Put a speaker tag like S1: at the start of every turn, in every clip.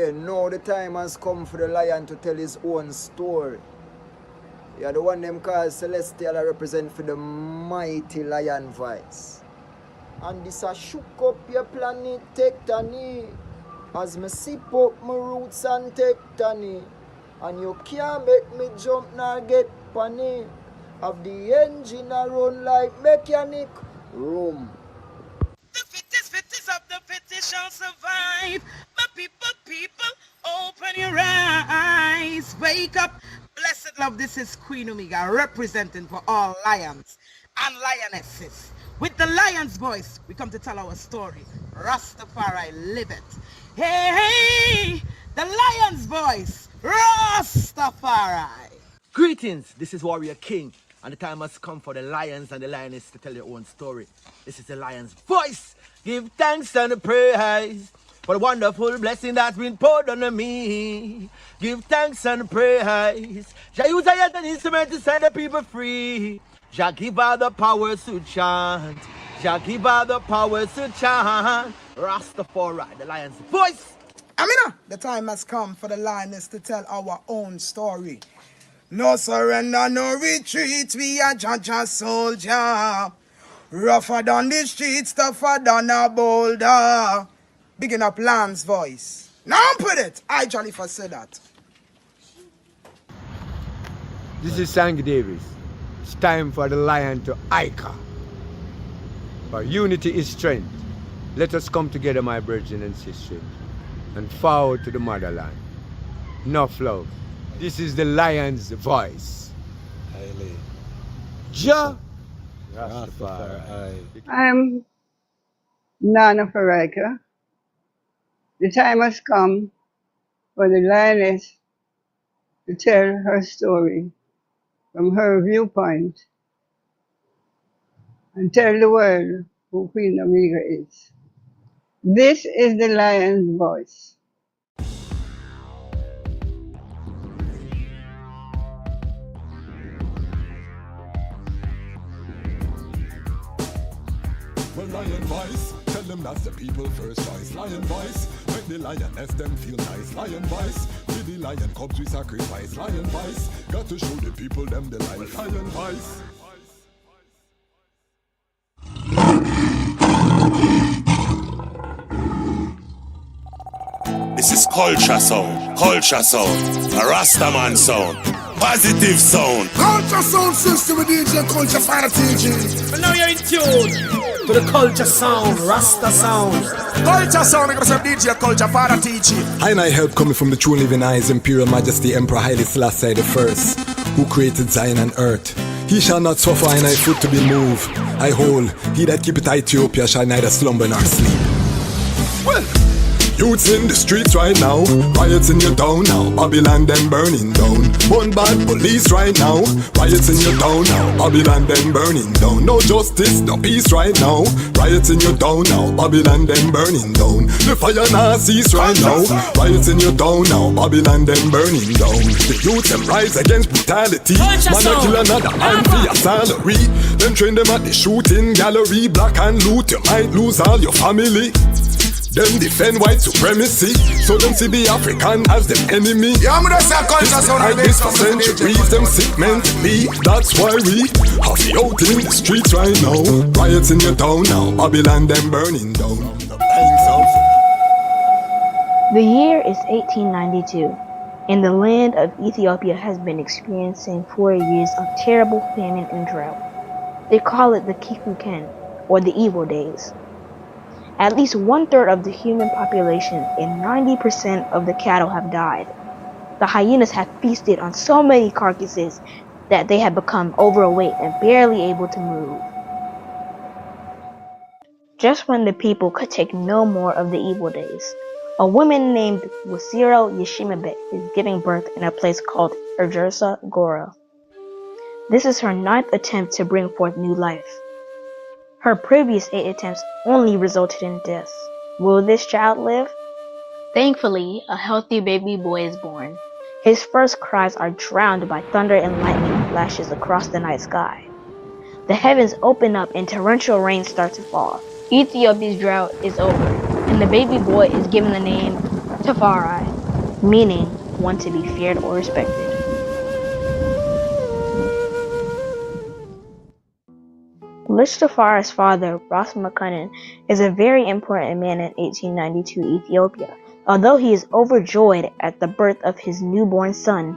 S1: Okay, now the time has come for the lion to tell his own story. Yeah, the one them called Celestial represent for the mighty lion voice. And this a shook up your planet tectonic. As me sip up my roots and tectonic. And you can't make me jump nor get panic. Have the engine a run like mechanic. Room.
S2: The fittest of the fittest shall survive. My people, open your eyes. Wake up. Blessed love, this is Queen Omega representing for all lions and lionesses. With the lion's voice, we come to tell our story. Ras Tafari live it. Hey, the lion's voice, Ras Tafari.
S3: Greetings, this is Warrior King, and the time has come for the lions and the lioness to tell their own story. This is the lion's voice. Give thanks and praise for the wonderful blessing that's been poured on me. Give thanks and praise. Jah use I as an instrument to set the people free. Jah give her the powers to chant. Jah give her the powers to chant. Rastafari, the lion's voice.
S4: Amina, the time has come for the lioness to tell our own story. No surrender, no retreat, we are Jaja soldier. Rougher than the streets, tougher than a boulder. Bigging up Lamb's voice. Now put it. I jolly for say that.
S5: This is Sanky Davis. It's time for the lion to Ika. For unity is strength. Let us come together, my brethren and sisters, and forward to the motherland. Enough love. This is the lion's voice. Jah Rastafari.
S6: I'm Nana Farika. The time has come for the lioness to tell her story from her viewpoint and tell the world who Queen Omega is. This is the lion's voice.
S7: Well, lion voice, tell them that's the people first choice. Lion voice, make the lioness them feel nice. Lion voice, with the lion cubs we sacrifice. Lion voice, got to show the people them the life. Lion voice.
S8: This is culture sound, a Rastaman sound, positive sound.
S4: Culture sound system with DJ Culture Fire TG.
S2: But now you're in tune to the culture sound, Rasta sound.
S4: Culture sound, I'm gonna DJ Culture Fire TG.
S7: I help coming from the true living eyes, Imperial Majesty Emperor Haile Selassie I, who created Zion and earth. He shall not suffer and I foot to be moved. I hold, he that keepeth Ethiopia shall neither slumber nor sleep. Well, youths in the streets right now, riots in your town now, Babylon them burning down. One bad police right now, riots in your town now, Babylon them burning down. No justice, no peace right now, riots in your town now, Babylon them burning down. The fire now cease right now, riots in your town now, Babylon them burning down. The youth them rise against brutality, man a kill another man for your salary. Then train them at the shooting gallery, black and loot, you might lose all your family. Them defend white supremacy, so them see the African as them enemy.
S4: Yeah, I'm gonna say culture sound
S7: like this for centuries, them sick mentally. That's why we have the out in the streets right now. Riots in your town now, Babylon them burning down.
S9: The year is 1892, and the land of Ethiopia has been experiencing 4 years of terrible famine and drought. They call it the Kikuken, or the evil days. At least 1/3 of the human population and 90% of the cattle have died. The hyenas have feasted on so many carcasses that they have become overweight and barely able to move. Just when the people could take no more of the evil days, a woman named Wasiro Yeshimabet is giving birth in a place called Erjersa Gora. This is her 9th attempt to bring forth new life. Her previous 8 attempts only resulted in death. Will this child live? Thankfully, a healthy baby boy is born. His first cries are drowned by thunder and lightning flashes across the night sky. The heavens open up and torrential rain starts to fall. Ethiopia's drought is over, and the baby boy is given the name Tafari. meaning one to be feared or respected. Ras Tafari's father, Ras McCunnan, is a very important man in 1892 Ethiopia. Although he is overjoyed at the birth of his newborn son,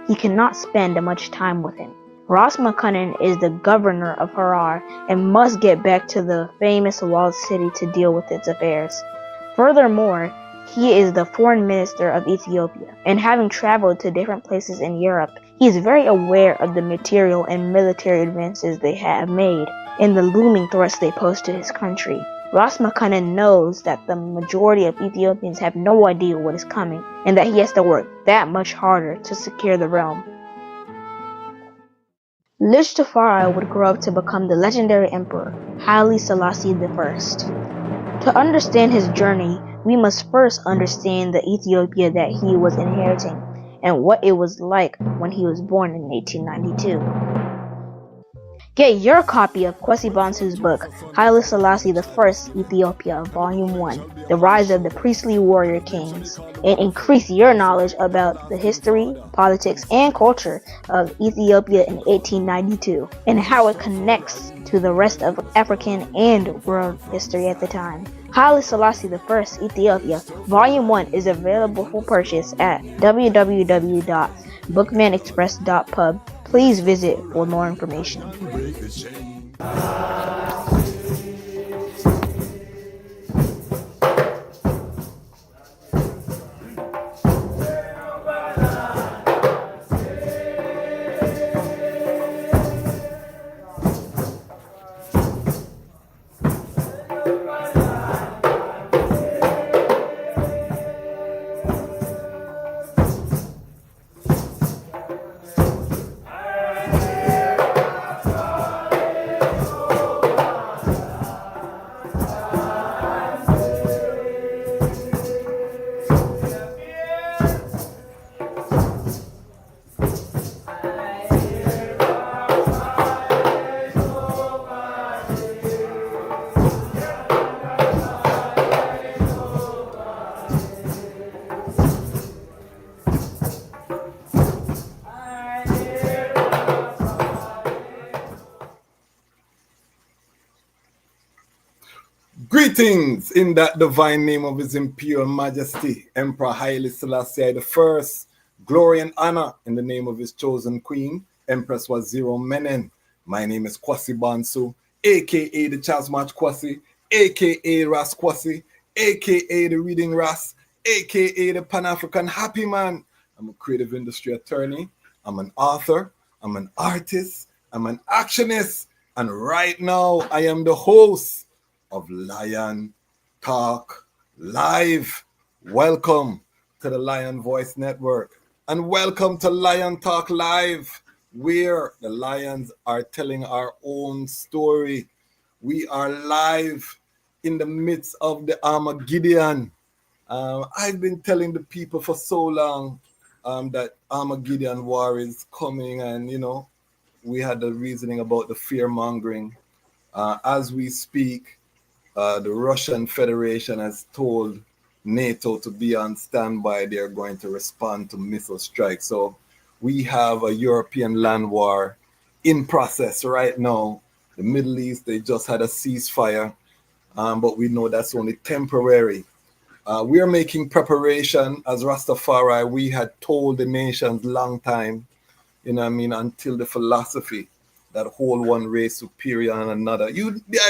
S9: he cannot spend much time with him. Ras McCunnan is the governor of Harar and must get back to the famous walled city to deal with its affairs. Furthermore, he is the foreign minister of Ethiopia, and having traveled to different places in Europe, he is very aware of the material and military advances they have made and the looming threats they pose to his country. Ras McCunnan knows that the majority of Ethiopians have no idea what is coming, and that he has to work that much harder to secure the realm. Ras Tafari would grow up to become the legendary emperor, Haile Selassie I. To understand his journey, we must first understand the Ethiopia that he was inheriting and what it was like when he was born in 1892. Get your copy of Kwesi Bansu's book, Haile Selassie I, Ethiopia, Volume 1, The Rise of the Priestly Warrior Kings, and increase your knowledge about the history, politics, and culture of Ethiopia in 1892, and how it connects to the rest of African and world history at the time. Haile Selassie I, Ethiopia, Volume 1 is available for purchase at www.bookmanexpress.pub. Please visit for more information.
S7: Greetings in that divine name of His Imperial Majesty, Emperor Haile Selassie I. Glory and honor in the name of His chosen Queen, Empress Waziri Menen. My name is Kwesi Bansu, aka the Chasmatch Kwesi, aka Ras Kwesi, aka the Reading Ras, aka the Pan-African Happy Man. I'm a creative industry attorney, I'm an author, I'm an artist, I'm an actionist, and right now I am the host of Lion Talk Live. Welcome to the Lion Voice Network, and welcome to Lion Talk Live, where the lions are telling our own story. We are live in the midst of the Armageddon. I've been telling the people for so long that Armageddon war is coming, and we had the reasoning about the fear mongering. As we speak, the Russian Federation has told NATO to be on standby. They're going to respond to missile strikes. So we have a European land war in process right now. The Middle East, they just had a ceasefire, but we know that's only temporary. We are making preparation as Ras Tafari. We had told the nations long time, until the philosophy that whole one race superior on another. I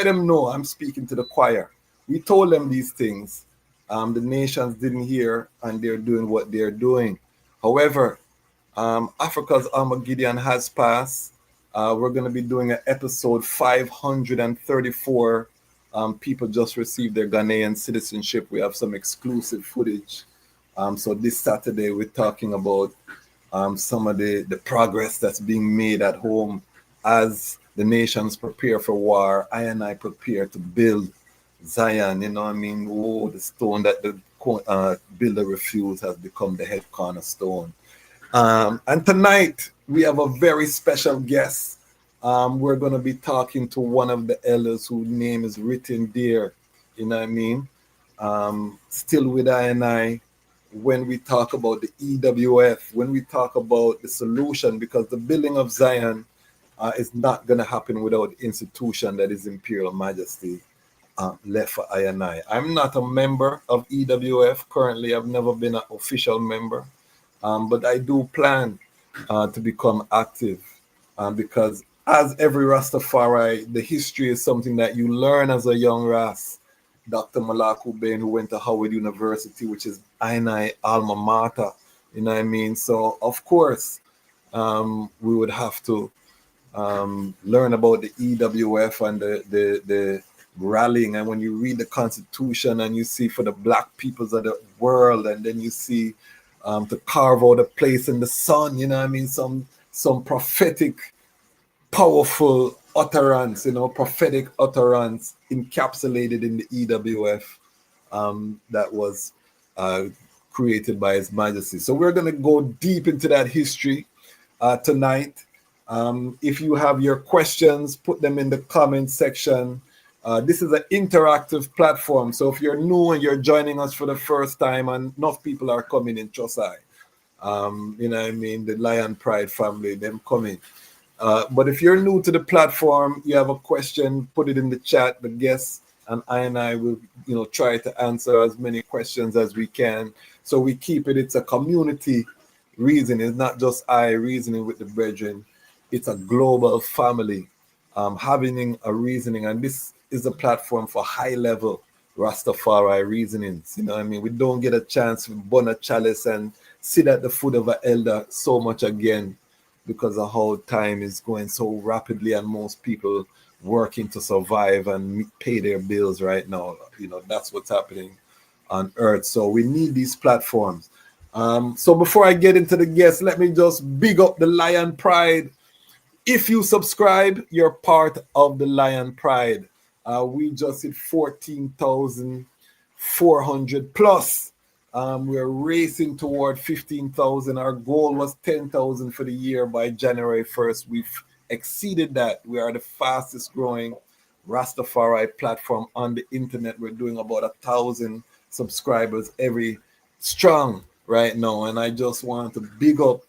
S7: them know I'm speaking to the choir. We told them these things. The nations didn't hear, and they're doing what they're doing. However, Africa's Armageddon has passed. We're going to be doing an episode 534. People just received their Ghanaian citizenship. We have some exclusive footage. So this Saturday, we're talking about some of the progress that's being made at home as the nations prepare for war. I prepare to build Zion. The stone that the builder refused has become the head cornerstone. And tonight we have a very special guest. We're going to be talking to one of the elders whose name is written there. Still with I. when we talk about the EWF, when we talk about the solution, because the building of Zion is not going to happen without the institution that is Imperial Majesty left for I and I. I'm not a member of EWF currently. I've never been an official member, but I do plan to become active because as every Rastafari, the history is something that you learn as a young Ras. Dr. Malaku Bain, who went to Howard University, which is I and I alma mater, you know what I mean? So, of course, we would have to learn about the EWF and the rallying. And when you read the Constitution and you see for the black peoples of the world, and then you see to carve out a place in the sun, you know what I mean? Some prophetic, powerful utterance, prophetic utterance encapsulated in the EWF that was created by His Majesty. So we're going to go deep into that history tonight. If you have your questions, put them in the comment section. This is an interactive platform. So if you're new and you're joining us for the first time, and enough people are coming in, trust I. You know what I mean? The Lion Pride family, them coming. But if you're new to the platform, you have a question, put it in the chat. The guests and I will, try to answer as many questions as we can. So we keep it. It's a community reasoning. It's not just I reasoning with the brethren. It's a global family having a reasoning. And this is a platform for high-level Rastafari reasonings. You know what I mean? We don't get a chance to burn a chalice and sit at the foot of an elder so much again, because of how time is going so rapidly and most people working to survive and pay their bills right now. That's what's happening on earth. So we need these platforms. So before I get into the guests, let me just big up the Lion Pride. If you subscribe, you're part of the Lion Pride. We just hit 14,400 plus. We're racing toward 15,000. Our goal was 10,000 for the year by January 1st. We've exceeded that. We are the fastest growing Rastafari platform on the internet. We're doing about 1,000 subscribers every strong right now. And I just want to big up,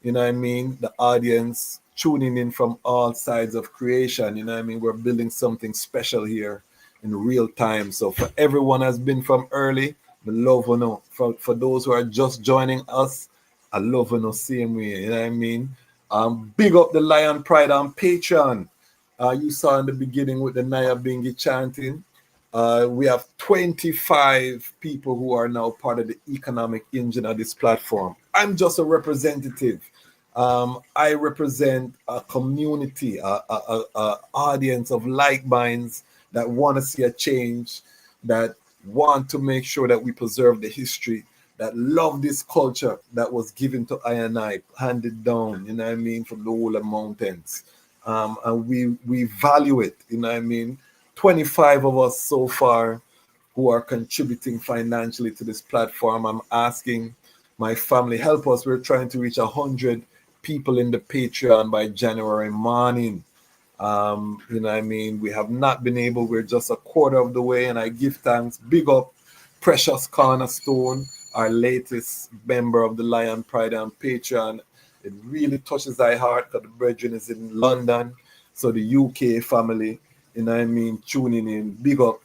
S7: the audience tuning in from all sides of creation. We're building something special here in real time. So for everyone has been from early, I love you know. For those who are just joining us, I love you know same way. Big up the Lion Pride on Patreon. You saw in the beginning with the Naya Bingi chanting. We have 25 people who are now part of the economic engine of this platform. I'm just a representative. I represent a community, a audience of like minds that want to see a change, that want to make sure that we preserve the history, that love this culture that was given to I and I, handed down, from the whole of mountains. And we value it, 25 of us so far who are contributing financially to this platform. I'm asking my family, help us. We're trying to reach 100 people in the Patreon by January morning. We have not been able. We're just a quarter of the way, and I give thanks. Big up Precious Cornerstone, our latest member of the Lion Pride on Patreon. It really touches my heart because the brethren is in London, so the UK family, tuning in. Big up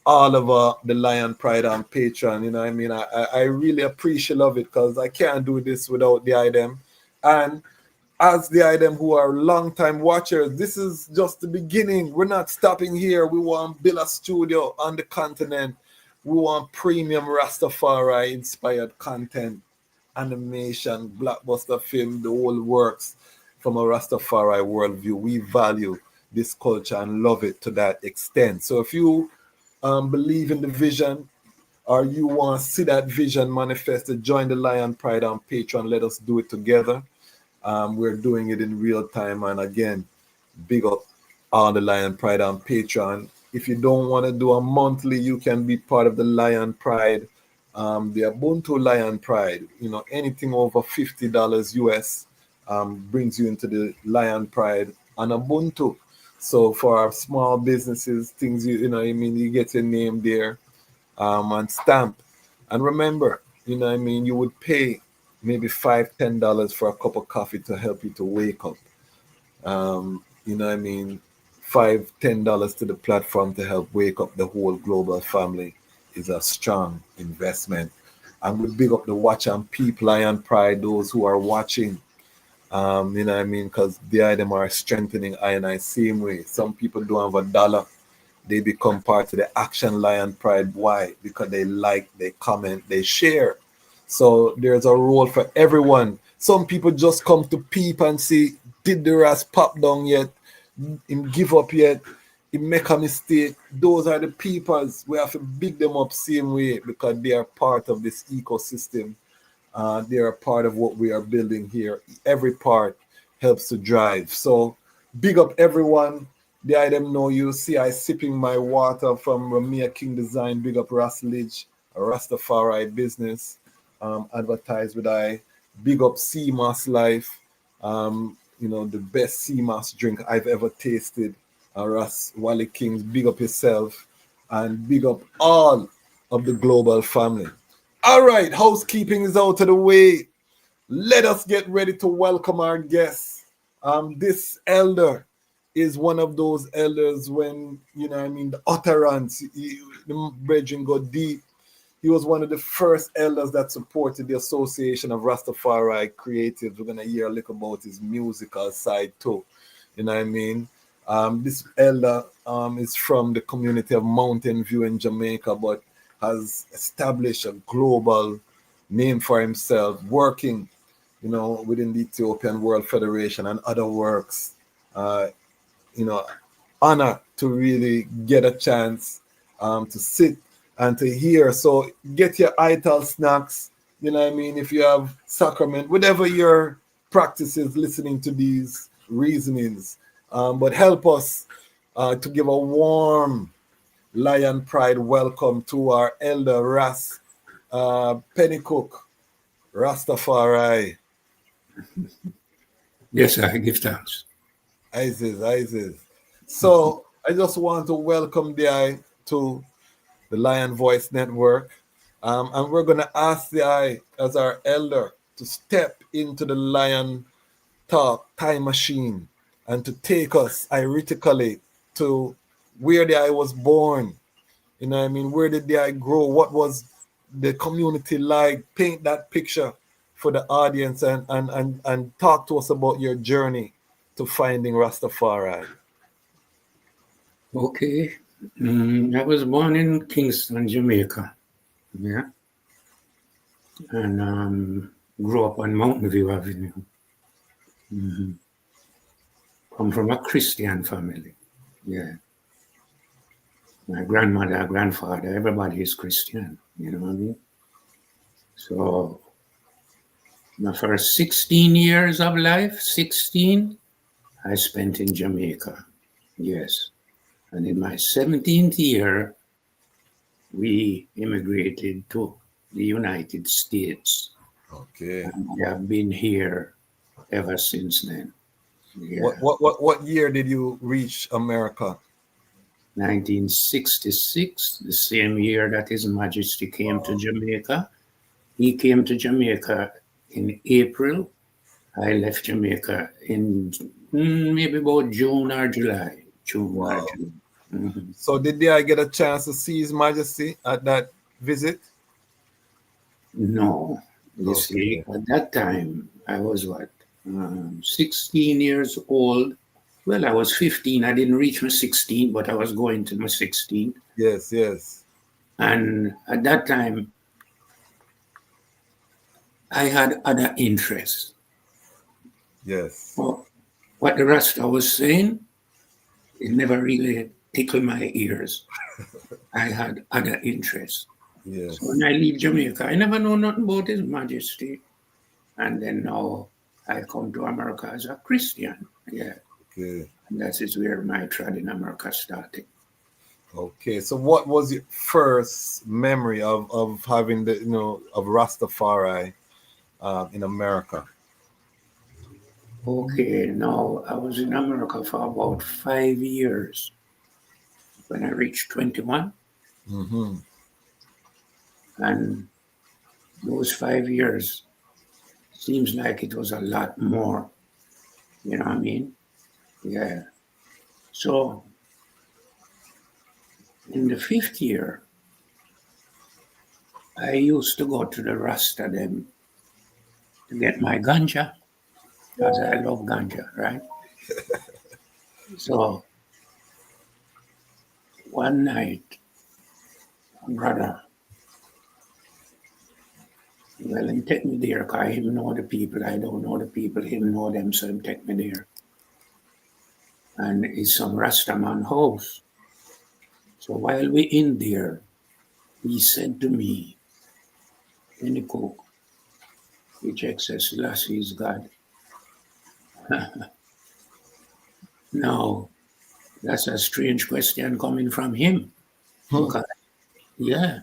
S7: all of the Lion Pride on Patreon. I really appreciate it because I can't do this without the item. And as the item who are long-time watchers, this is just the beginning. We're not stopping here. We want to build a studio on the continent. We want premium Rastafari-inspired content, animation, blockbuster film, the whole works from a Rastafari worldview. We value this culture and love it to that extent. So if you believe in the vision, or you want to see that vision manifested, join the Lion Pride on Patreon. Let us do it together. We're doing it in real time. And again, big up all the Lion Pride on Patreon. If you don't want to do a monthly, you can be part of the Lion Pride, the Ubuntu Lion Pride. Anything over $50 US brings you into the Lion Pride on Ubuntu. So for our small businesses, things you get your name there and stamp. And remember, you know what I mean, you would pay maybe $5, $10 for a cup of coffee to help you to wake up. You know what I mean? $5, $10 to the platform to help wake up the whole global family is a strong investment. And we big up the watch and people, Lion Pride, those who are watching. You know what I mean? Because the item are strengthening I and I same way. Some people don't have $1. They become part of the Action Lion Pride. Why? Because they like, they comment, they share. So there's a role for everyone. Some people just come to peep and see, did the Ras pop down yet? Him give up yet? He make a mistake. Those are the peoples. We have to big them up same way because they are part of this ecosystem. They are part of what we are building here. Every part helps to drive. So big up everyone. The item know you. See, I sipping my water from Ramia King Design. Big up Ras Lidge, a Rastafari business. Advertise with I. Big up CMAS Life. You know, the best CMAS drink I've ever tasted. Ras Wally Kings, big up yourself. And big up all of the global family. All right, housekeeping is out of the way. Let us get ready to welcome our guests. This elder is one of those elders when, you know what I mean, the utterance, the brethren go deep. He was one of the first elders that supported the Association of Rastafari Creatives. We're going to hear a little about his musical side too. You know what I mean? This elder is from the community of Mountain View in Jamaica, but has established a global name for himself, working, you know, within the Ethiopian World Federation and other works. You know, honor to really get a chance to sit and to hear. So get your ital snacks, you know what I mean? If you have sacrament, whatever your practice is, listening to these reasonings. But help us to give a warm Lion Pride welcome to our elder Ras Pennycooke, Rastafari.
S10: Yes, I give thanks.
S7: Isis. So I just want to welcome the eye to the Lion Voice Network. And we're going to ask the eye as our elder to step into the Lion Talk time machine and to take us iretically to where the eye was born. You know what I mean? Where did the eye grow? What was the community like? Paint that picture for the audience and talk to us about your journey to finding Rastafari.
S10: Okay. I was born in Kingston, Jamaica. Yeah. And grew up on Mountain View Avenue. Come from a Christian family. Yeah. My grandmother, grandfather, everybody is Christian. You know what I mean? So my first 16 years of life, 16, I spent in Jamaica. Yes. And in my 17th year, we immigrated to the United States.
S7: Okay.
S10: And I have been here ever since then. Yeah.
S7: What year did you reach America?
S10: 1966, the same year that His Majesty came to Jamaica. He came to Jamaica in April. I left Jamaica in maybe about June or July.
S7: So did I get a chance to see His Majesty at that visit?
S10: No. You see, at that time, I was 16 years old. Well, I was 15. I didn't reach my 16, but I was going to my 16.
S7: Yes.
S10: And at that time, I had other interests.
S7: Yes.
S10: Well, what the Rasta was saying, it never really tickled my ears. I had other interests.
S7: Yes.
S10: So when I leave Jamaica, I never know nothing about His Majesty. And then now I come to America as a Christian. Yeah.
S7: Okay.
S10: And that is where my trad in America started.
S7: Okay. So what was your first memory of having the, you know, of Rastafari in America?
S10: Okay, now I was in America for about 5 years. When I reached 21. And those 5 years seems like it was a lot more. You know what I mean? Yeah. So in the 5th year, I used to go to the Rasta them to get my ganja, because I love ganja, right? So one night, brother, well, him take me there, because him know the people, I don't know the people, him know them, so him take me there. And it's some Rastaman house. So while we in there, he said to me, Pennycooke, which says Selassie is God. Now, that's a strange question coming from him. Because, yeah,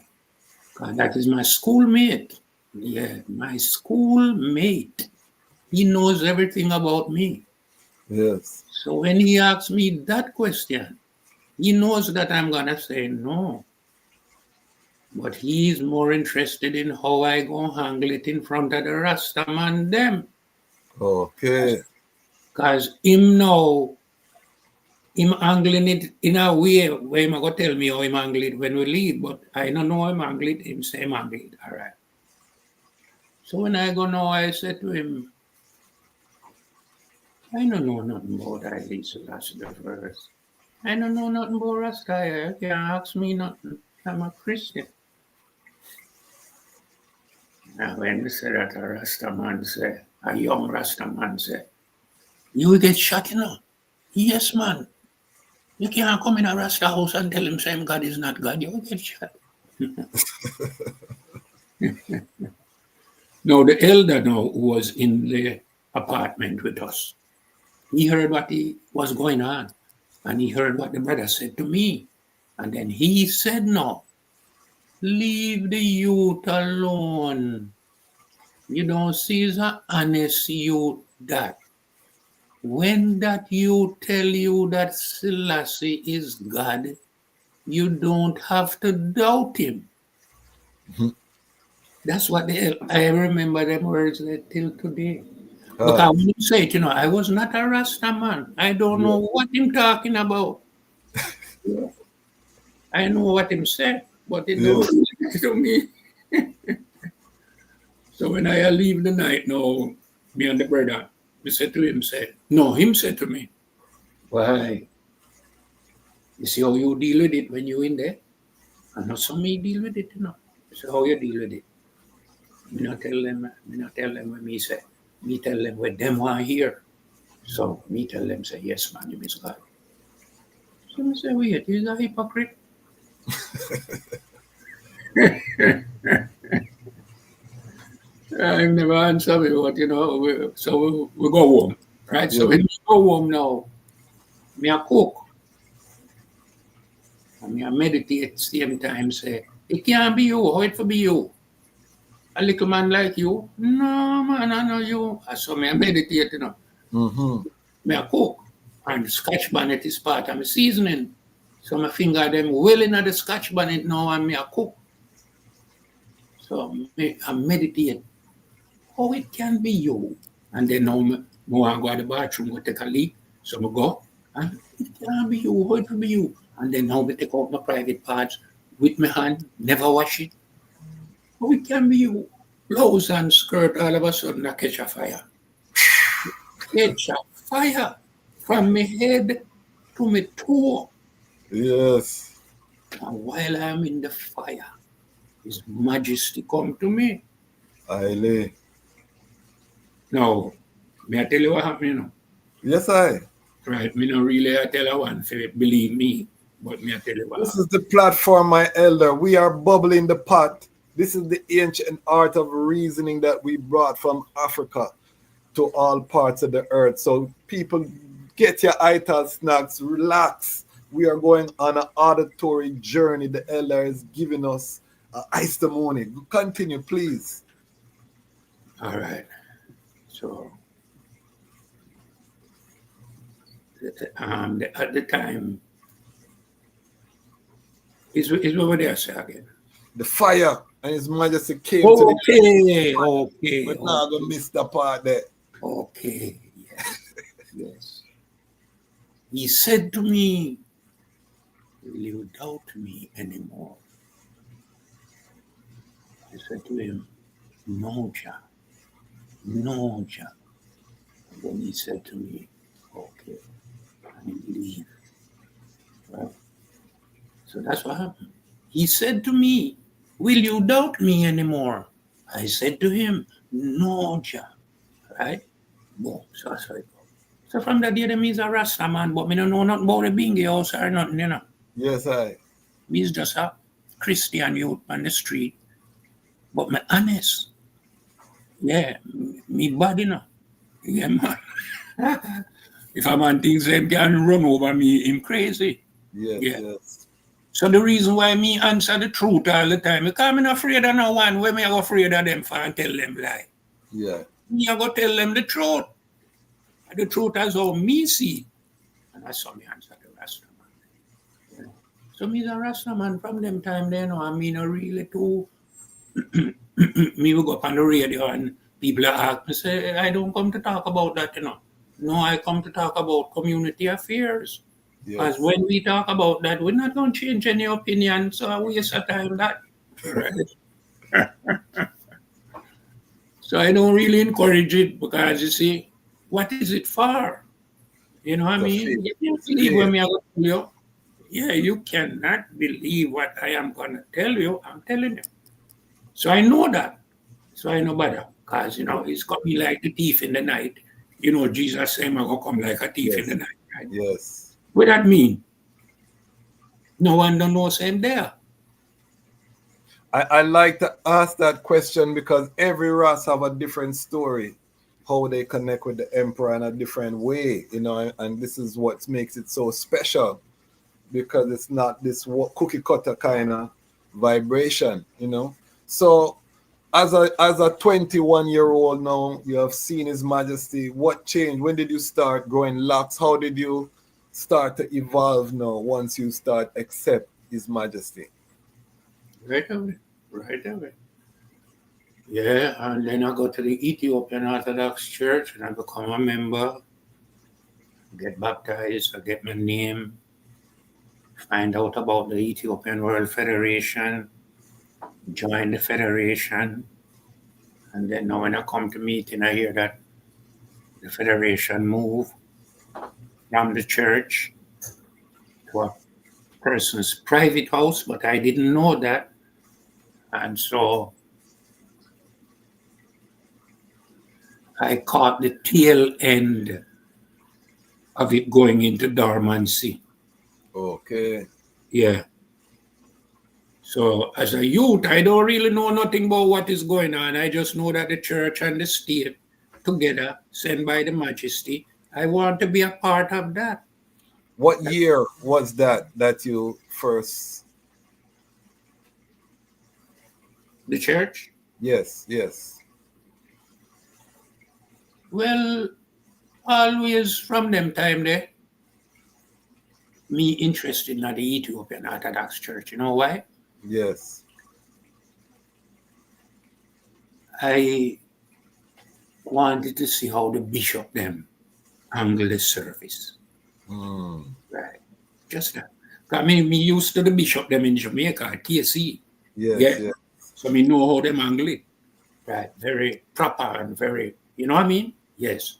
S10: because that is my schoolmate. Yeah, my schoolmate. He knows everything about me.
S7: Yes.
S10: So when he asks me that question, he knows that I'm going to say no. But he's more interested in how I go handle it in front of the Rastaman them.
S7: Okay.
S10: Because him know, him angling it in a way where him go tell me how him angle it when we leave, but I don't know him angle it, him say him angle it, all right. So when I go now, I said to him, I don't know nothing about Haile Selassie the first. I don't know nothing about Rasta. You can't ask me nothing. I'm a Christian. And when they said that, a Rasta man said, a young Rasta man said, you will get shot, you know. Yes, man. You can't come in a Rasta house and tell him same God is not God. You will get shot. Now, the elder now who was in the apartment with us, he heard what was going on. And he heard what the brother said to me. And then he said, no, leave the youth alone. You don't see is an honest youth that. When that youth tell you that Selassie is God, you don't have to doubt him. That's what I remember them words till today. Because when you say it, I was not a Rasta man. I don't know what him talking about. I know what him said, but it don't relate to me. So when I leave the night now, me and the brother, we said to him, him said to me, why? You see how you deal with it when you in there? And not some me deal with it, So how you deal with it? Me not tell them when me say. Me tell them what them want hear. So me tell them, say, yes, man, you miss God. So me say, wait, he's a hypocrite. I never answer me, but so we go home, right? So when we go home now, me a cook. And me a meditate same time, say, it can't be you, how it for be you? A little man like you? No, man, I know you. So me a meditate, Me a cook. And the Scotch bonnet is part of my seasoning. So my finger them well in the Scotch bonnet now and me a cook. So I meditate. How it can be you? And then now I go to the bathroom, go take a leak. So I go, and it can't be you, how it will be you? And then now I take out my private parts with my hand, never wash it. How it can be you? Blouse and skirt all of a sudden I catch a fire. Catch a fire from my head to my toe.
S7: Yes.
S10: And while I'm in the fire, His Majesty come to me.
S7: Haile.
S10: Now, may I tell you what happened,
S7: Yes, I.
S10: Right, me not really I tell you one, so believe me, but me I tell you what
S7: This is the platform, my elder. We are bubbling the pot. This is the ancient art of reasoning that we brought from Africa to all parts of the earth. So people, get your ital snacks, relax. We are going on an auditory journey. The elder is giving us testimony. Continue, please.
S10: All right. So, at the time, is over there, say again.
S7: The fire. And His Majesty came to the
S10: Okay,
S7: We're not going to miss the part there.
S10: okay, yes, yes. He said to me, will you doubt me anymore? I said to him, no, Jah. No, Jah. And then he said to me, okay, and he believed. Right? So that's what happened. He said to me, will you doubt me anymore? I said to him, no, Jah. Right? Boom. So that's how it goes. So from that day, them is a Rasta man, but me don't know nothing about the bingy house or nothing, you know.
S7: Yes, I.
S10: Me's just a Christian youth on the street. But me honest. Yeah, me bad, you know. Yeah, man. If a man thinks them can run over me, him crazy.
S7: Yes,
S10: Yeah.
S7: yes.
S10: So the reason why me answer the truth all the time, because I'm not afraid of no one. Where me I go afraid of them for and tell them lie.
S7: Yeah.
S10: Me I go tell them the truth. And the truth as how me see. And that's how me answer the Rasta man. You know? So me's a Rasta man from them time there, you know, I mean really too. Me will go up on the radio and people ask me, say, I don't come to talk about that, you know. No, I come to talk about community affairs. Because
S7: Yes.
S10: when we talk about that, we're not going to change any opinion, so I waste of time that. Right? So I don't really encourage it because, you see, what is it for? You know what I mean? You can't believe what me I tell you. Yeah, you cannot believe what I am going to tell you. I'm telling you. So I know that. So I know better. Because, you know, he's coming like the thief in the night. You know, Jesus said, I'm going to come like a thief in the night. Right?
S7: Yes.
S10: What that mean? No one don't know same there.
S7: I like to ask that question because every Ras have a different story, how they connect with the emperor in a different way, you know, and this is what makes it so special because it's not this cookie cutter kind of vibration, you know. So as a 21-year-old now, you have seen His Majesty. What changed? When did you start growing locks? How did you start to evolve now once you start accept His Majesty?
S10: Right away. Right away. Yeah, and then I go to the Ethiopian Orthodox Church and I become a member, get baptized, I get my name, find out about the Ethiopian World Federation, join the federation, and then now when I come to meeting, I hear that the federation move from the church to a person's private house, but I didn't know that. And so I caught the tail end of it going into dormancy.
S7: Okay.
S10: Yeah. So as a youth, I don't really know nothing about what is going on. I just know that the church and the state together, sent by the Majesty, I want to be a part of that.
S7: What year was that you first?
S10: The church?
S7: Yes, yes.
S10: Well, always from them time there, me interested in the Ethiopian Orthodox Church. You know why?
S7: Yes.
S10: I wanted to see how the bishop them handle the service. Right. Just that. I mean, me used to the bishop them in Jamaica, TSC.
S7: Yes,
S10: yeah.
S7: Yes.
S10: So me know how them handle it. Right. Very proper and very, you know what I mean? Yes.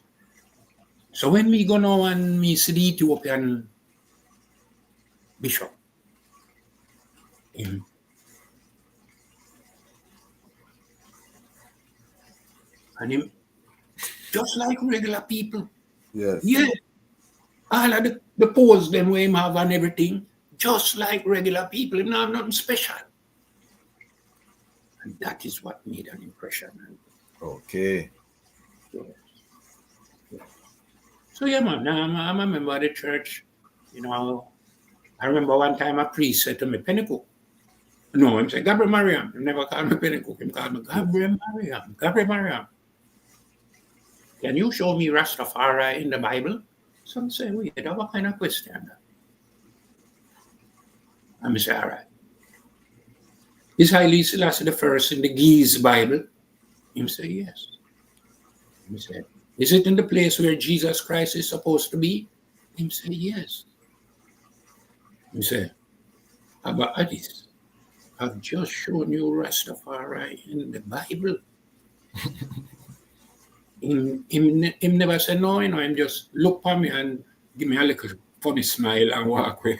S10: So when me go now and me see the Ethiopian bishop, him, and him just like regular people.
S7: Yes.
S10: Yeah. All of the pose them way him have and everything, just like regular people. Him not have nothing special. And that is what made an impression.
S7: Okay.
S10: So yeah, man, I'm a member of the church. You know, I remember one time a priest said to me, Pennycooke. No, I'm saying Gabriel Mariam. He never called me Pennycooke. He called me Gabriel Mariam. Gabriel Mariam. Can you show me Ras Tafari in the Bible? So I'm saying, wait, what kind of question? I'm saying, all right. Is Haile Selassie the first in the Giz Bible? Him say yes. Him say, is it in the place where Jesus Christ is supposed to be? Him say yes. Him say, Abba Addis, I've just shown you Ras Tafari in the Bible. him never say no, you know, him just look for me and give me a little funny smile and walk away.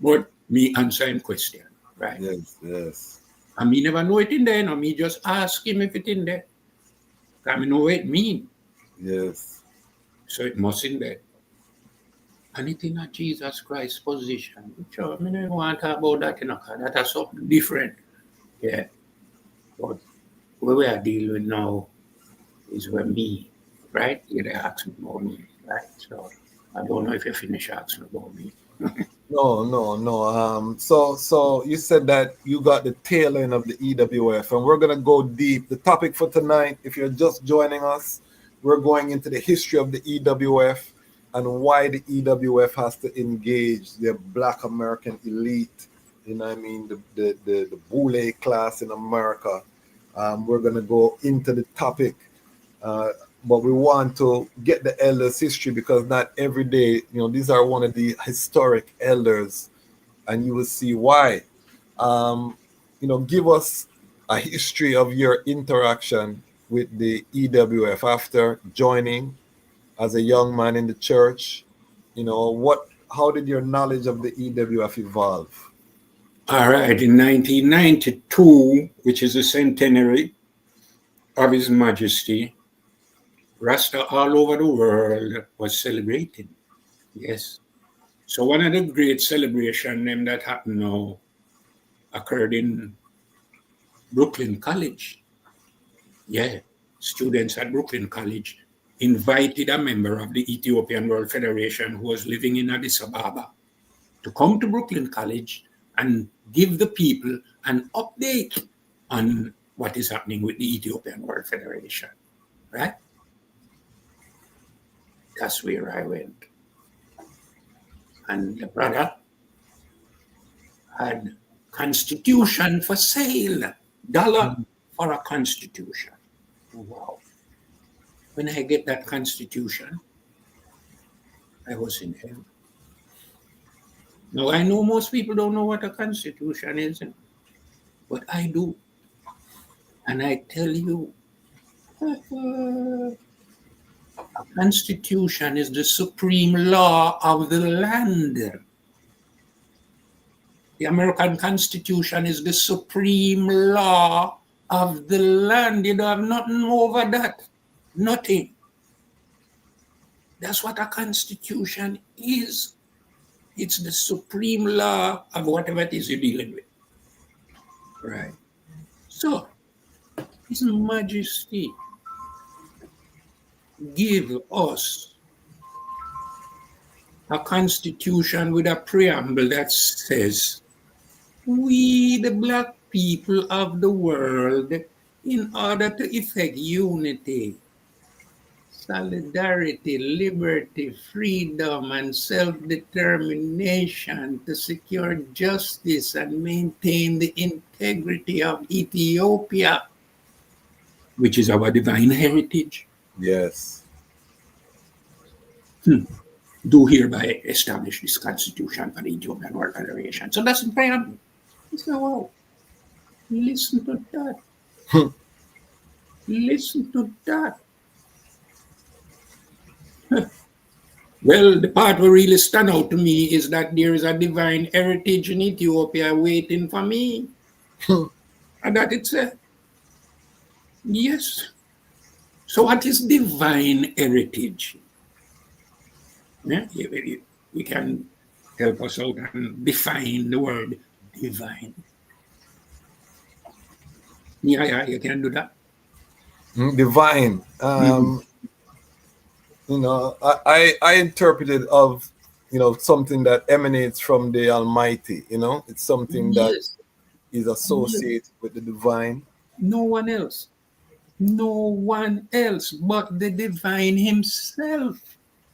S10: But me answer him question, right?
S7: Yes, yes.
S10: And me never know it in there, you know, me just ask him if it in there. Because me know what it mean.
S7: Yes.
S10: So it must in there. And it in a Jesus Christ position. Sure, I don't want to talk about that, you know, because that's something different. Yeah. But what we are dealing with now is with me, right? You they ask me about me, right? So I don't know if you finish asking about me.
S7: No. So you said that you got the tail end of the EWF, and we're gonna go deep. The topic for tonight, if you're just joining us, we're going into the history of the EWF and why the EWF has to engage the Black American elite. You know what I mean? The boule class in America. We're gonna go into the topic. But we want to get the elders' history because not every day, you know, these are one of the historic elders, and you will see why. You know, give us a history of your interaction with the EWF after joining as a young man in the church. You know, how did your knowledge of the EWF evolve?
S10: All right, in 1992, which is the centenary of His Majesty, Rasta all over the world was celebrating. Yes. So one of the great celebrations that happened now occurred in Brooklyn College. Yeah. Students at Brooklyn College invited a member of the Ethiopian World Federation who was living in Addis Ababa to come to Brooklyn College and give the people an update on what is happening with the Ethiopian World Federation. Right? That's where I went. And the brother had constitution for sale, dollar for a constitution. Wow. When I get that constitution, I was in heaven. Now, I know most people don't know what a constitution is, but I do. And I tell you, a constitution is the supreme law of the land. The American Constitution is the supreme law of the land. You don't have nothing over that. Nothing. That's what a constitution is. It's the supreme law of whatever it is you're dealing with. Right. So, His Majesty give us a constitution with a preamble that says, we, the Black people of the world, in order to effect unity, solidarity, liberty, freedom, and self-determination to secure justice and maintain the integrity of Ethiopia, which is our divine heritage.
S7: Yes.
S10: Do hereby establish this constitution for the Ethiopian World Federation. So that's the preamble. So, wow, listen to that. Listen to that. Well, the part that really stand out to me is that there is a divine heritage in Ethiopia waiting for me. And that it's yes. So what is divine heritage? Yeah, we can help us out and define the word divine. Yeah, you can do that.
S7: Divine. You know, I interpret it of, you know, something that emanates from the Almighty. You know, it's something that is associated with the divine.
S10: No one else. No one else but the divine himself.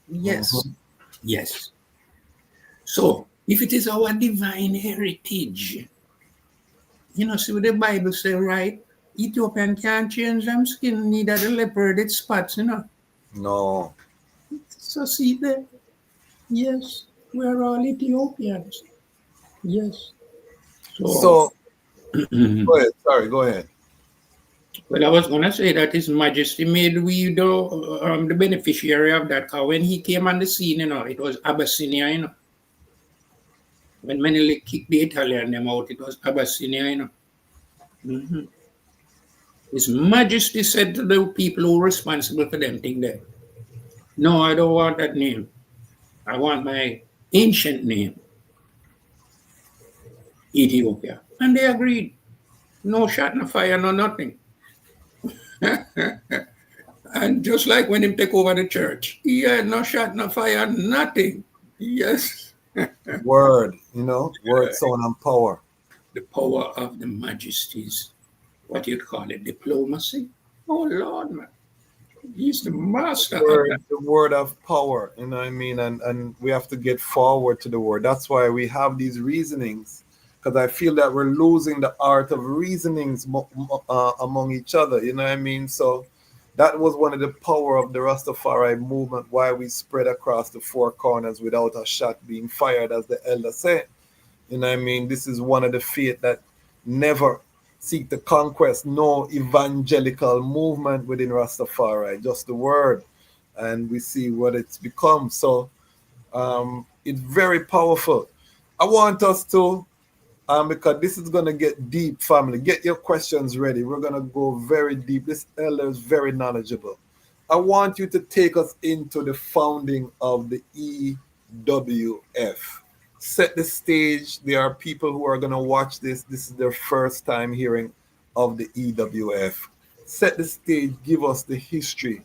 S10: Yes. Yes. So, if it is our divine heritage, see what the Bible say, right? Ethiopian can't change them skin, neither the leopard its spots,
S7: No.
S10: So see there, yes, we're all Ethiopians. Yes. So,
S7: So, go ahead. Sorry, go ahead.
S10: well, I was gonna say that His Majesty made we the beneficiary of that. Cause when he came on the scene, it was Abyssinia, When Menelik kicked the Italian them out, it was Abyssinia, Mhm. His Majesty said to the people who were responsible for them thing there, no, I don't want that name. I want my ancient name, Ethiopia. And they agreed. No shot, no fire, no nothing. And just like when him take over the church, yeah, no shot, no fire, nothing. Yes.
S7: Word, word, sound, and power.
S10: The power of the majesties, what you'd call it, diplomacy. Oh Lord, man. He's the master of that.
S7: The word of power, you know what I mean? And we have to get forward to the word. That's why we have these reasonings, because I feel that we're losing the art of reasonings among each other, you know what I mean? So that was one of the power of the Rastafari movement, why we spread across the four corners without a shot being fired, as the elder said. You know what I mean? This is one of the faith that never seek the conquest, no evangelical movement within Rastafari, just the word. And we see what it's become. So it's very powerful. I want us to, because this is going to get deep, family. Get your questions ready. We're going to go very deep. This elder is very knowledgeable. I want you to take us into the founding of the EWF. Set the stage. There are people who are going to watch this. This is their first time hearing of the EWF. Set the stage. Give us the history.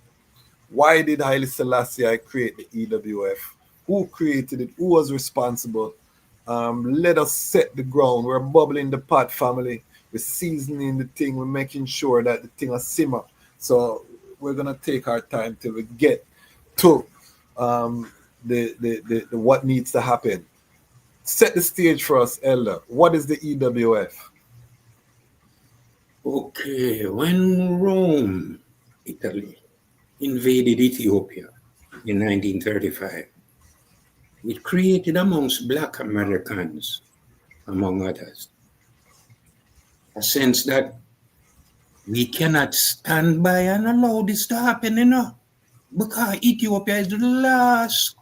S7: Why did Haile Selassie create the EWF? Who created it? Who was responsible? Let us set the ground. We're bubbling the pot, family. We're seasoning the thing. We're making sure that the thing will simmer. So we're going to take our time till we get to the what needs to happen. Set the stage for us, Elder. What is the EWF?
S10: Okay, when Rome, Italy, invaded Ethiopia in 1935, it created amongst Black Americans, among others, a sense that we cannot stand by and allow this to happen, because Ethiopia is the last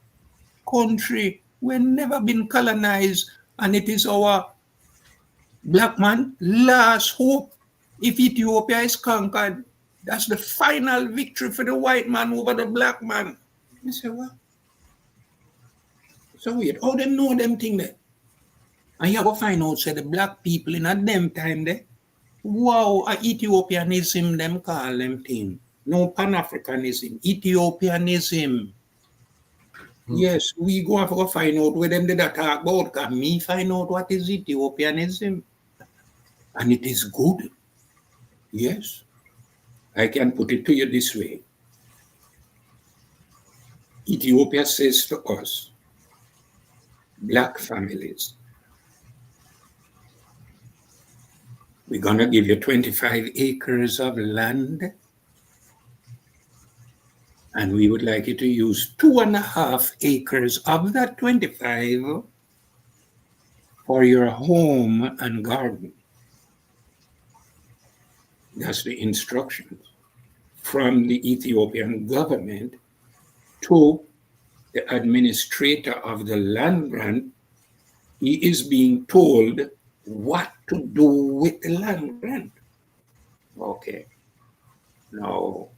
S10: country we've never been colonized, and it is our Black man last hope. If Ethiopia is conquered, that's the final victory for the white man over the Black man. You say, what? So weird. How them know them thing there? And you go find out, say, the Black people in a them time there, wow, Ethiopianism, them call them thing. No Pan-Africanism, Ethiopianism. Yes, we go have to find out where them did that talk about. Can me find out what is Ethiopianism? And it is good. Yes. I can put it to you this way. Ethiopia says to us, Black families, we're going to give you 25 acres of land, and we would like you to use 2.5 acres of that 25 for your home and garden. That's the instructions from the Ethiopian government to the administrator of the land grant. He is being told what to do with the land grant. Okay. Now,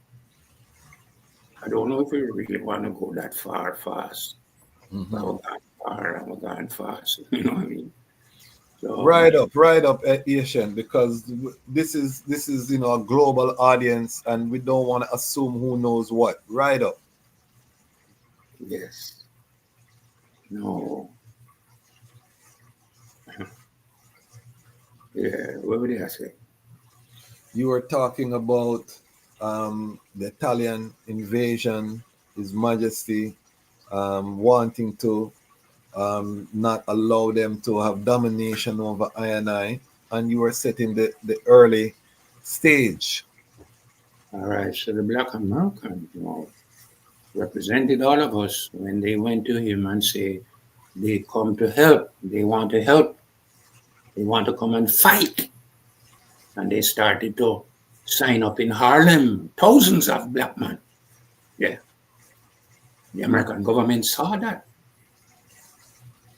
S10: I don't know if we really want to go that far fast. I'm going fast. You know what I mean? So,
S7: Right up, Asian, because this is a global audience, and we don't want to assume who knows what. Right up.
S10: Yes. No. Yeah, what would I say?
S7: You were talking about the Italian invasion, His Majesty wanting to not allow them to have domination over I, and you were setting the early stage.
S10: All right, so the Black American, represented all of us when they went to him and say they come to help, they want to help, they want to come and fight. And they started to sign up in Harlem, thousands of black men. Yeah. The American government saw that.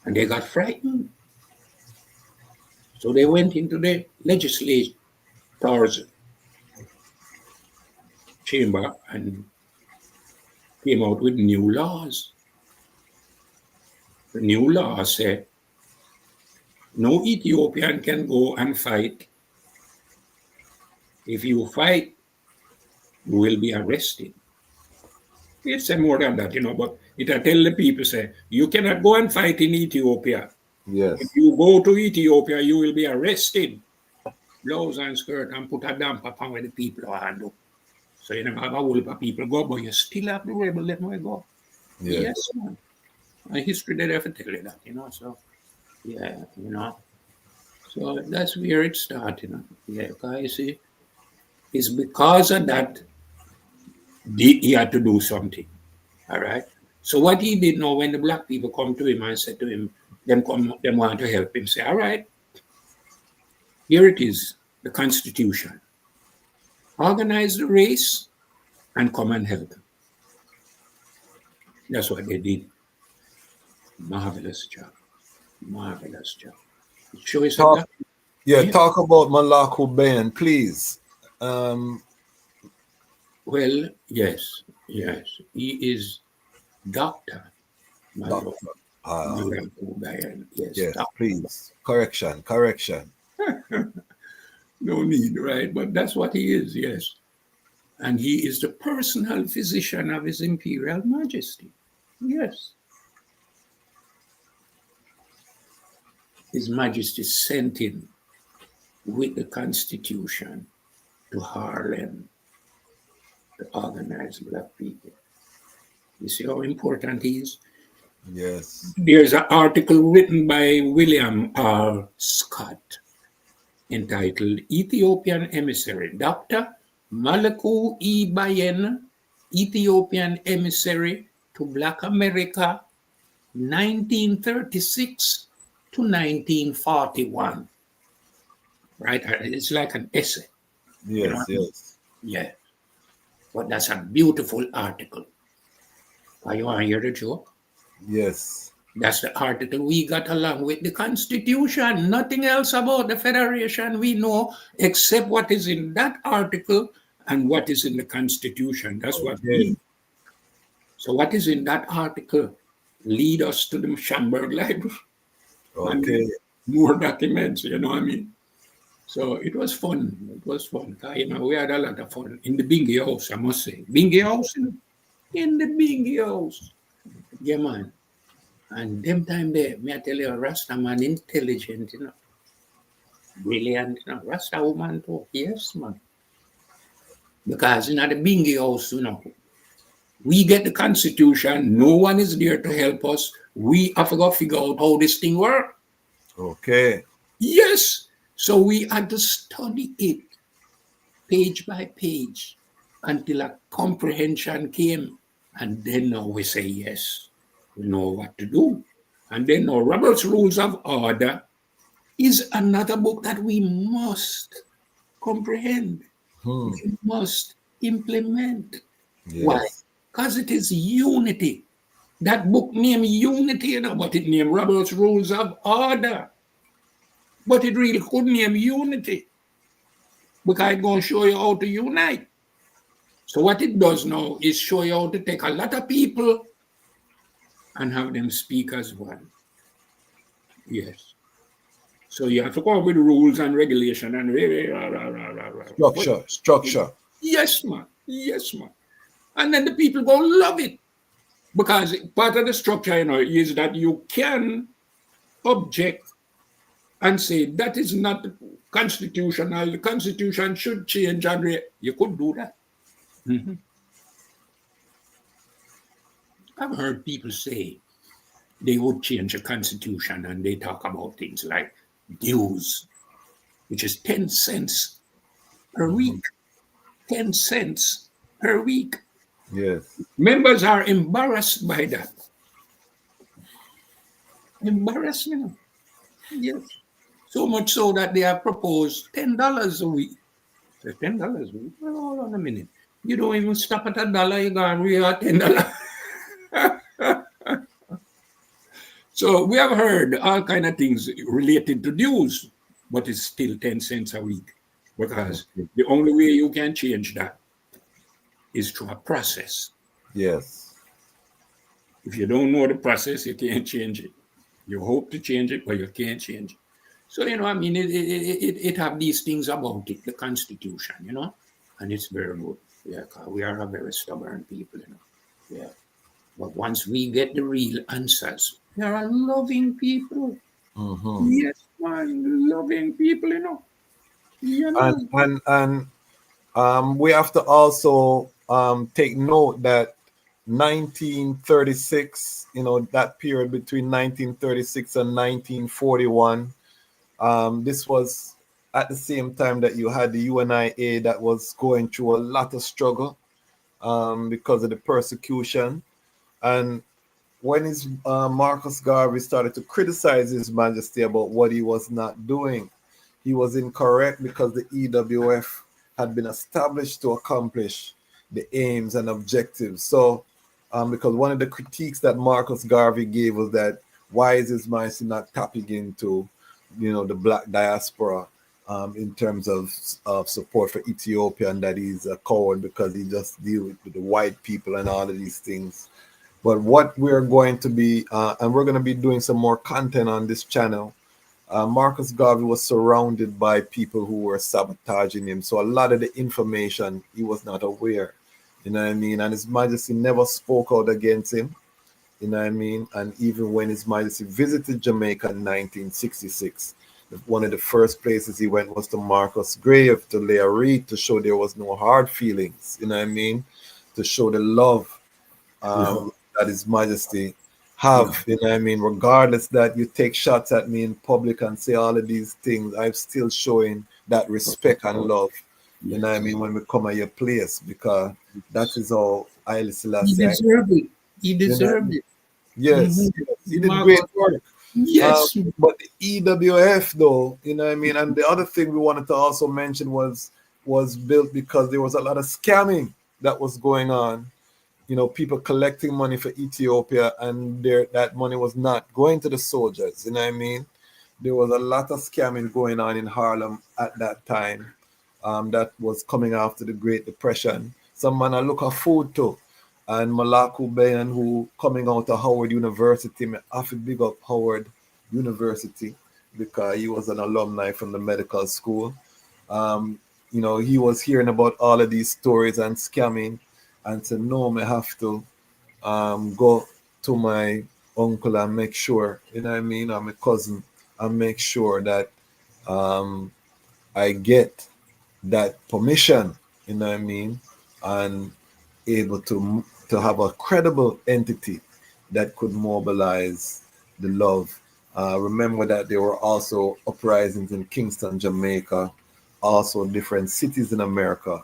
S10: And they got frightened. So they went into the legislature's chamber and came out with new laws. The new law said no Ethiopian can go and fight. If you fight, you will be arrested. It said more than that, but it tell the people, say, you cannot go and fight in Ethiopia.
S7: Yes.
S10: If you go to Ethiopia, you will be arrested. Blouse and skirt and put a damper upon where the people are do. So you never have a whole heap of people go, but you still have the rebel, let me go. Yes, man. And history they never tell you that, so yeah, So that's where it started, Yeah, because you see, it's because of that he had to do something. All right. So what he did know when the black people come to him and said to him, them want to help him, say, all right, here it is, the Constitution. Organize the race and come and help him. That's what they did. Marvelous job. Marvelous job. Show us
S7: talk about Malaku Ben, please.
S10: Well, yes. He is Dr.
S7: Doctor.
S10: Yes,
S7: yes, please. Correction.
S10: No need, right? But that's what he is, yes. And he is the personal physician of His Imperial Majesty. Yes. His Majesty sent him with the Constitution to Harlem to organize black people. You see how important he is?
S7: Yes.
S10: There's an article written by William R. Scott entitled Ethiopian Emissary, Dr. Malaku E. Bayen, Ethiopian Emissary to Black America, 1936 to 1941. Right? It's like an essay.
S7: Yes, yes.
S10: Yeah. But that's a beautiful article. Are you want to hear the joke?
S7: Yes.
S10: That's the article we got along with the Constitution. Nothing else about the Federation we know except what is in that article and what is in the Constitution. That's what we know. So what is in that article lead us to the Schomburg Library.
S7: Okay.
S10: And more documents, you know what I mean? So it was fun. It was fun. We had a lot of fun in the Bingy house, I must say. Bingy house? In the Bingy house. Yeah, man. And them time there, may I tell you, Rasta man, intelligent, brilliant, Rasta woman too. Yes, man. Because in the Bingy house, we get the Constitution, no one is there to help us. We have to go figure out how this thing works.
S7: Okay.
S10: Yes. So we had to study it page by page until a comprehension came. And then now we say, yes, we know what to do. And then now Robert's Rules of Order is another book that we must comprehend. We must implement.
S7: Yes.
S10: Why? Because it is unity. That book named Unity, but it named Robert's Rules of Order. But it really could name Unity. Because it's going to show you how to unite. So what it does now is show you how to take a lot of people and have them speak as one. Yes. So you have to come up with rules and regulation and
S7: structure.
S10: Yes, man. Yes, man. And then the people go love it. Because part of the structure, is that you can object and say that is not constitutional. The Constitution should change. And you could do that. Mm-hmm. I've heard people say they would change the Constitution and they talk about things like dues. which is 10 cents per week. 10 cents per week.
S5: Yes.
S10: Members are embarrassed by that. Embarrassed, you know. Yes. So much so that they have proposed $10 a week. So $10 a week? Well, hold on a minute. You don't even stop at $1, you go and we are $10. So we have heard all kind of things related to news, but it's still 10 cents a week. Because the only way you can change that is through a process.
S5: Yes.
S10: If you don't know the process, you can't change it. You hope to change it, but you can't change it. So, you know, I mean, it have these things about it, the Constitution, you know, and it's very good. Yeah, 'cause we are a very stubborn people, you know. Yeah. But once we get the real answers, we are a loving people. Yes, man, loving people, you know. You know.
S5: And we have to also take note that 1936, you know, that period between 1936 and 1941, this was at the same time that you had the UNIA that was going through a lot of struggle because of the persecution. And when his Marcus Garvey started to criticize His Majesty about what he was not doing, he was incorrect because the EWF had been established to accomplish the aims and objectives. So, because one of the critiques that Marcus Garvey gave was that why is His Majesty not tapping into, you know, the black diaspora in terms of support for Ethiopia, and that he's a coward because he just deals with the white people and all of these things. But what we're going to be, and we're going to be doing some more content on this channel. Marcus Garvey was surrounded by people who were sabotaging him. So a lot of the information he was not aware, you know what I mean? And His Majesty never spoke out against him, you know what I mean? And even when His Majesty visited Jamaica in 1966, one of the first places he went was to Marcus' grave to lay a wreath to show there was no hard feelings, you know what I mean? To show the love that His Majesty have, you know what I mean? Regardless that you take shots at me in public and say all of these things, I'm still showing that respect and love, you know what I mean, when we come at your place, because that is how Haile Selassie.
S10: He deserved it. He deserved it.
S5: Yes, he did great work.
S10: Yes.
S5: But the EWF though, you know what I mean? And the other thing we wanted to also mention was built because there was a lot of scamming that was going on. You know, people collecting money for Ethiopia, and that money was not going to the soldiers. You know what I mean? There was a lot of scamming going on in Harlem at that time. That was coming after the Great Depression. Some man I look at food too. And Malaku Bayan, who coming out of Howard University, I have to big up Howard University because he was an alumni from the medical school. You know, he was hearing about all of these stories and scamming, and said, no, I have to go to my uncle and make sure, you know what I mean, or my cousin, and make sure that I get that permission, you know what I mean, and able to have a credible entity that could mobilize the love. Remember that there were also uprisings in Kingston, Jamaica, also different cities in America.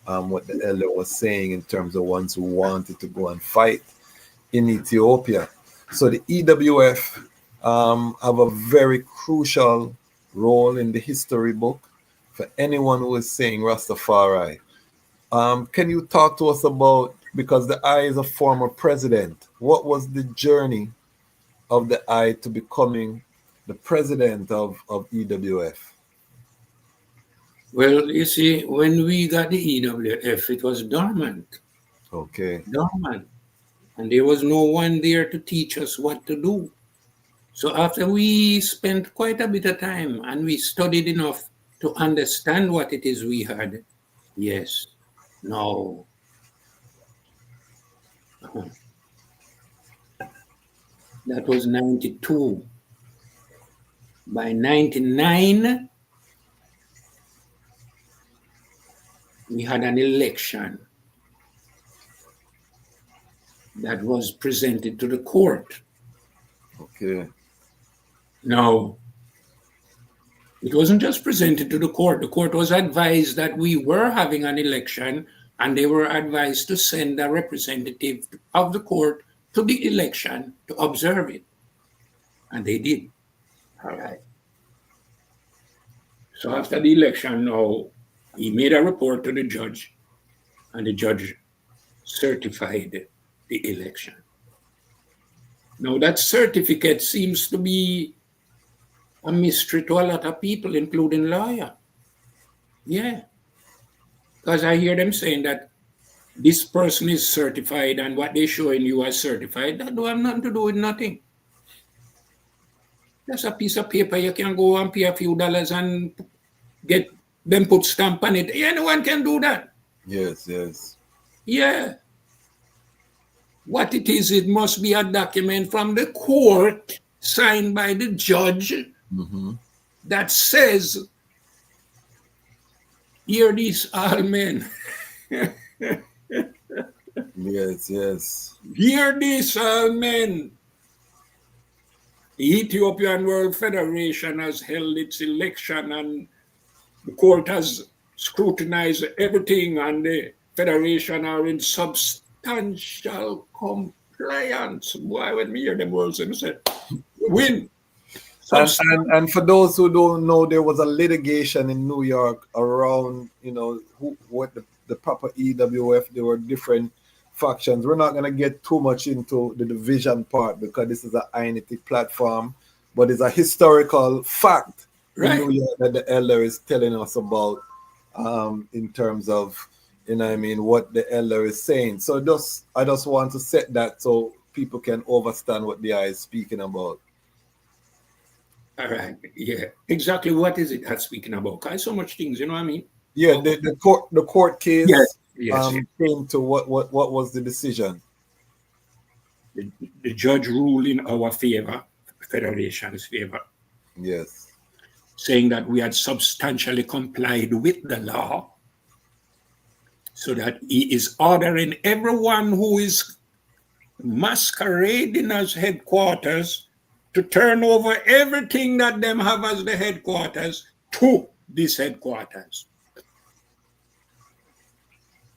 S5: What the elder was saying in terms of ones who wanted to go and fight in Ethiopia. So the EWF have a very crucial role in the history book for anyone who is saying Rastafari. Can you talk to us about, because the I is a former president, what was the journey of the I to becoming the president of EWF?
S10: Well, you see, when we got the EWF, it was dormant.
S5: Okay.
S10: Dormant. And there was no one there to teach us what to do. So after we spent quite a bit of time and we studied enough to understand what it is we had, yes, no. That was 92. By 99, we had an election that was presented to the court.
S5: Okay.
S10: Now, It wasn't just presented to the court. The court was advised that we were having an election, and they were advised to send a representative of the court to the election to observe it. And they did. All right. So after the election, now he made a report to the judge, and the judge certified the election. Now that certificate seems to be a mystery to a lot of people, including lawyer. Yeah. Because I hear them saying that this person is certified, and what they're showing you as certified, that don't have nothing to do with nothing. That's a piece of paper you can go and pay a few dollars and get them put stamp on it. Anyone can do that.
S7: Yes, yes.
S10: Yeah. What it is, it must be a document from the court signed by the judge that says, hear these all men.
S7: Yes, yes.
S10: Hear these all men. The Ethiopian World Federation has held its election, and the court has scrutinized everything, and the federation are in substantial compliance. Boy, when me hear them words, they said, win.
S7: And for those who don't know, there was a litigation in New York around, what the proper EWF. There were different factions. We're not going to get too much into the division part because this is a Unity platform, but it's a historical fact in New York that the elder is telling us about in terms of, what the elder is saying. So I just want to set that so people can understand what the eye is speaking about.
S10: All right. Yeah. Exactly. What is it that's speaking about? Because so much things, you know what I mean?
S7: Yeah. The court case
S10: yes.
S7: came to what was the decision?
S10: The judge ruled in our favor, Federation's favor.
S7: Yes.
S10: Saying that we had substantially complied with the law, so that he is ordering everyone who is masquerading as headquarters to turn over everything that them have as the headquarters to this headquarters.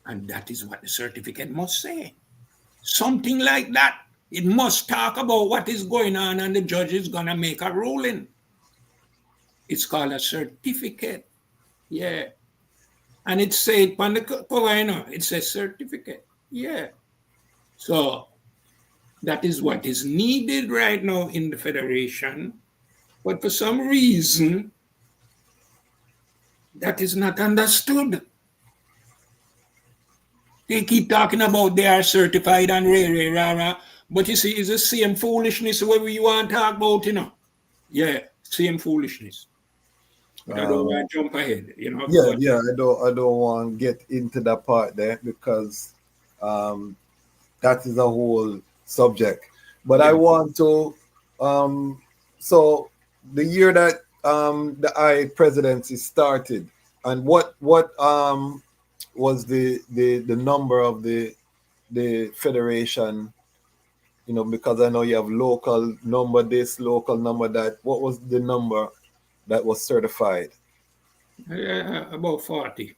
S10: And that is what the certificate must say. Something like that. It must talk about what is going on, and the judge is going to make a ruling. It's called a certificate. Yeah. And it says on the cover, it says certificate. Yeah. So that is what is needed right now in the Federation. But for some reason, that is not understood. They keep talking about they are certified and rah. But you see, it's the same foolishness where we want to talk about, Yeah, same foolishness. But I don't want to jump ahead,
S7: Yeah, I don't want to get into that part there because that is a whole subject. But I want to so the year that the I presidency started, and what was the number of the federation, because I know you have local number this, local number that. What was the number that was certified?
S10: About 40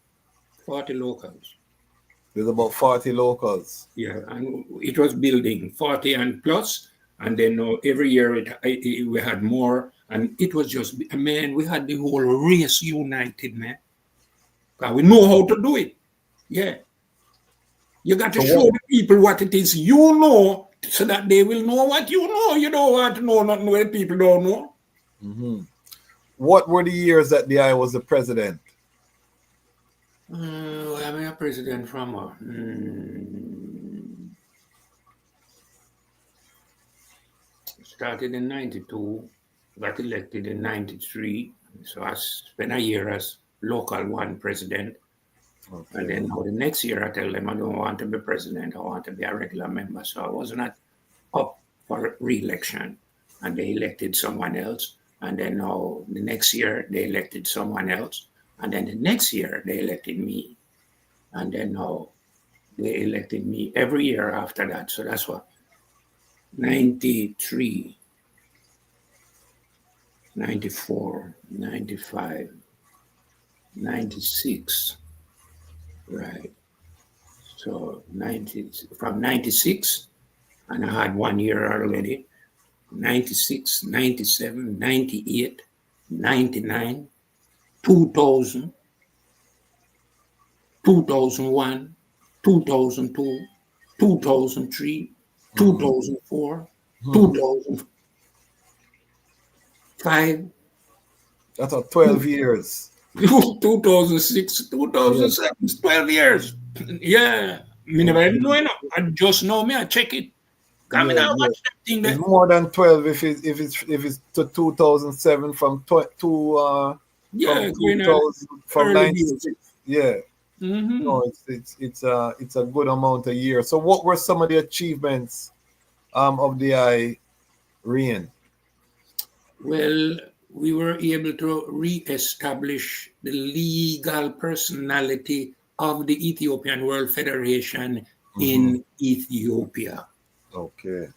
S10: locals.
S7: There's about 40 locals.
S10: Yeah, and it was building 40 and plus, and then every year we had more, and it was just, man, we had the whole race united, man. Because we know how to do it. Yeah. You got to show the people what it is you know, so that they will know what you know. You don't want to know nothing where people don't know.
S7: Mm-hmm. What were the years that the I was the president?
S10: I'm a president from started in 92, got elected in 93. So I spent a year as local one president. Okay. And then the next year I tell them I don't want to be president, I want to be a regular member. So I was not up for re-election. And they elected someone else. And then the next year they elected someone else. And then the next year they elected me. And then they elected me every year after that. So that's what, 93. 94, 95, 96. Right. So 90, from 96, and I had 1 year already. 96, 97, 98, 99, 2000, 2001, 2002, 2003, 2004, 2005,
S7: That's 12 years.
S10: 2006, 2007, 12 years. Yeah. Me never even know, I just know me, I check it. Come in, I watch that thing there.
S7: It's more than 12 if it's to 2007 from
S10: Yeah,
S7: from 2000 from
S10: early
S7: 96. Yeah. No, it's a good amount a year. So what were some of the achievements of the reign?
S10: Well, we were able to re-establish the legal personality of the Ethiopian World Federation in Ethiopia.
S7: Okay.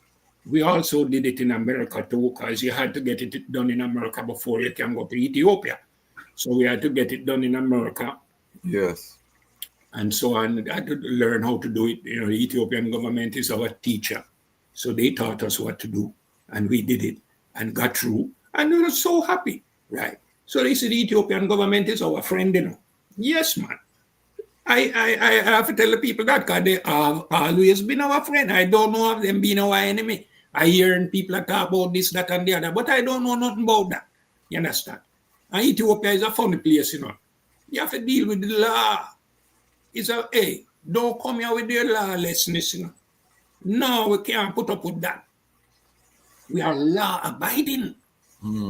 S10: We also did it in America too, because you had to get it done in America before you can go to Ethiopia. So we had to get it done in America.
S7: Yes.
S10: And so on. I had to learn how to do it. You know, the Ethiopian government is our teacher. So they taught us what to do. And we did it and got through. And we were so happy, right? So they said the Ethiopian government is our friend, you know. Yes, man. I have to tell the people that because they have always been our friend. I don't know of them being our enemy. I hear people talk about this, that, and the other, but I don't know nothing about that. You understand? And Ethiopia is a funny place, you know. You have to deal with the law. It's a, hey, don't come here with your lawlessness, you know. No, we can't put up with that. We are law abiding.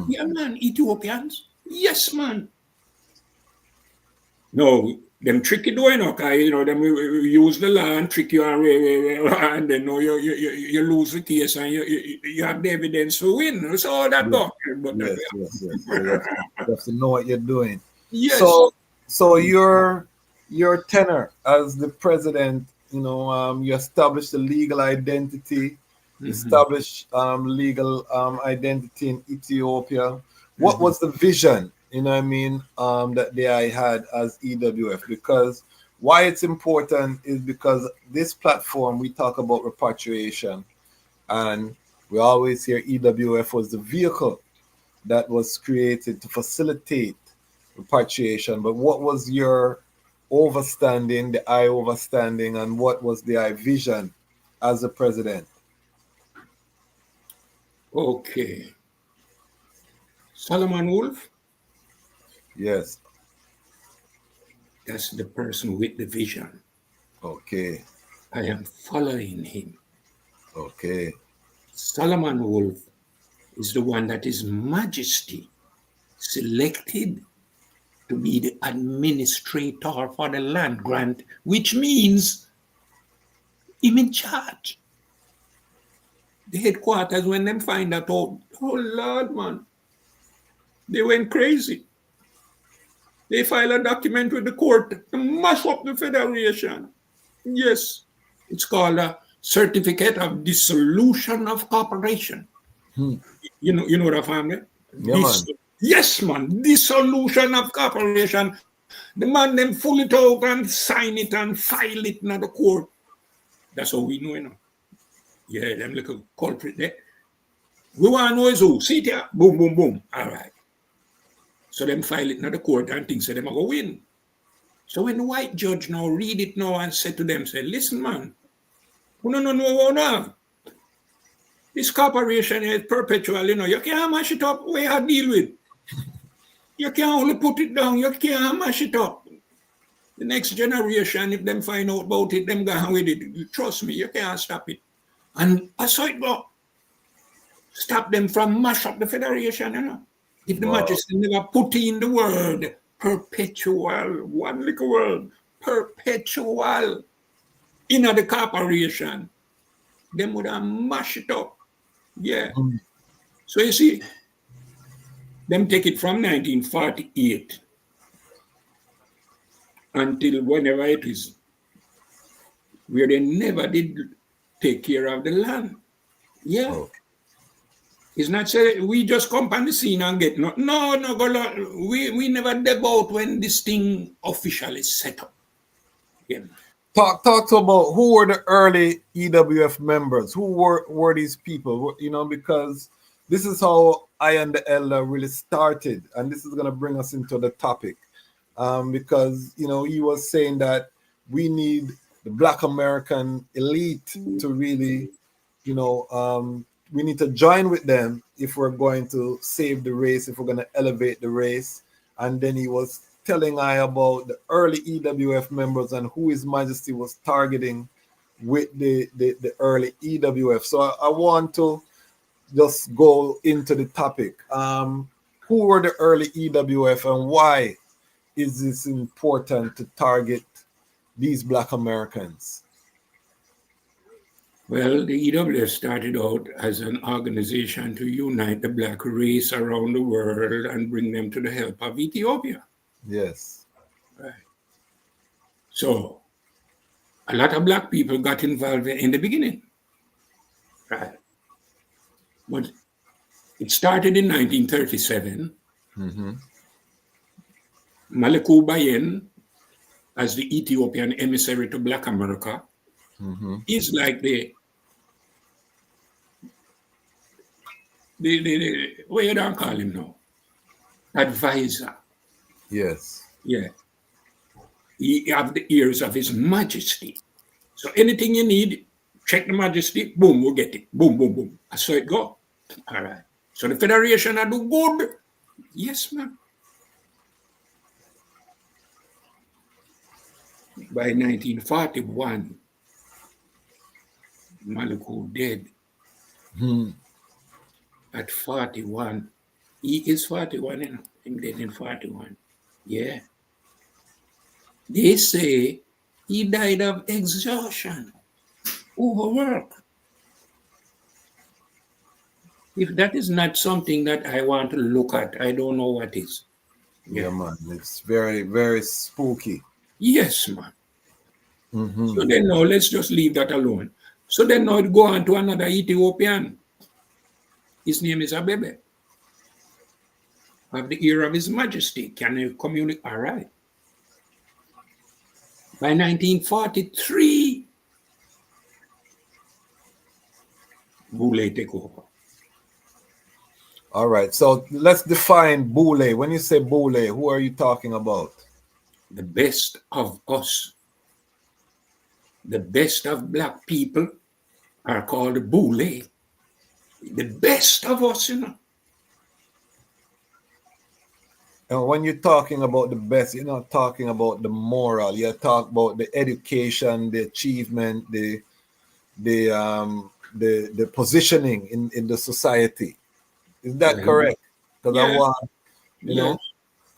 S10: Yeah, man, Ethiopians. Yes, man. No, them tricky doing, okay, you know, them use the law and trick you and then you lose the case and you have the evidence to win. So all that talk.
S7: Yes. You have to know what you're doing.
S10: Yes.
S7: So your tenor as the president, you know, you established a legal identity, established legal identity in Ethiopia. What was the vision, you know what I mean, that they had as EWF? Because why it's important is because this platform, we talk about repatriation, and we always hear EWF was the vehicle that was created to facilitate repatriation. But what was your overstanding, the I overstanding, and what was the I vision as the president?
S10: Okay. Solomon Wolf?
S7: Yes.
S10: That's the person with the vision.
S7: Okay.
S10: I am following him.
S7: Okay.
S10: Solomon Wolf is the one that His Majesty selected to be the administrator for the land grant, which means him in charge. The headquarters, when them find that out, oh Lord, man, they went crazy. They filed a document with the court to mash up the federation. Yes, it's called a certificate of dissolution of corporation. You know the family?
S7: Yeah, man.
S10: Yes, man, dissolution of corporation. The man them pull it out and sign it and file it in the court. That's how we know, you know. Yeah, them little culprit there. We want to know is who. See it here? Boom, boom, boom. All right. So them file it in the court and think so them are going to win. So when the white judge now read it now and said to them, say, listen, man, no. This corporation is perpetual, you know. You can't mash it up. Where you deal with? You can't only put it down. You can't mash it up. The next generation, if them find out about it, them go on with it. Trust me, you can't stop it. And I saw it go. Stop them from mash up the federation, you know. If the Majesty never put in the word perpetual, one little word, perpetual, in the corporation, them would have mashed it up. Yeah. So you see, them take it from 1948 until whenever it is, where they never did take care of the land. Yeah. It's not say we just come on the scene and get no, we never deb out when this thing officially set up. Yeah.
S7: Talk to about who were the early EWF members. Who were these people? You know, because this is how I and the Elder really started, and this is going to bring us into the topic. Because you know, he was saying that we need the Black American elite to really, you know, we need to join with them if we're going to save the race, if we're going to elevate the race. And then he was telling I about the early EWF members and who His Majesty was targeting with the early EWF. So I want to just go into the topic. Who were the early EWF and why is this important to target these Black Americans?
S10: Well, the E.W.F. started out as an organization to unite the Black race around the world and bring them to the help of Ethiopia.
S7: Yes.
S10: Right. So, a lot of Black people got involved in the beginning. Right. But it started in 1937.
S7: Mm-hmm.
S10: Malekou Bayen, as the Ethiopian emissary to Black America, is like the what you don't call him now? Advisor.
S7: Yes.
S10: Yeah. He have the ears of His Majesty. So anything you need, check the Majesty, boom, we'll get it. Boom, boom, boom. So it go. All right. So the Federation I do good. Yes, ma'am. By 1941, Malekou dead. At 41. He is 41, you know. Him dead in 41. Yeah. They say he died of exhaustion, overwork. If that is not something that I want to look at, I don't know what is.
S7: Yeah, man. It's very, very spooky.
S10: Yes, man. So then now let's just leave that alone. So then now it go on to another Ethiopian. His name is Abebe. Of the ear of His Majesty. Can you communicate? All right. By 1943, Boule take over.
S7: All right. So let's define Boule. When you say Boule, who are you talking about?
S10: The best of us. The best of Black people are called Boule. The best of us, you know.
S7: And when you're talking about the best, you're not talking about the moral. You're talking about the education, the achievement, the positioning in the society. Is that correct? Because I want, you know.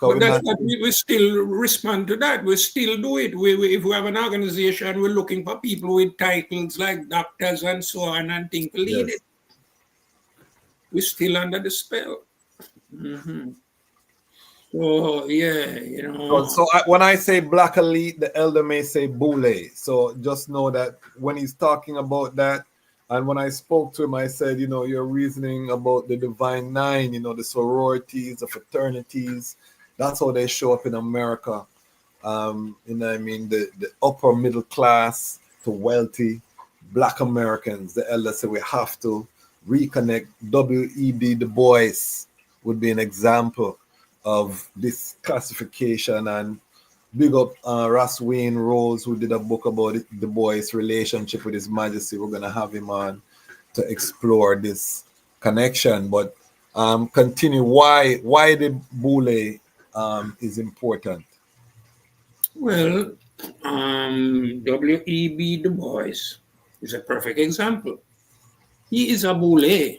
S10: But that's what we still respond to that. We still do it. If we have an organization, we're looking for people with titles like doctors and so on and things to lead it. We're still under the spell. So, yeah, you know.
S7: When I say Black elite, the Elder may say Boule. So just know that when he's talking about that, and when I spoke to him, I said, you know, you're reasoning about the Divine Nine, you know, the sororities, the fraternities. That's how they show up in America. You know what I mean? The upper middle class to wealthy Black Americans. The Elder said we have to reconnect. W.E.B. Du Bois would be an example of this classification, and big up Ras Wayne Rose, who did a book about Du Bois' relationship with His Majesty. We're gonna have him on to explore this connection. But continue. Why the Boule is important?
S10: Well, W.E.B. Du Bois is a perfect example. He is a Boule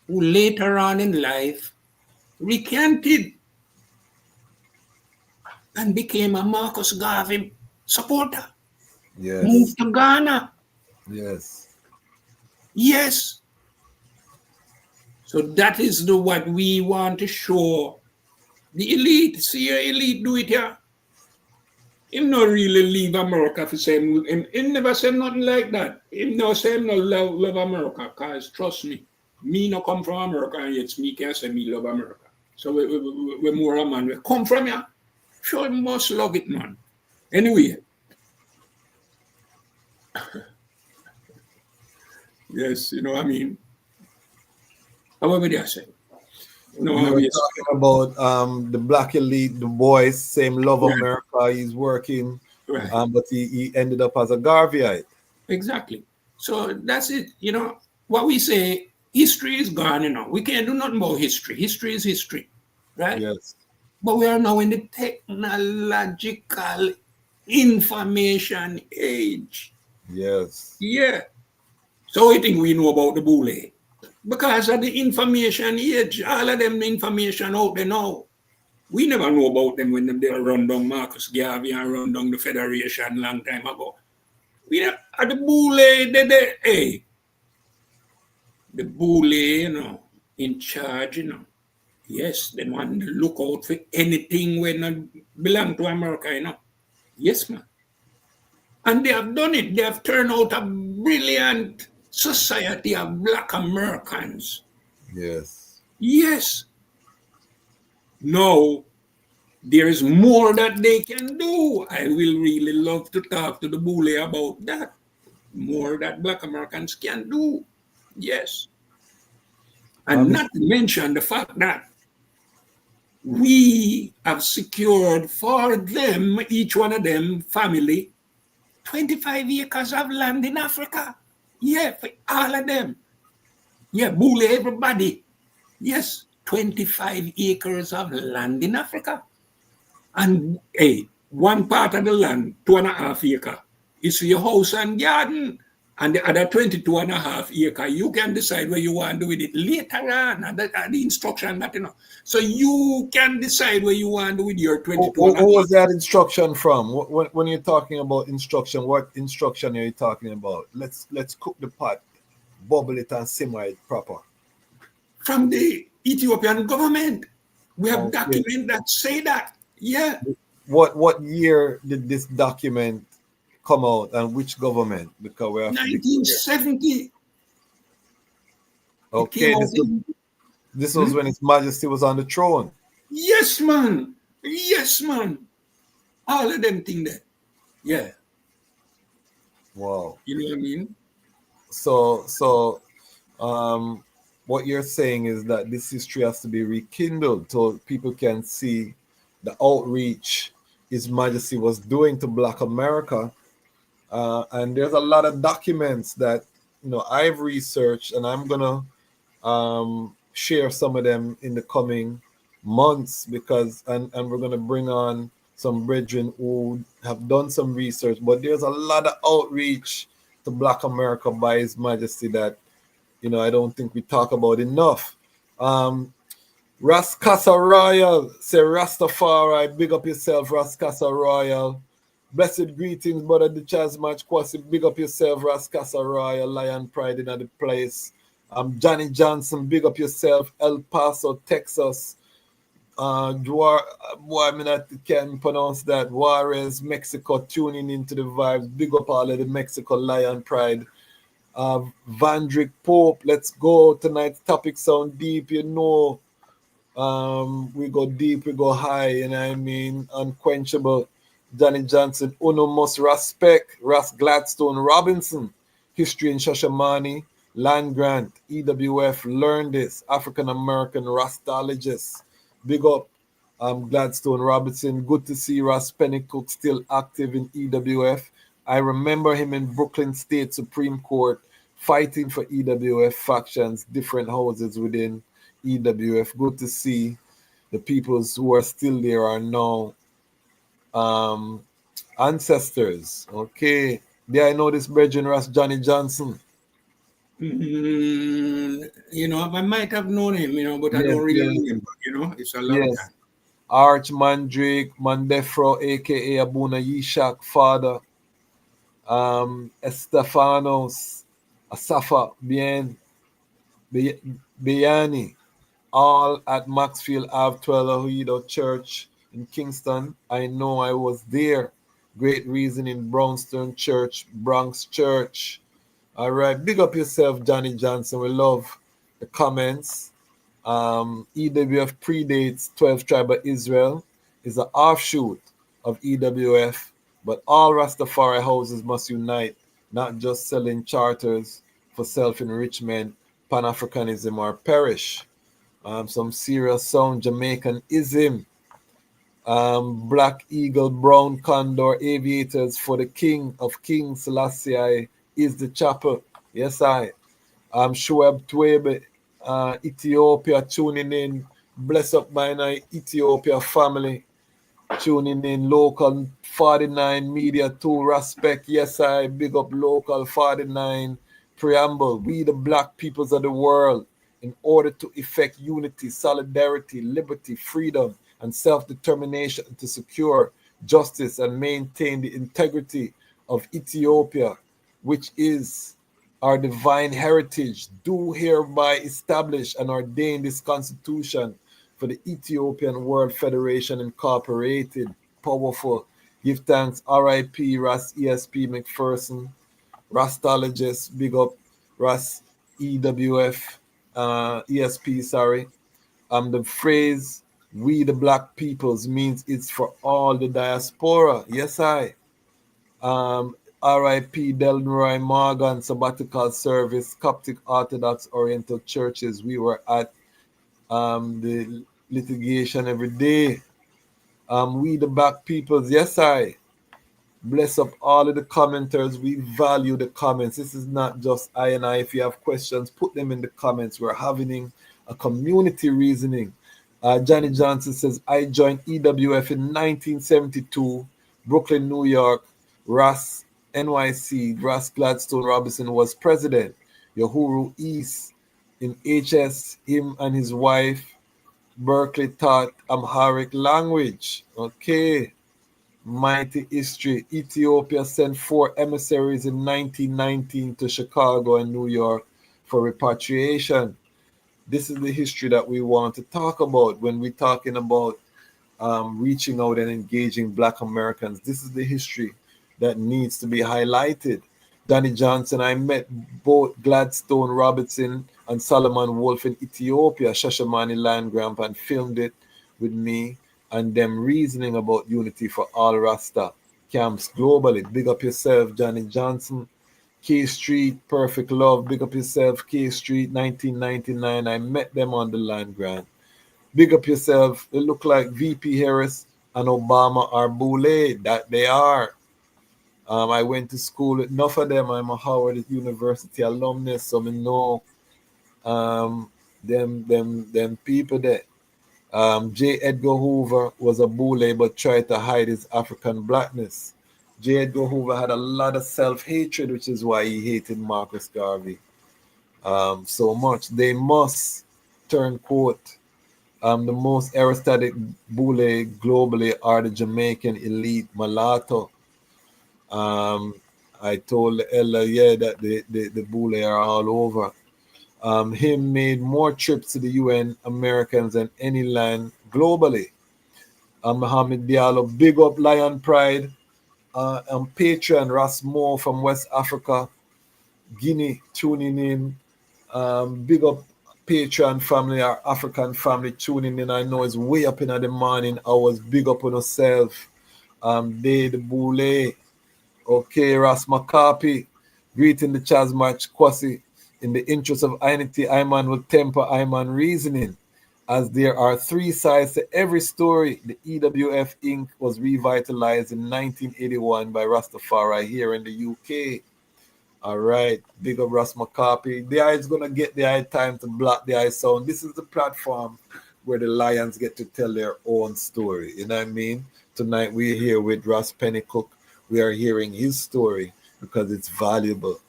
S10: who later on in life recanted and became a Marcus Garvey supporter.
S7: Yes.
S10: Moved to Ghana.
S7: Yes.
S10: Yes. So that is what we want to show the elite. See your elite do it here. Him not really leave America for saying, him never said nothing like that. Him no say him no love America, because trust me, Me no come from America, and yet me can say me love America. So we're more a man. We come from here. Sure, must love it, man. Anyway. Yes, you know what I mean? How would I say? No,
S11: we were talking about the black elite, the boys, same love
S10: Right.
S11: America, he's working,
S10: Right.
S11: but he ended up as a Garveyite.
S10: Exactly. So that's it. You know, what we say, history is gone, you know. We can't do nothing about history. History is history, right?
S11: Yes.
S10: But we are now in the technological information age.
S11: Yes.
S10: Yeah. So I think we know about the bully. Because of the information age, all of them the information out there now. We never know about them when they run down Marcus Garvey and run down the Federation long time ago. We are the bully, hey, the bully, you know, in charge, you know. Yes, they want to look out for anything when not belong to America, you know. Yes, man. And they have done it. They have turned out a brilliant society of black Americans.
S11: Yes.
S10: Yes. Now, there is more that they can do. I will really love to talk to the bully about that. More that black Americans can do. Yes. And not to mention the fact that we have secured for them, each one of them, family, 25 acres of land in Africa. Yeah, for all of them. Yeah, bully everybody. Yes, 25 acres of land in Africa. And hey, one part of the land, 2.5 acres, is for your house and garden. And the other 22.5 acres, you can decide where you want to do with it later on. And the instruction that, you know. So you can decide where you want to do with your 22.
S11: Who was that instruction from? When you're talking about instruction, what instruction are you talking about? Let's cook the pot, bubble it, and simmer it proper.
S10: From the Ethiopian government. We have documents that say that. Yeah.
S11: What year did this document come out, and which government? Because we have
S10: 1970.
S11: Okay, this was when His Majesty was on the throne.
S10: Yes, man. Yes, man. All of them things there. Yeah.
S11: Wow.
S10: You know what I mean?
S11: So what you're saying is that this history has to be rekindled so people can see the outreach His Majesty was doing to Black America. And there's a lot of documents that, you know, I've researched, and I'm gonna share some of them in the coming months, because and we're gonna bring on some brethren who have done some research. But there's a lot of outreach to Black America by His Majesty that, you know, I don't think we talk about enough. Ras Royal, say Ras Tafari, big up yourself, Ras Royal. Blessed greetings, brother the Chasmatch Kwasi. Big up yourself, Ras Royal, Lion Pride in the place. Johnny Johnson, big up yourself, El Paso, Texas. I can't pronounce that. Juarez, Mexico, tuning into the vibes. Big up all of the Mexico Lion Pride. Vandrick Pope, let's go. Tonight's topic sound deep, you know. We go deep, we go high, you know what I mean? Unquenchable. Johnny Johnson, Uno must respect. Ras Gladstone Robinson, History in Shashamani, Land Grant, E.W.F, Learn This, African American Rastologist. Big up Gladstone Robinson. Good to see Ras Pennycooke still active in E.W.F. I remember him in Brooklyn State Supreme Court fighting for E.W.F factions, different houses within E.W.F. Good to see the peoples who are still there are now ancestors. Okay. There I know this brethren Ras Johnny Johnson.
S10: You know, I might have known him, you know, but I don't really remember, you know. It's a long time.
S11: Arch Mandrake, Mandefro, aka Abuna Yishak, father. Estefanos, Asafa, Biani, all at Maxfield Ave 12 Ohido Church in Kingston. I know I was there. Great reason in Brownstone Church, Bronx Church. All right, big up yourself, Johnny Johnson. We love the comments. EWF predates 12th Tribe of Israel, is an offshoot of EWF, but all Rastafari houses must unite, not just selling charters for self-enrichment, Pan-Africanism or perish. Some serious sound Jamaicanism. Black Eagle, Brown Condor, Aviators for the King of Kings, Selassie is the chapel. Yes, I. Shoaib Twebe, Ethiopia tuning in. Bless up by night, Ethiopia family. Tuning in local 49 media to respect. Yes, I big up local 49 preamble. We the black peoples of the world, in order to effect unity, solidarity, liberty, freedom, and self-determination to secure justice and maintain the integrity of Ethiopia, which is our divine heritage, do hereby establish and ordain this constitution for the Ethiopian World Federation Incorporated. Powerful. Give thanks. R.I.P. Ras ESP McPherson. Rastologist. Big up Ras E.W.F. ESP, sorry. The phrase, we the black peoples, means it's for all the diaspora. Yes, I. R.I.P. Delroy Morgan, Sabbatical Service, Coptic Orthodox Oriental Churches. We were at the litigation every day. We the black peoples, yes, I. Bless up all of the commenters. We value the comments. This is not just I and I. If you have questions, put them in the comments. We're having a community reasoning. Johnny Johnson says, I joined EWF in 1972, Brooklyn, New York. Ras NYC, Ras Gladstone Robinson was president. Yahuru East in HS, him and his wife, Berkeley taught Amharic language. Okay. Mighty history. Ethiopia sent 4 emissaries in 1919 to Chicago and New York for repatriation. This is the history that we want to talk about when we're talking about reaching out and engaging Black Americans. This is the history that needs to be highlighted. Danny Johnson, I met both Gladstone Robertson and Solomon Wolf in Ethiopia, Shashamani Land Grant, and filmed it with me and them reasoning about unity for all Rasta camps globally. Big up yourself, Johnny Johnson. K Street, Perfect Love. Big up yourself, K Street, 1999. I met them on the land grant. Big up yourself. They look like VP Harris and Obama are boule. That they are. I went to school with enough of them. I'm a Howard University alumnus, so I know them people there. J. Edgar Hoover was a boule but tried to hide his African blackness. J. Edgar Hoover had a lot of self-hatred, which is why he hated Marcus Garvey so much. They must turn quote. The most aristocratic boule globally are the Jamaican elite mulatto. I told the elder, yeah, that the boule are all over. Him made more trips to the UN Americans than any land globally. Mohammed Diallo, big up Lion Pride. Patron Ras Moore from West Africa, Guinea, tuning in. Big up Patron family, our African family tuning in. I know it's way up in the morning hours. Big up on yourself. Day the boule. Okay, Ras Makapi, greeting the Chasmach Kwasi. In the interest of unity, Iman will temper Iman reasoning. As there are 3 sides to every story, the EWF Inc. was revitalized in 1981 by Ras Tafari here in the UK. All right, big up Ras Makapi. The eye is going to get the eye time to block the eye sound. This is the platform where the lions get to tell their own story. You know what I mean? Tonight we're here with Ras Pennycooke. We are hearing his story because it's valuable.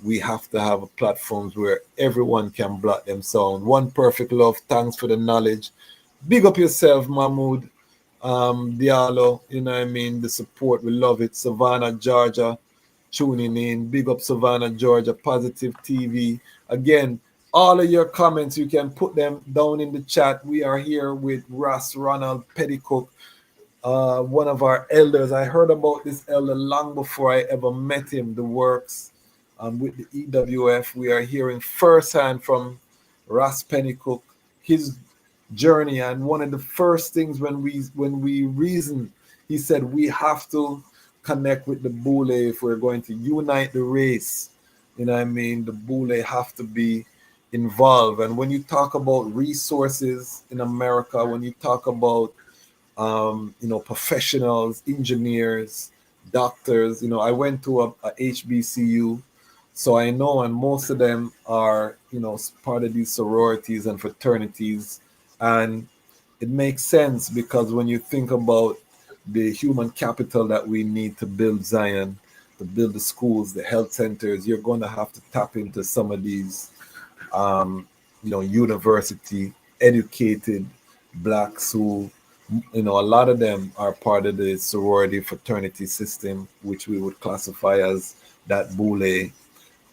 S11: We have to have platforms where everyone can block them sound. One Perfect Love, thanks for the knowledge. Big up yourself, Mahmoud. Diallo, you know what I mean? The support, we love it. Savannah, Georgia, tuning in. Big up Savannah, Georgia, Positive TV. Again, all of your comments, you can put them down in the chat. We are here with Ronald Pennycooke, one of our elders. I heard about this elder long before I ever met him, the works with the EWF. We are hearing firsthand from Ras Pennycooke, his journey. And one of the first things when we reasoned, he said we have to connect with the Boule if we're going to unite the race. You know what I mean? The Boule have to be involved. And when you talk about resources in America, when you talk about professionals, engineers, doctors, I went to a HBCU, so I know, and most of them are, part of these sororities and fraternities. And it makes sense because when you think about the human capital that we need to build Zion, to build the schools, the health centers, you're going to have to tap into some of these, university educated blacks who, a lot of them are part of the sorority fraternity system, which we would classify as that Boule.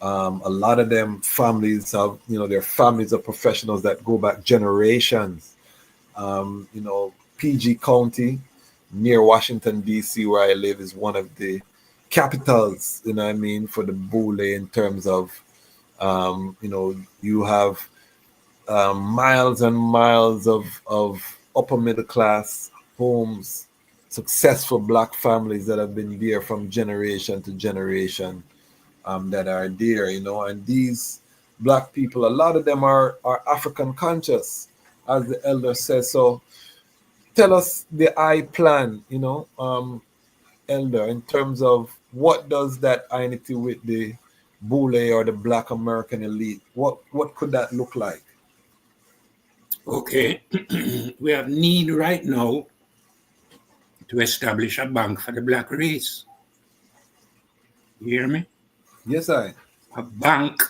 S11: A lot of them families have, their families of professionals that go back generations. PG County, near Washington, D.C., where I live, is one of the capitals, for the Boule in terms of, you have miles and miles of upper middle class homes, successful black families that have been there from generation to generation, that are there, and these black people, a lot of them are African conscious, as the elder says. So tell us the I plan, elder, in terms of what does that unity with the Boule or the Black American elite, what could that look like?
S10: Okay, we have need right now to establish a bank for the black race. You hear me?
S11: Yes, I.
S10: A bank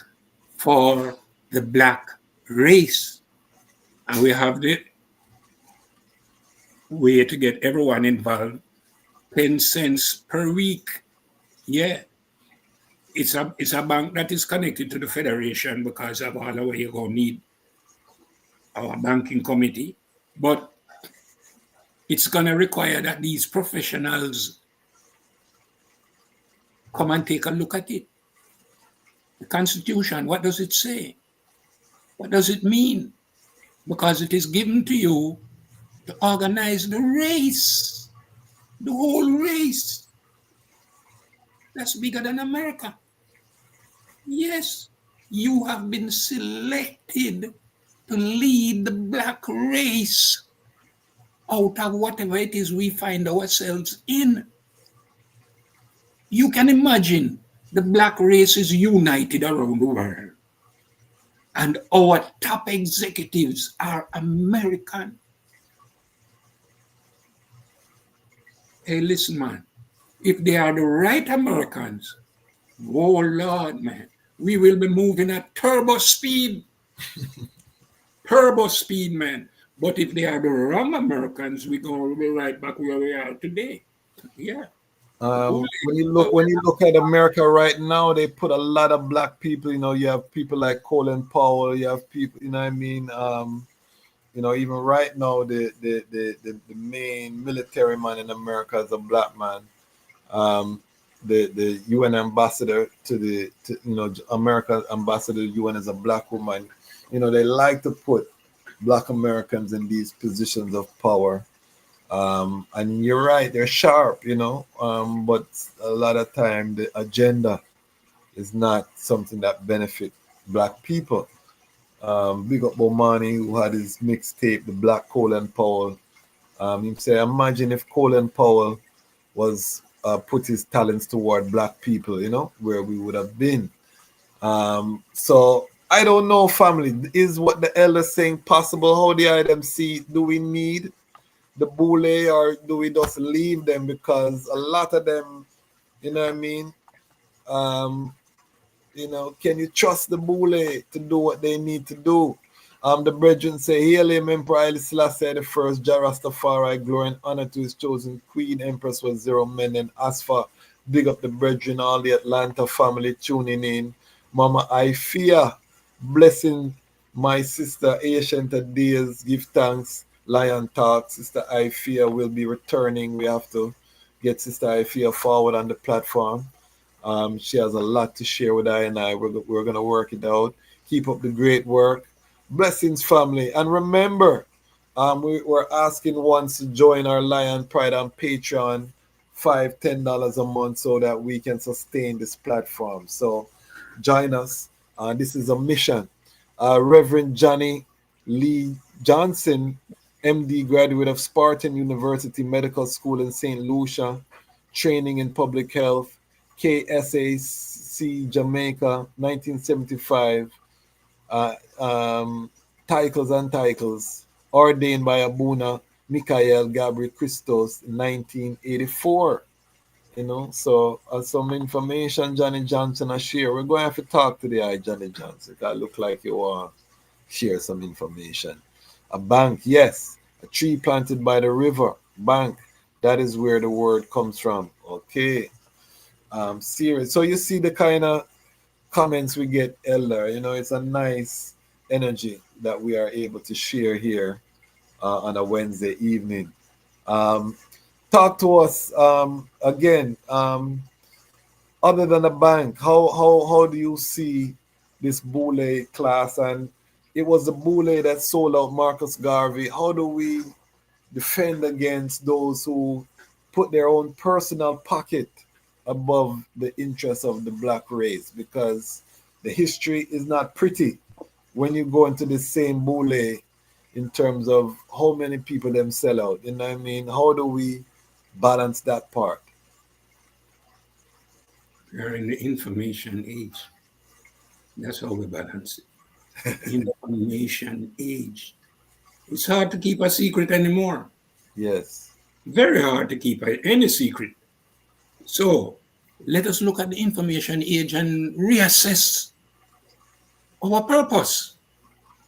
S10: for the black race. And we have the way to get everyone involved. 10 cents per week. Yeah. It's a bank that is connected to the federation because of all the way you're going to need our banking committee. But it's going to require that these professionals come and take a look at it. The Constitution, what does it say? What does it mean? Because it is given to you to organize the race, the whole race. That's bigger than America. Yes, you have been selected to lead the black race out of whatever it is we find ourselves in. You can imagine the black race is united around the world. And our top executives are American. Hey, listen, man. If they are the right Americans, oh, Lord, man, we will be moving at turbo speed. Turbo speed, man. But if they are the wrong Americans, we're going to be right back where we are today. Yeah.
S11: When you look at America right now, they put a lot of black people. You have people like Colin Powell. You have people. Even right now, the main military man in America is a black man. The UN ambassador to America's ambassador to the UN is a black woman. They like to put black Americans in these positions of power. And you're right, they're sharp, but a lot of time the agenda is not something that benefit black people. Big up Bomani, who had his mixtape, The Black Colin Powell. He say, imagine if Colin Powell was put his talents toward black people, where we would have been. So I don't know, family, is what the elder saying possible? How do I them see? Do we need the Boule, or do we just leave them? Because a lot of them, can you trust the Boule to do what they need to do? The brethren say, Hail him, Emperor Haile Selassie the first, Ras Tafari, glory and honor to his chosen queen, Empress with 0 men. And as for big up the brethren, all the Atlanta family tuning in. Mama, I fear, blessing my sister, Ancient Days, give thanks. Lion Talk, Sister Ifia will be returning. We have to get Sister Ifia forward on the platform. She has a lot to share with I and I. We're going to work it out. Keep up the great work. Blessings, family. And remember, we're asking ones to join our Lion Pride on Patreon, $5, $10 a month, so that we can sustain this platform. So join us. This is a mission. Reverend Johnny Lee Johnson, MD, graduate of Spartan University Medical School in St. Lucia, training in public health, KSAC Jamaica, 1975. Titles and titles, ordained by Abuna Michael Gabriel Christos in 1984. So some information Johnny Johnson I share. We're going to have to talk to the eye, Johnny Johnson. That look like you want to share some information. A bank, yes. A tree planted by the river, bank. That is where the word comes from. Okay. Serious. So you see the kind of comments we get, Elder. It's a nice energy that we are able to share here on a Wednesday evening. Talk to us again. Other than the bank, how do you see this Boule class? And it was the Boule that sold out Marcus Garvey. How do we defend against those who put their own personal pocket above the interests of the black race? Because the history is not pretty when you go into the same Boule in terms of how many people them sell out. You know what I mean? How do we balance that part?
S10: We're in the information age. That's how we balance it. Information age. It's hard to keep a secret anymore.
S11: Yes.
S10: Very hard to keep any secret. So let us look at the information age and reassess our purpose.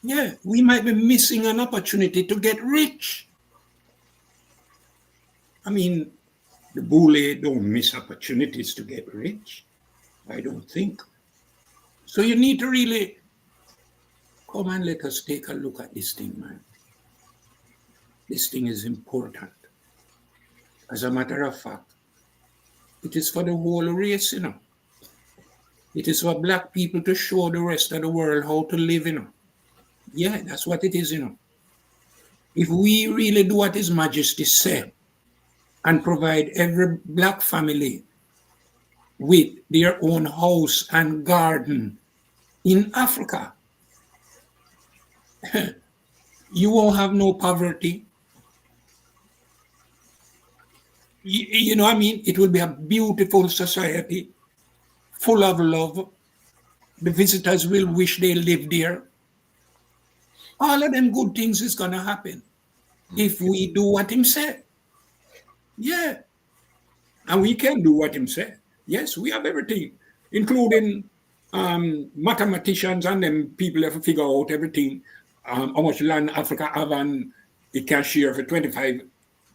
S10: Yeah, we might be missing an opportunity to get rich. I mean, the Boule don't miss opportunities to get rich. I don't think. So you need to really come and let us take a look at this thing, man. This thing is important. As a matter of fact, it is for the whole race, It is for black people to show the rest of the world how to live, Yeah, that's what it is, If we really do what His Majesty said and provide every black family with their own house and garden in Africa, you won't have no poverty. You know what I mean? It will be a beautiful society, full of love. The visitors will wish they lived there. All of them good things is going to happen if we do what Him said. Yeah. And we can do what Him said. Yes, we have everything, including mathematicians and them people have to figure out everything, how much land Africa have, and it can share for 25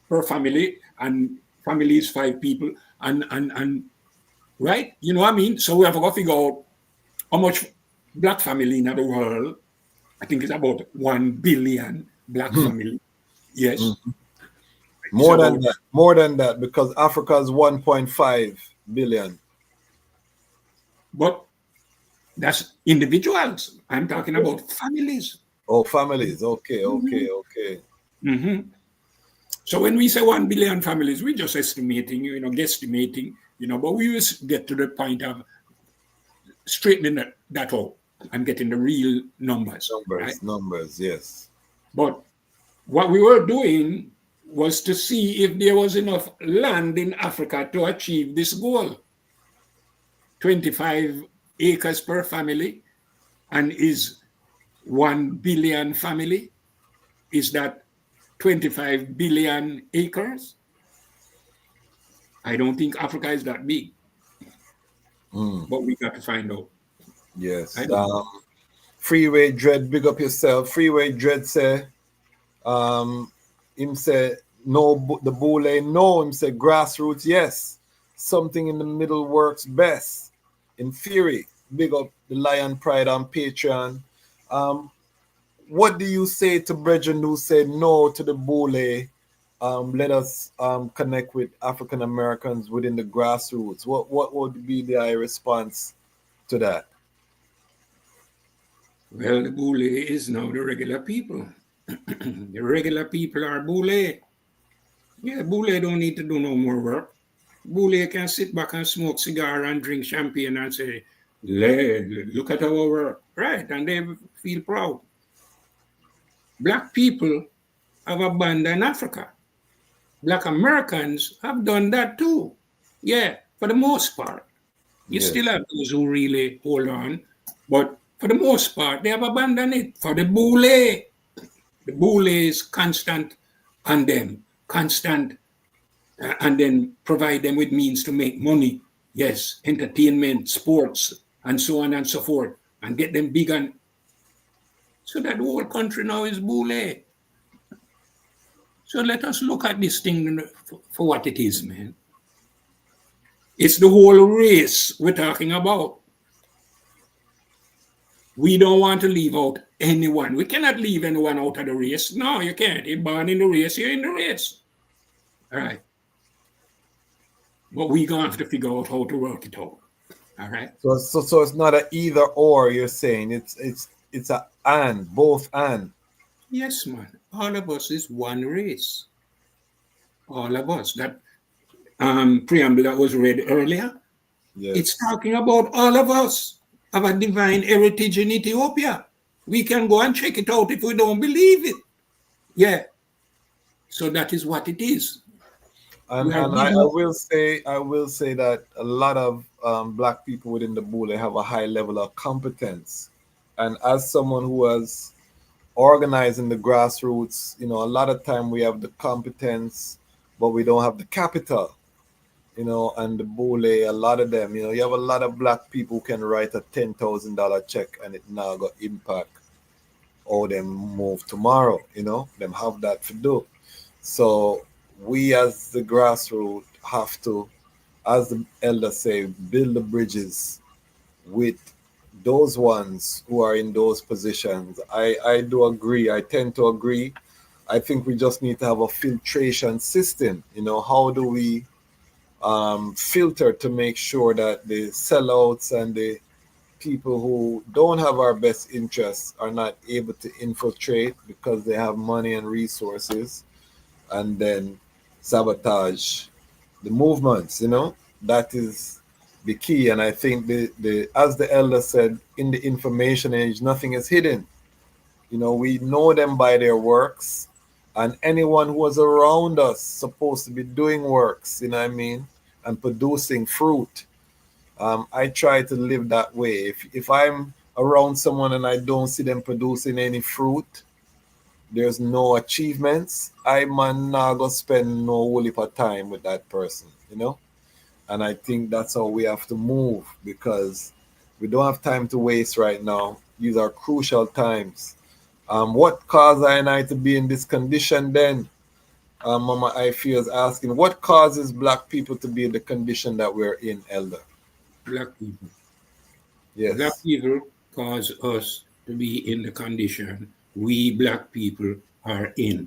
S10: per family, and family is 5 people, and right? You know what I mean? So we have to go figure out how much black family in the world. I think it's about 1 billion black family. Yes.
S11: Mm-hmm. More than that, because Africa is 1.5 billion.
S10: But that's individuals. I'm talking about families.
S11: Oh, families. Okay.
S10: Mm-hmm. So when we say 1 billion families, we're just estimating, guesstimating, but we will get to the point of straightening that out and getting the real numbers.
S11: Numbers, yes.
S10: But what we were doing was to see if there was enough land in Africa to achieve this goal. 25 acres per family, and is 1 billion family. Is that 25 billion acres? I don't think Africa is that big. But we got to find out.
S11: Yes. Freeway Dread, big up yourself. Freeway Dread say, him say, no, the Boule, no. Him say, grassroots, yes. Something in the middle works best. In Fury, big up the Lion Pride on Patreon. What do you say to brethren who say no to the Boule? Let us connect with African Americans within the grassroots. What would be their response to that?
S10: Well, the Boule is now the regular people. The regular people are Boule. Yeah, Boule don't need to do no more work. Boule can sit back and smoke cigar and drink champagne and say, look at our work. Right, and they feel proud. Black people have abandoned Africa. Black Americans have done that too. Yeah, for the most part. You still have those who really hold on, but for the most part, they have abandoned it. For the Boule, the Boule is constant on them, constant, and then provide them with means to make money. Yes, entertainment, sports, and so on and so forth, and get them big and so that the whole country now is Boule. So let us look at this thing for what it is, man. It's the whole race we're talking about. We don't want to leave out anyone. We cannot leave anyone out of the race. No, you can't. You're born in the race, you're in the race. All right. But we're going to have to figure out how to work it out. All right.
S11: So it's not an either or, you're saying. It's a and, both and.
S10: Yes, man. All of us is one race. All of us. That preamble that was read earlier, it's talking about all of us have a divine heritage in Ethiopia. We can go and check it out if we don't believe it. Yeah. So that is what it is.
S11: And I will say that a lot of black people within the Boule have a high level of competence. And as someone who has organized in the grassroots, a lot of time we have the competence, but we don't have the capital. And the Boule, a lot of them, you have a lot of black people who can write a $10,000 check and it now got impact or them move tomorrow, them have that to do. So we as the grassroots have to, as the elder say, build the bridges with those ones who are in those positions. I do agree. I tend to agree. I think we just need to have a filtration system. How do we filter to make sure that the sellouts and the people who don't have our best interests are not able to infiltrate because they have money and resources and then sabotage the movements, that is the key. And I think the as the elder said, in the information age, nothing is hidden. We know them by their works, and anyone who was around us supposed to be doing works, and producing fruit. I try to live that way. If I'm around someone and I don't see them producing any fruit, there's no achievements, I man not go spend no whole heap of time with that person, And I think that's how we have to move, because we don't have time to waste right now. These are crucial times. What caused I and I to be in this condition then? Mama I is asking, what causes black people to be in the condition that we're in, Elder?
S10: Black people.
S11: Yes.
S10: Black people cause us to be in the condition we black people are in.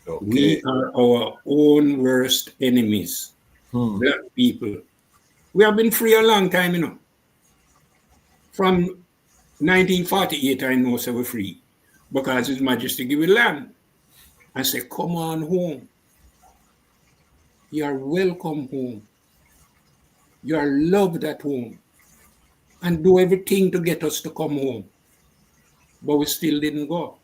S10: Okay. We are our own worst enemies. Black people. We have been free a long time, From 1948, I know so we're free. Because His Majesty give it land. And say, come on home. You are welcome home. You are loved at home. And do everything to get us to come home. But we still didn't go.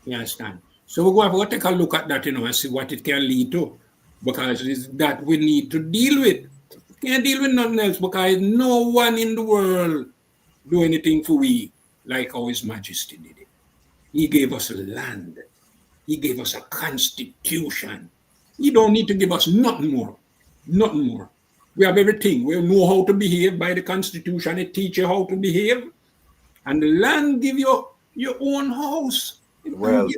S10: You understand? So we're going to take a look at that, and see what it can lead to. Because it's that we need to deal with. Can't deal with nothing else, because no one in the world do anything for we like how His Majesty did it. He gave us a land. He gave us a constitution. He don't need to give us nothing more. Nothing more. We have everything. We know how to behave by the constitution. It teach you how to behave. And the land give you your own house.
S11: Well,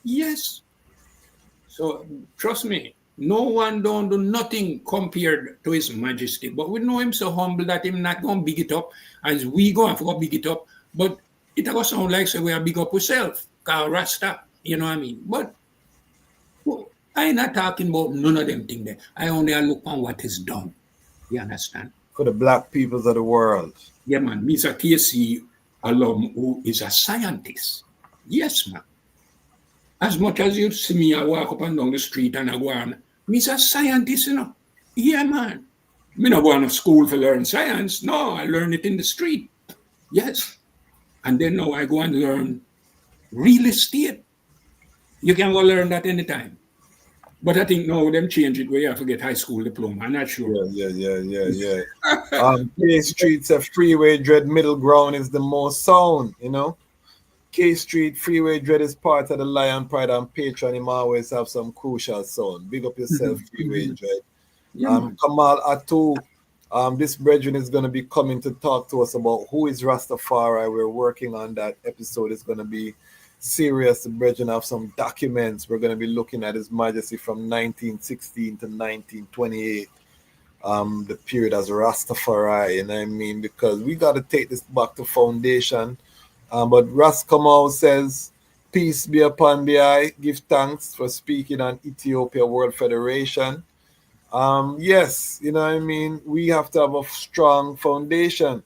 S10: yes. So trust me, no one don't do nothing compared to His Majesty. But we know Him so humble that Him not going to big it up as we go and forget big it up. But it going to sound like so we are big up ourselves. Because Rasta, you know what I mean? But I'm not talking about none of them things there. I only look on what is done. You understand?
S11: For the black peoples of the world.
S10: Yeah, man. Mr. KC alum who is a scientist. Yes, man. As much as you see me, I walk up and down the street and I go on, me's a scientist, you know. Yeah, man. Me not going to school to learn science. No, I learn it in the street. Yes. And then now I go and learn real estate. You can go learn that anytime. But I think now them change it where you have to get high school diploma. I'm not sure.
S11: Yeah. K Street said freeway dread middle ground is the most sound, you know. K Street Freeway Dread is part of the Lion Pride and Patreon. Him always have some crucial sound. Big up yourself, Freeway Dread.
S10: Yeah,
S11: Kamal Atu, this brethren is going to be coming to talk to us about who is Rastafari. We're working on that episode. It's going to be serious. The brethren have some documents. We're going to be looking at His Majesty from 1916 to 1928. The period as Rastafari, you know what I mean? Because we got to take this back to foundation. But Ras Kamal says, peace be upon the eye. Give thanks for speaking on Ethiopia World Federation. Yes, you know what I mean? We have to have a strong foundation.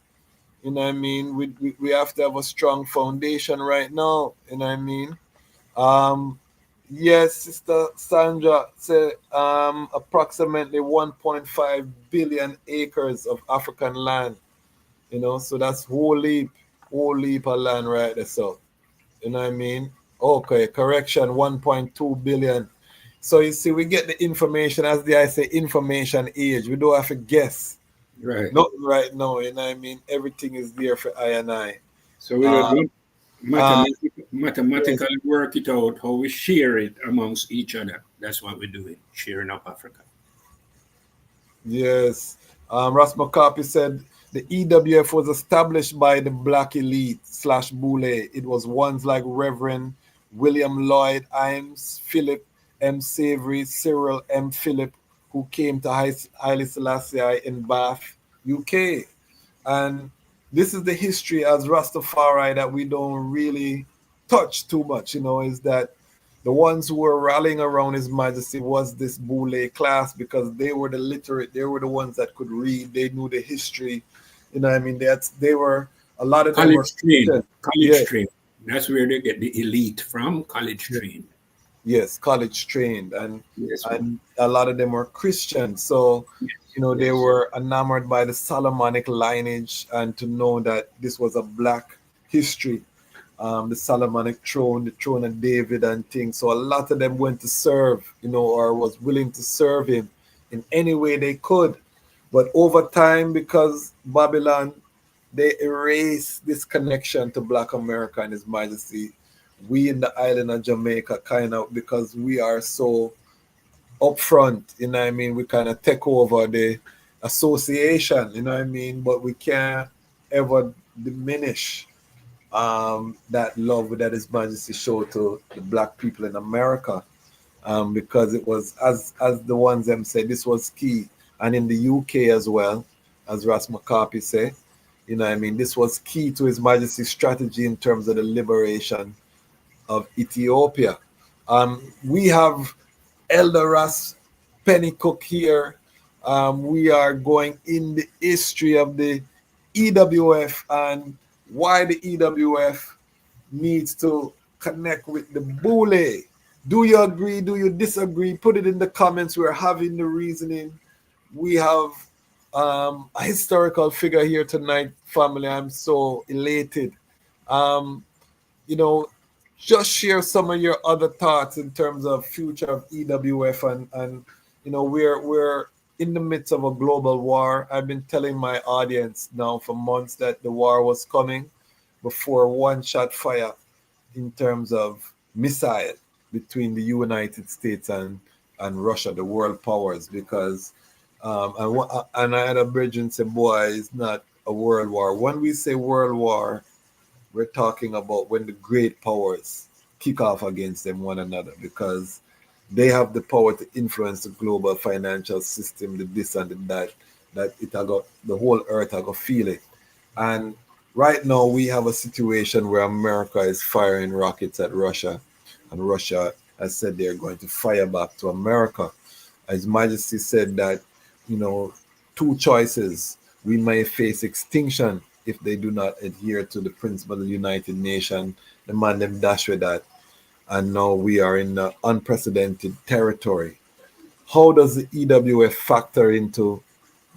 S11: You know what I mean? We have to have a strong foundation right now. You know what I mean? Yes, Sister Sandra said approximately 1.5 billion acres of African land. You know, so that's whole heap of land right there. So, you know what I mean? Okay, correction, 1.2 billion. So you see, we get the information, as I say, information age. We don't have to guess.
S10: right.
S11: Nothing right now, you know what I mean? Everything is there for I and I.
S10: So we don't mathematically work it out, how we share it amongst each other. That's what we're doing, sharing up Africa.
S11: Yes. Ras McCarthy said the EWF was established by the black elite / Boule. It was ones like Reverend William Lloyd Imes, Philip M. Savory, Cyril M. Philip, who came to Haile Selassie in Bath, UK. And this is the history as Rastafari that we don't really touch too much, you know, is that the ones who were rallying around His Majesty was this Boule class, because they were the literate, they were the ones that could read, they knew the history, you know what I mean? They were, a lot of them were
S10: college trained. That's where they get the elite from, college trained.
S11: Yes, college trained, and a lot of them were Christians. So, you know, they were enamored by the Solomonic lineage and to know that this was a black history. The Solomonic throne, the throne of David and things. So a lot of them went to serve, you know, or was willing to serve him in any way they could. But over time, because Babylon, they erased this connection to Black America and His Majesty. We in the island of Jamaica kind of, because we are so upfront, you know what I mean? We kind of take over the association, you know what I mean? But we can't ever diminish that love that His Majesty showed to the black people in America, because it was, as the ones them said, this was key. And in the UK as well, as Ras McCarthy said, you know what I mean, this was key to His Majesty's strategy in terms of the liberation of Ethiopia. We have Elder Ras Pennycooke here. We are going in the history of the EWF and why the EWF needs to connect with the Boule. Do you agree? Do you disagree? Put it in the comments. We're having the reasoning. We have a historical figure here tonight, family. I'm so elated. You know, just share some of your other thoughts in terms of future of EWF and you know, we're in the midst of a global war. I've been telling my audience now for months that the war was coming before one shot fire in terms of missile between the United States and Russia, the world powers, because and I had a brethren say, boy, it's not a world war. When we say world war, we're talking about when the great powers kick off against them one another, because they have the power to influence the global financial system, the this and the that it got the whole earth I got feel it. And right now we have a situation where America is firing rockets at Russia, and Russia has said they're going to fire back to America. His Majesty said that, you know, two choices: we may face extinction if they do not adhere to the principle of the United Nations. The man them dash with that. And now we are in unprecedented territory. How does the EWF factor into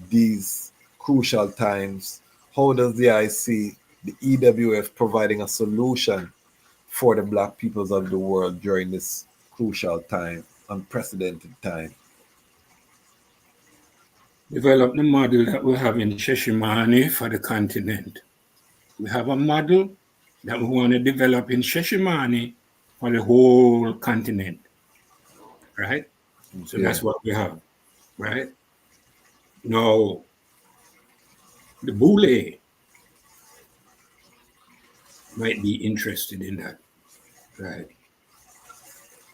S11: these crucial times? How does the IC, the EWF, providing a solution for the black peoples of the world during this crucial time, unprecedented time?
S10: Develop the model that we have in Sheshimane for the continent. We have a model that we want to develop in Sheshimane for the whole continent, right? So that's what we have, right? Now, the Boule might be interested in that, right?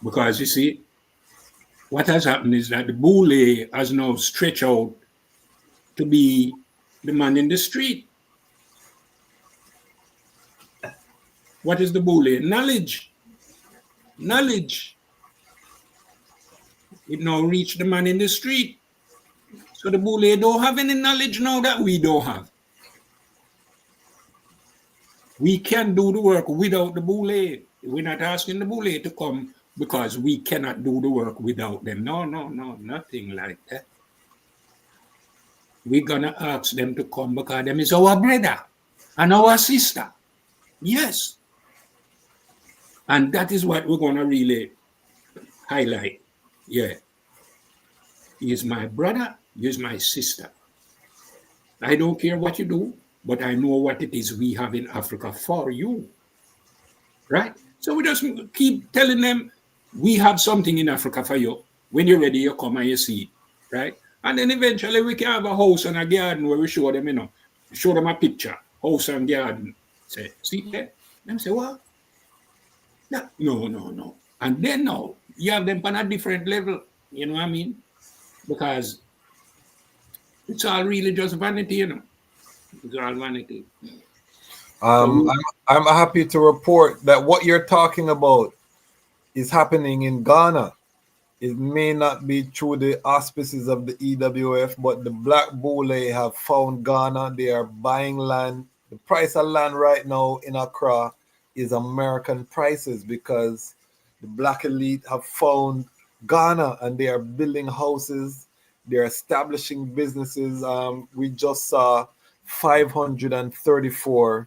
S10: Because you see, what has happened is that the Boule has now stretched out to be the man in the street. What is the Boule? Knowledge. Knowledge. It now reached the man in the street. So the Boule don't have any knowledge now that we don't have. We can do the work without the Boule. We're not asking the Boule to come because we cannot do the work without them. No, nothing like that. We're gonna ask them to come because them is our brother and our sister. Yes. And that is what we're gonna really highlight. Yeah. He is my brother, he is my sister. I don't care what you do, but I know what it is we have in Africa for you. Right? So we just keep telling them, we have something in Africa for you. When you're ready, you come and you see it. Right? And then eventually we can have a house and a garden where we show them, show them a picture, house and garden. Say, see there? Them say, what? No. And then now, you have them on a different level. You know what I mean? Because it's all really just vanity, It's all vanity.
S11: I'm happy to report that what you're talking about is happening in Ghana. It may not be through the auspices of the EWF, but the Black Boule have found Ghana. They are buying land. The price of land right now in Accra is American prices because the Black elite have found Ghana and they are building houses. They're establishing businesses. We just saw 534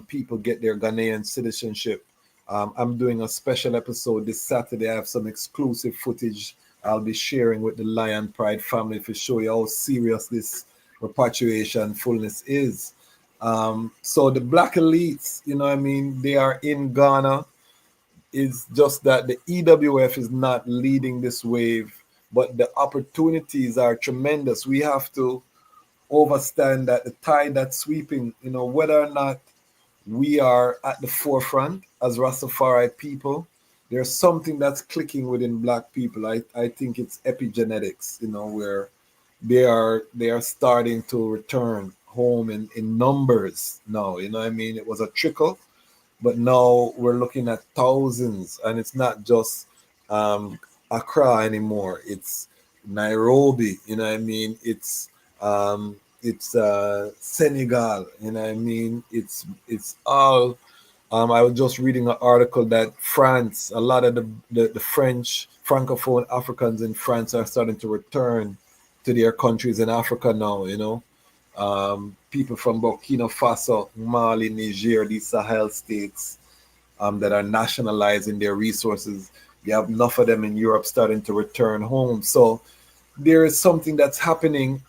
S11: people get their Ghanaian citizenship. I'm doing a special episode this Saturday. I have some exclusive footage I'll be sharing with the Lion Pride family to show you how serious this repatriation fullness is. So the Black elites, they are in Ghana. It's just that the EWF is not leading this wave, but the opportunities are tremendous. We have to understand that the tide that's sweeping, whether or not we are at the forefront as Ras Tafari people, there's something that's clicking within Black people. I think it's epigenetics, where they are starting to return home in numbers now. It was a trickle, but now we're looking at thousands, and it's not just Accra anymore. It's Nairobi, it's Senegal, it's all. I was just reading an article that France, a lot of the French Francophone Africans in France are starting to return to their countries in Africa now, people from Burkina Faso, Mali, Niger, these Sahel states that are nationalizing their resources. You have enough of them in Europe starting to return home. So there is something that's happening,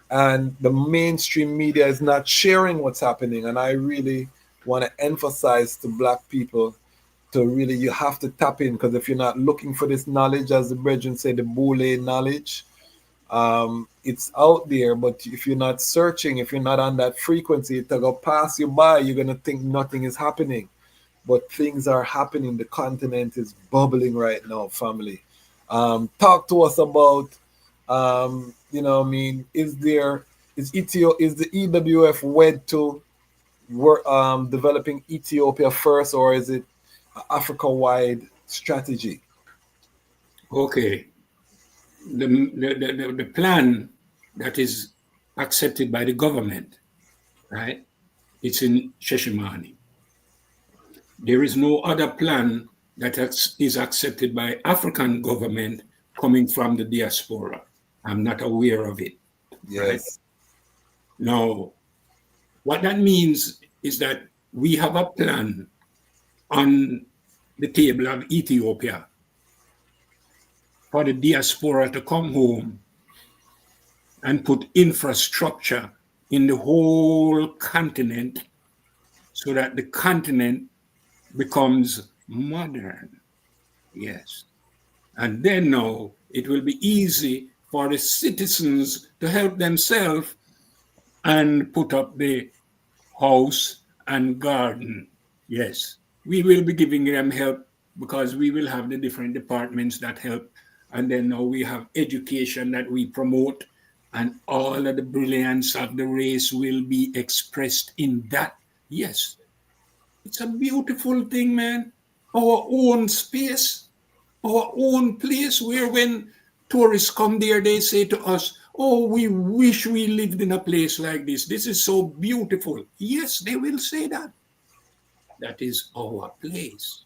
S11: and the mainstream media is not sharing what's happening. And I really want to emphasize to Black people you have to tap in, because if you're not looking for this knowledge, as the brethren say, the Boule knowledge, it's out there. But if you're not searching, if you're not on that frequency, it'll go pass you by. You're going to think nothing is happening. But things are happening. The continent is bubbling right now, family. Talk to us about, is the EWF wed to developing Ethiopia first, or is it an Africa-wide strategy?
S10: Okay. The plan that is accepted by the government, right, It's in Sheshimani. There is no other plan that is accepted by African government coming from the diaspora. I'm not aware of it.
S11: Yes.
S10: Right? Now, what that means is that we have a plan on the table of Ethiopia for the diaspora to come home and put infrastructure in the whole continent so that the continent becomes modern. Yes. And then now it will be easy for the citizens to help themselves and put up the house and garden. Yes. We will be giving them help because we will have the different departments that help. And then now we have education that we promote, and all of the brilliance of the race will be expressed in that. Yes. It's a beautiful thing, man. Our own space, our own place where when tourists come there, they say to us, oh, we wish we lived in a place like this. This is so beautiful. Yes, they will say that. That is our place.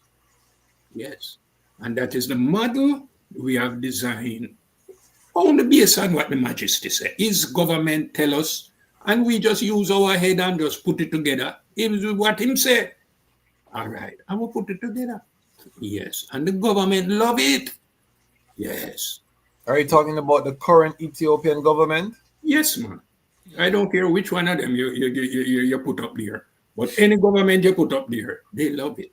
S10: Yes. And that is the model we have designed on the basis on what the Majesty said. His government tell us, and we just use our head and just put it together. What him said. All right, I will put it together. Yes, and the government love it. Yes.
S11: Are you talking about the current Ethiopian government?
S10: Yes, man. I don't care which one of them you put up there, but any government you put up there, they love it.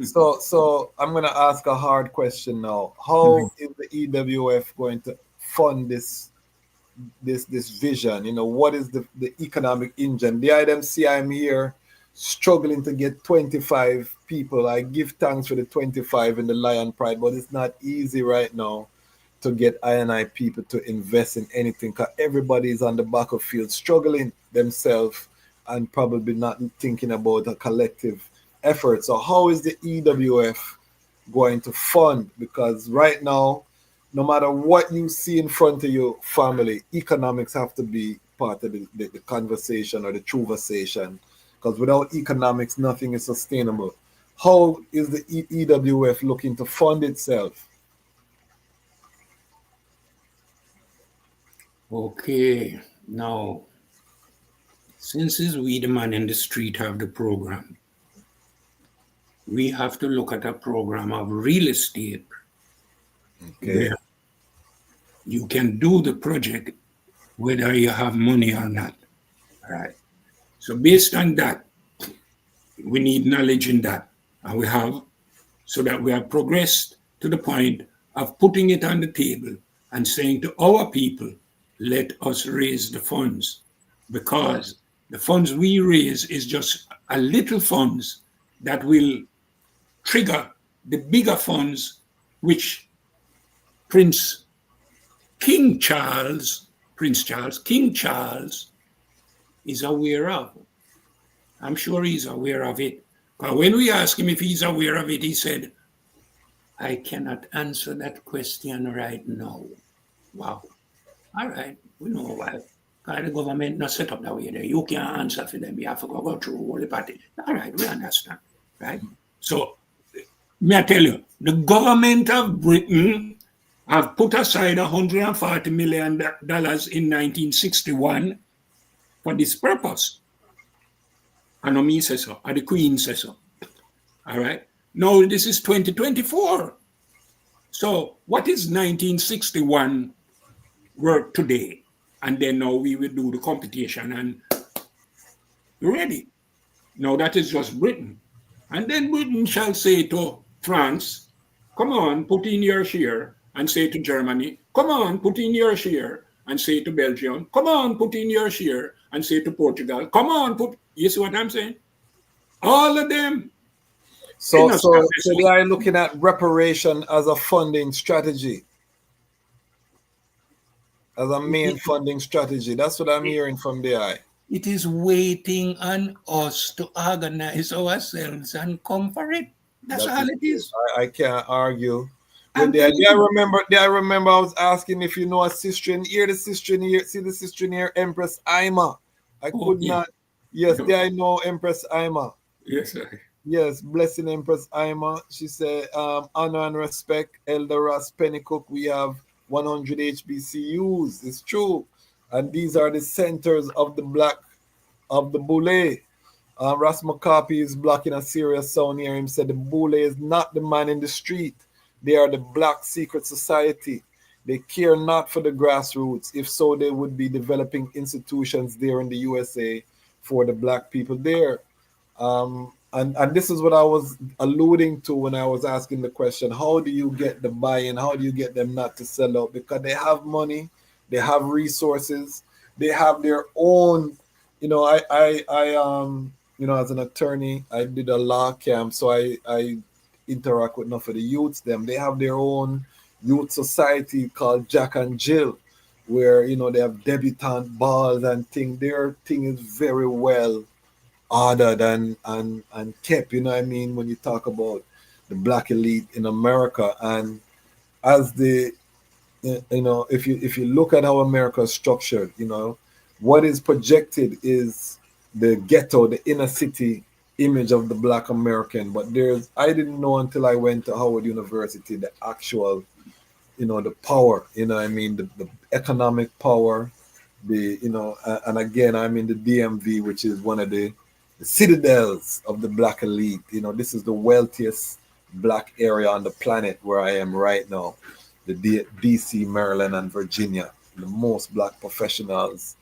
S11: So I'm gonna ask a hard question now. How is the EWF going to fund this vision? You know, what is the economic engine? The IDMC, I'm here struggling to get 25 people. I give thanks for the 25 in the Lion Pride, but it's not easy right now to get I&I people to invest in anything, because everybody is on the battlefield struggling themselves and probably not thinking about a collective effort. So how is the EWF going to fund? Because right now, no matter what you see in front of your family, economics have to be part of the conversation or the conversation. Because without economics, nothing is sustainable. How is the EWF looking to fund itself?
S10: Okay, now, since we the man in the street have the program, we have to look at a program of real estate.
S11: Okay.
S10: Where you can do the project whether you have money or not. All right. So based on that, we need knowledge in that. And we have, so that we have progressed to the point of putting it on the table and saying to our people, let us raise the funds, because the funds we raise is just a little funds that will trigger the bigger funds, which King Charles is aware of. I'm sure he's aware of it. But when we asked him if he's aware of it, he said, I cannot answer that question right now. Wow. All right, we know why. Because the government not set up that way there. You can't answer for them. You have to go through all the party. All right, we understand. Right? So, may I tell you, the government of Britain have put aside $140 million in 1961 for this purpose. And me says so, and the Queen says so. All right. Now this is 2024. So what is 1961 worth today? And then now we will do the competition and you're ready. Now that is just Britain. And then Britain shall say to France, come on, put in your share, and say to Germany, come on, put in your share, and say to Belgium, come on, put in your share, and say to Portugal, come on, you see what I'm saying? All of them.
S11: So they are looking at reparation as a funding strategy, as a main funding strategy. That's what I'm hearing from the eye.
S10: It is waiting on us to organize ourselves and come for it. That's all it is.
S11: I can't argue. But I remember I was asking if you know a sister in here, see the sister in here, Empress Ima. I could not. Yes, there I know Empress Ima.
S10: Yes, sir.
S11: Yes, blessing Empress Ima. She said, honor and respect, Elder Ras Pennycooke. We have 100 HBCUs. It's true. And these are the centers of the Boule. Ras McCarthy is blocking a serious sound here. Him said the Boule is not the man in the street. They are the black secret society. They care not for the grassroots. If so, they would be developing institutions there in the USA for the black people there. And this is what I was alluding to when I was asking the question: how do you get the buy-in? How do you get them not to sell out? Because they have money, they have resources, they have their own. You know, as an attorney, I did a law camp, so I interact with enough of the youths. They have their own youth society called Jack and Jill, where they have debutante balls and thing. Their thing is very well ordered and kept. You know what I mean? When you talk about the black elite in America, and as if you look at how America is structured, what is projected is the ghetto, the inner city image of the black American. But I didn't know until I went to Howard University the actual, the power, the economic power, and again, I'm in the DMV, which is one of the citadels of the black elite. This is the wealthiest black area on the planet where I am right now. The DC, Maryland, and Virginia, the most black professionals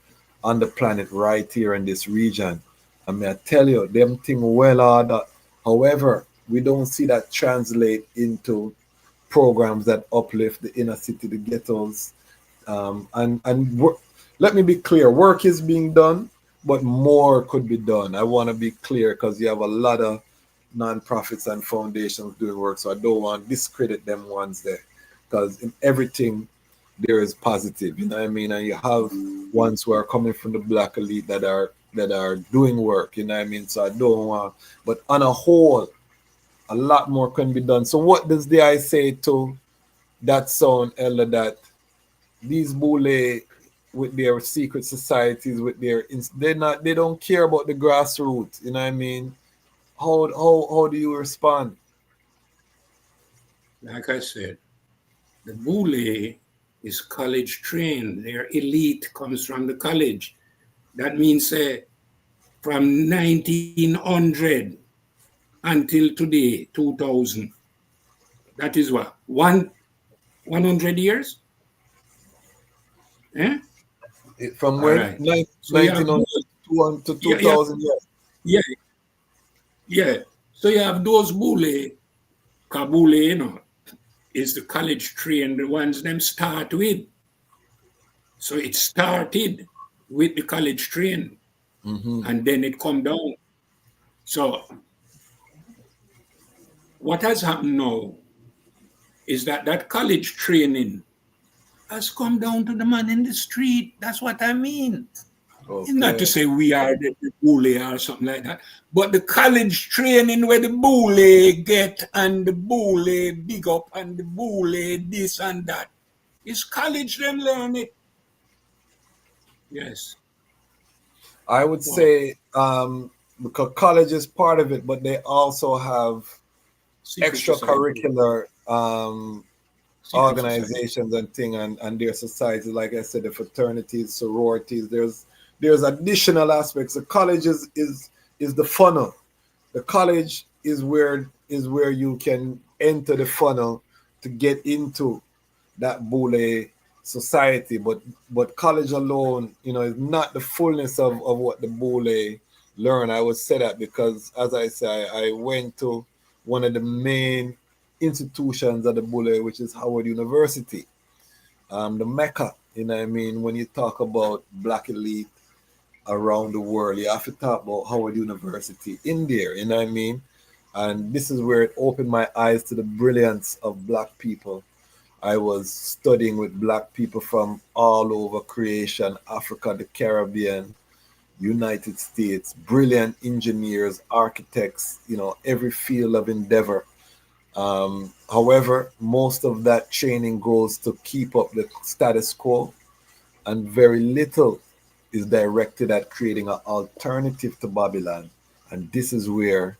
S11: on the planet right here in this region. I mean, I tell you, them thing well ordered. However, we don't see that translate into programs that uplift the inner city, the ghettos. Let me be clear, work is being done, but more could be done. I want to be clear because you have a lot of nonprofits and foundations doing work, so I don't want to discredit them ones there, because in everything there is positive, you know what I mean? And you have ones who are coming from the black elite that are doing work, you know what I mean? So I don't want, but on a whole, a lot more can be done. So what does the I say to that sound, Elder, that these Boule with their secret societies, with they don't care about the grassroots, you know what I mean? How do you respond?
S10: Like I said, the Boule is college trained. Their elite comes from the college. That means from 1900 until today, 2000. That is what? 100 years? Eh?
S11: From when?
S10: Right.
S11: 1900 to 2000 years.
S10: Yeah. So you have those Boule, Kabule, is the college trained, the ones them start with. So it started with the college trained, and then it come down. So what has happened now is that college training has come down to the man in the street. That's what I mean.
S11: Okay.
S10: It's not to say we are the Boule or something like that, but the college training where the Boule get and the Boule big up and the Boule this and that. It's college them learn it. Yes.
S11: I would say because college is part of it, but they also have extracurricular organizations and thing and their societies. Like I said, the fraternities, sororities. There's additional aspects. The college is the funnel. The college is where you can enter the funnel to get into that Boule society. But college alone, is not the fullness of what the Boule learn. I would say that because, as I say, I went to one of the main institutions of the Boule, which is Howard University, the Mecca. You know what I mean? When you talk about black elite around the world, you have to talk about Howard University in there, you know what I mean? And this is where it opened my eyes to the brilliance of black people. I was studying with black people from all over creation, Africa, the Caribbean, United States, brilliant engineers, architects, every field of endeavor. However, most of that training goes to keep up the status quo, and very little is directed at creating an alternative to Babylon. And this is where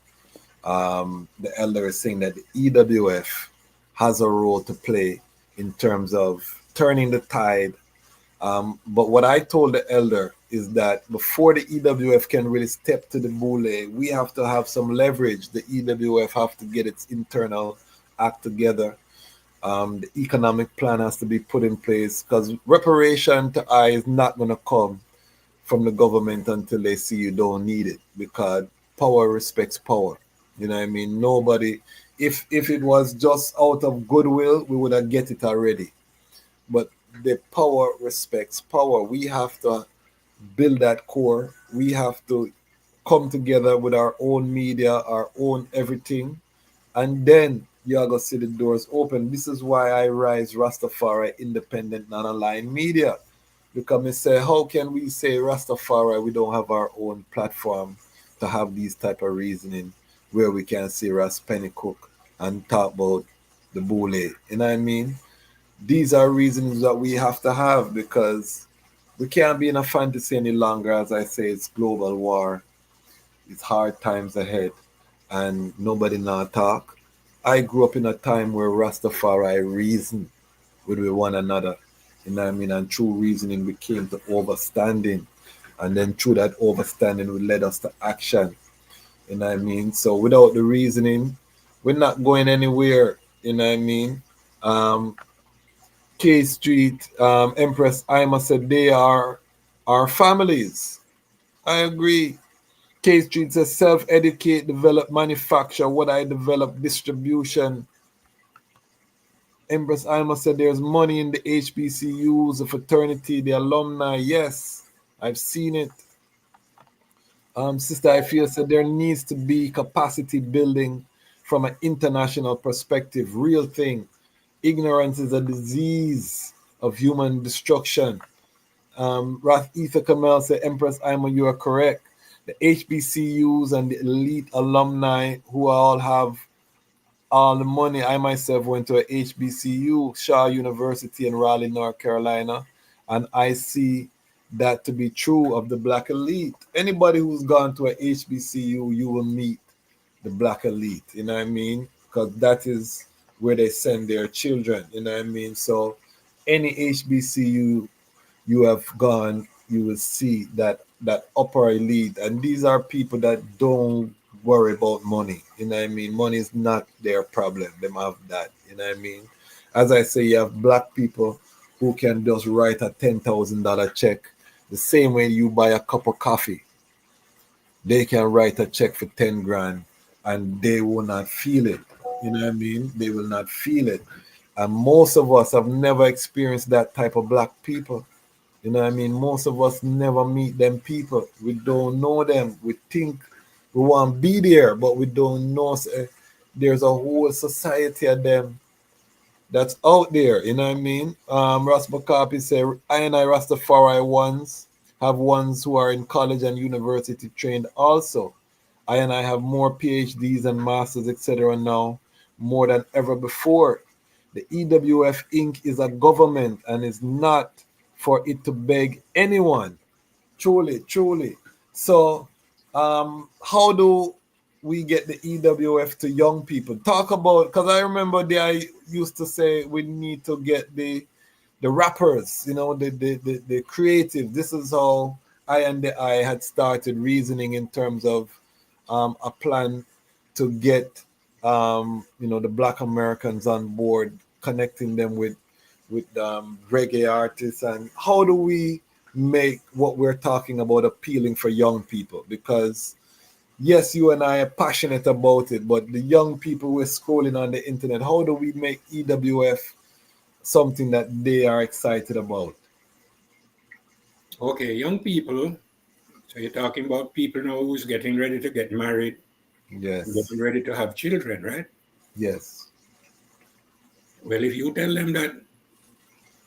S11: the elder is saying that the EWF has a role to play in terms of turning the tide. But what I told the elder is that before the EWF can really step to the boule, we have to have some leverage. The EWF have to get its internal act together. The economic plan has to be put in place, because reparation to I is not going to come from the government until they see you don't need it, because power respects power. You know what I mean? Nobody, if it was just out of goodwill, we would have get it already. But the power respects power. We have to build that core. We have to come together with our own media, our own everything, and then you're going to see the doors open. This is why I rise Rastafari independent non-aligned media. Because I say, how can we say Rastafari, we don't have our own platform to have these type of reasoning where we can see Ras Pennycooke and talk about the Boule. You know what I mean? These are reasons that we have to have, because we can't be in a fantasy any longer. As I say, it's global war. It's hard times ahead and nobody now talk. I grew up in a time where Rastafari reasoned with one another. You know what I mean? And through reasoning we came to overstanding. And then through that overstanding would led us to action. You know what I mean? So without the reasoning, we're not going anywhere. You know what I mean? K Street, Empress Ima said they are our families. I agree. K Street says self-educate, develop, manufacture. What I develop, distribution. Empress Ima said there's money in the HBCUs, the fraternity, the alumni. Yes, I've seen it. Sister Ifia said there needs to be capacity building from an international perspective. Real thing. Ignorance is a disease of human destruction. Rath Ether Kamel said, Empress Ima, you are correct. The HBCUs and the elite alumni who all have all the money. I myself went to a HBCU, Shaw University in Raleigh, North Carolina, and I see that to be true of the black elite. Anybody who's gone to a HBCU, you will meet the black elite, you know what I mean? Because that is where they send their children, you know what I mean? So any HBCU you have gone, you will see that upper elite, and these are people that don't worry about money, you know what I mean? Money is not their problem. Them have that, you know what I mean? As I say, you have black people who can just write a $10,000 check the same way you buy a cup of coffee. They can write a check for 10 grand and they will not feel it, you know what I mean? They will not feel it. And most of us have never experienced that type of black people. You know what I mean? Most of us never meet them people. We don't know them. We think we want to be there, but we don't know. There's a whole society of them that's out there. You know what I mean? Ras Bakapi said, I and I Rastafari ones have ones who are in college and university trained also. I and I have more PhDs and masters, etc. now, more than ever before. The EWF Inc. is a government and is not for it to beg anyone. Truly, truly. So, how do we get the EWF to young people? Talk about, because I remember I used to say we need to get the rappers, you know, the creative. This is how I had started reasoning in terms of a plan to get the Black Americans on board, connecting them with reggae artists. And how do we make what we're talking about appealing for young people? Because yes, you and I are passionate about it, but the young people who are scrolling on the internet, how do we make EWF something that they are excited about?
S10: Okay, young people. So you're talking about people now who's getting ready to get married.
S11: Yes.
S10: Getting ready to have children, right?
S11: Yes.
S10: Well, if you tell them that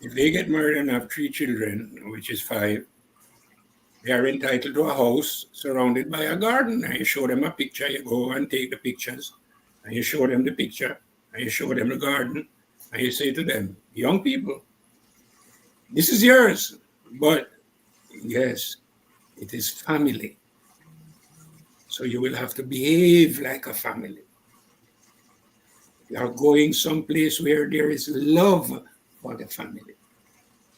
S10: if they get married and have 3 children, which is 5, they are entitled to a house surrounded by a garden. And you show them a picture, you go and take the pictures, and you show them the picture, and you show them the garden, and you say to them, young people, this is yours, but Yes, it is family. So you will have to behave like a family. You are going someplace where there is love for the family.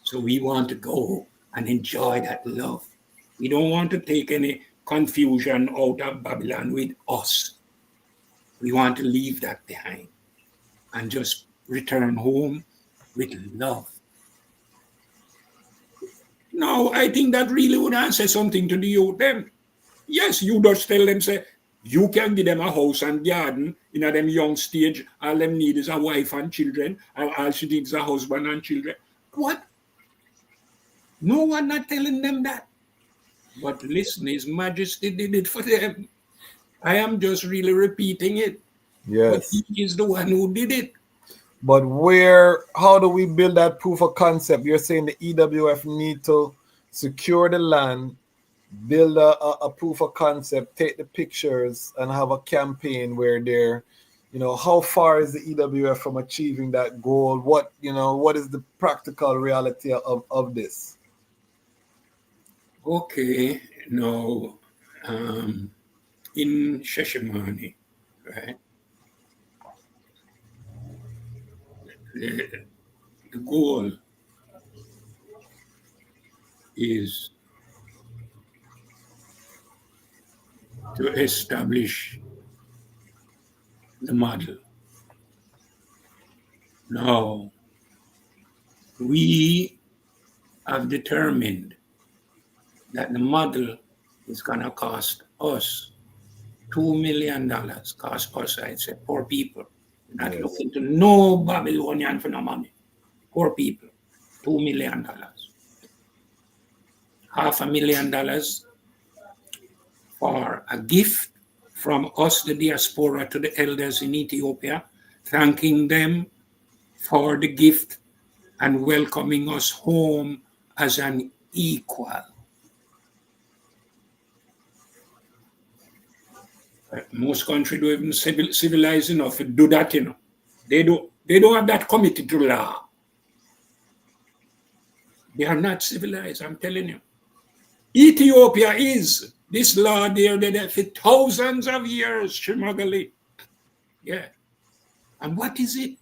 S10: So we want to go and enjoy that love. We don't want to take any confusion out of Babylon with us. We want to leave that behind and just return home with love. Now, I think that really would answer something to the youth then. Yes, you just tell them, say, you can give them a house and garden in a them young stage. All them need is a wife and children. All she needs is a husband and children. What? No one not telling them that. But listen, His Majesty did it for them. I am just really repeating it. But
S11: Yes.
S10: He is the one who did it.
S11: But how do we build that proof of concept? You're saying the EWF need to secure the land, build a proof of concept, take the pictures, and have a campaign where they're, how far is the EWF from achieving that goal? What is the practical reality of this?
S10: Okay, now, in Sheshimani, right, the goal is to establish the model. Now, we have determined that the model is going to cost us $2 million. Cost us, I'd say, poor people. We're not looking to no Babylonian for no money. Poor people, $2 million. $500,000 for a gift from us, the diaspora, to the elders in Ethiopia, thanking them for the gift and welcoming us home as an equal. Most countries don't even civilize enough to do that, They don't have that committed to law. They are not civilized, I'm telling you. Ethiopia is. This law there for thousands of years, Shimagali. Yeah. And what is it?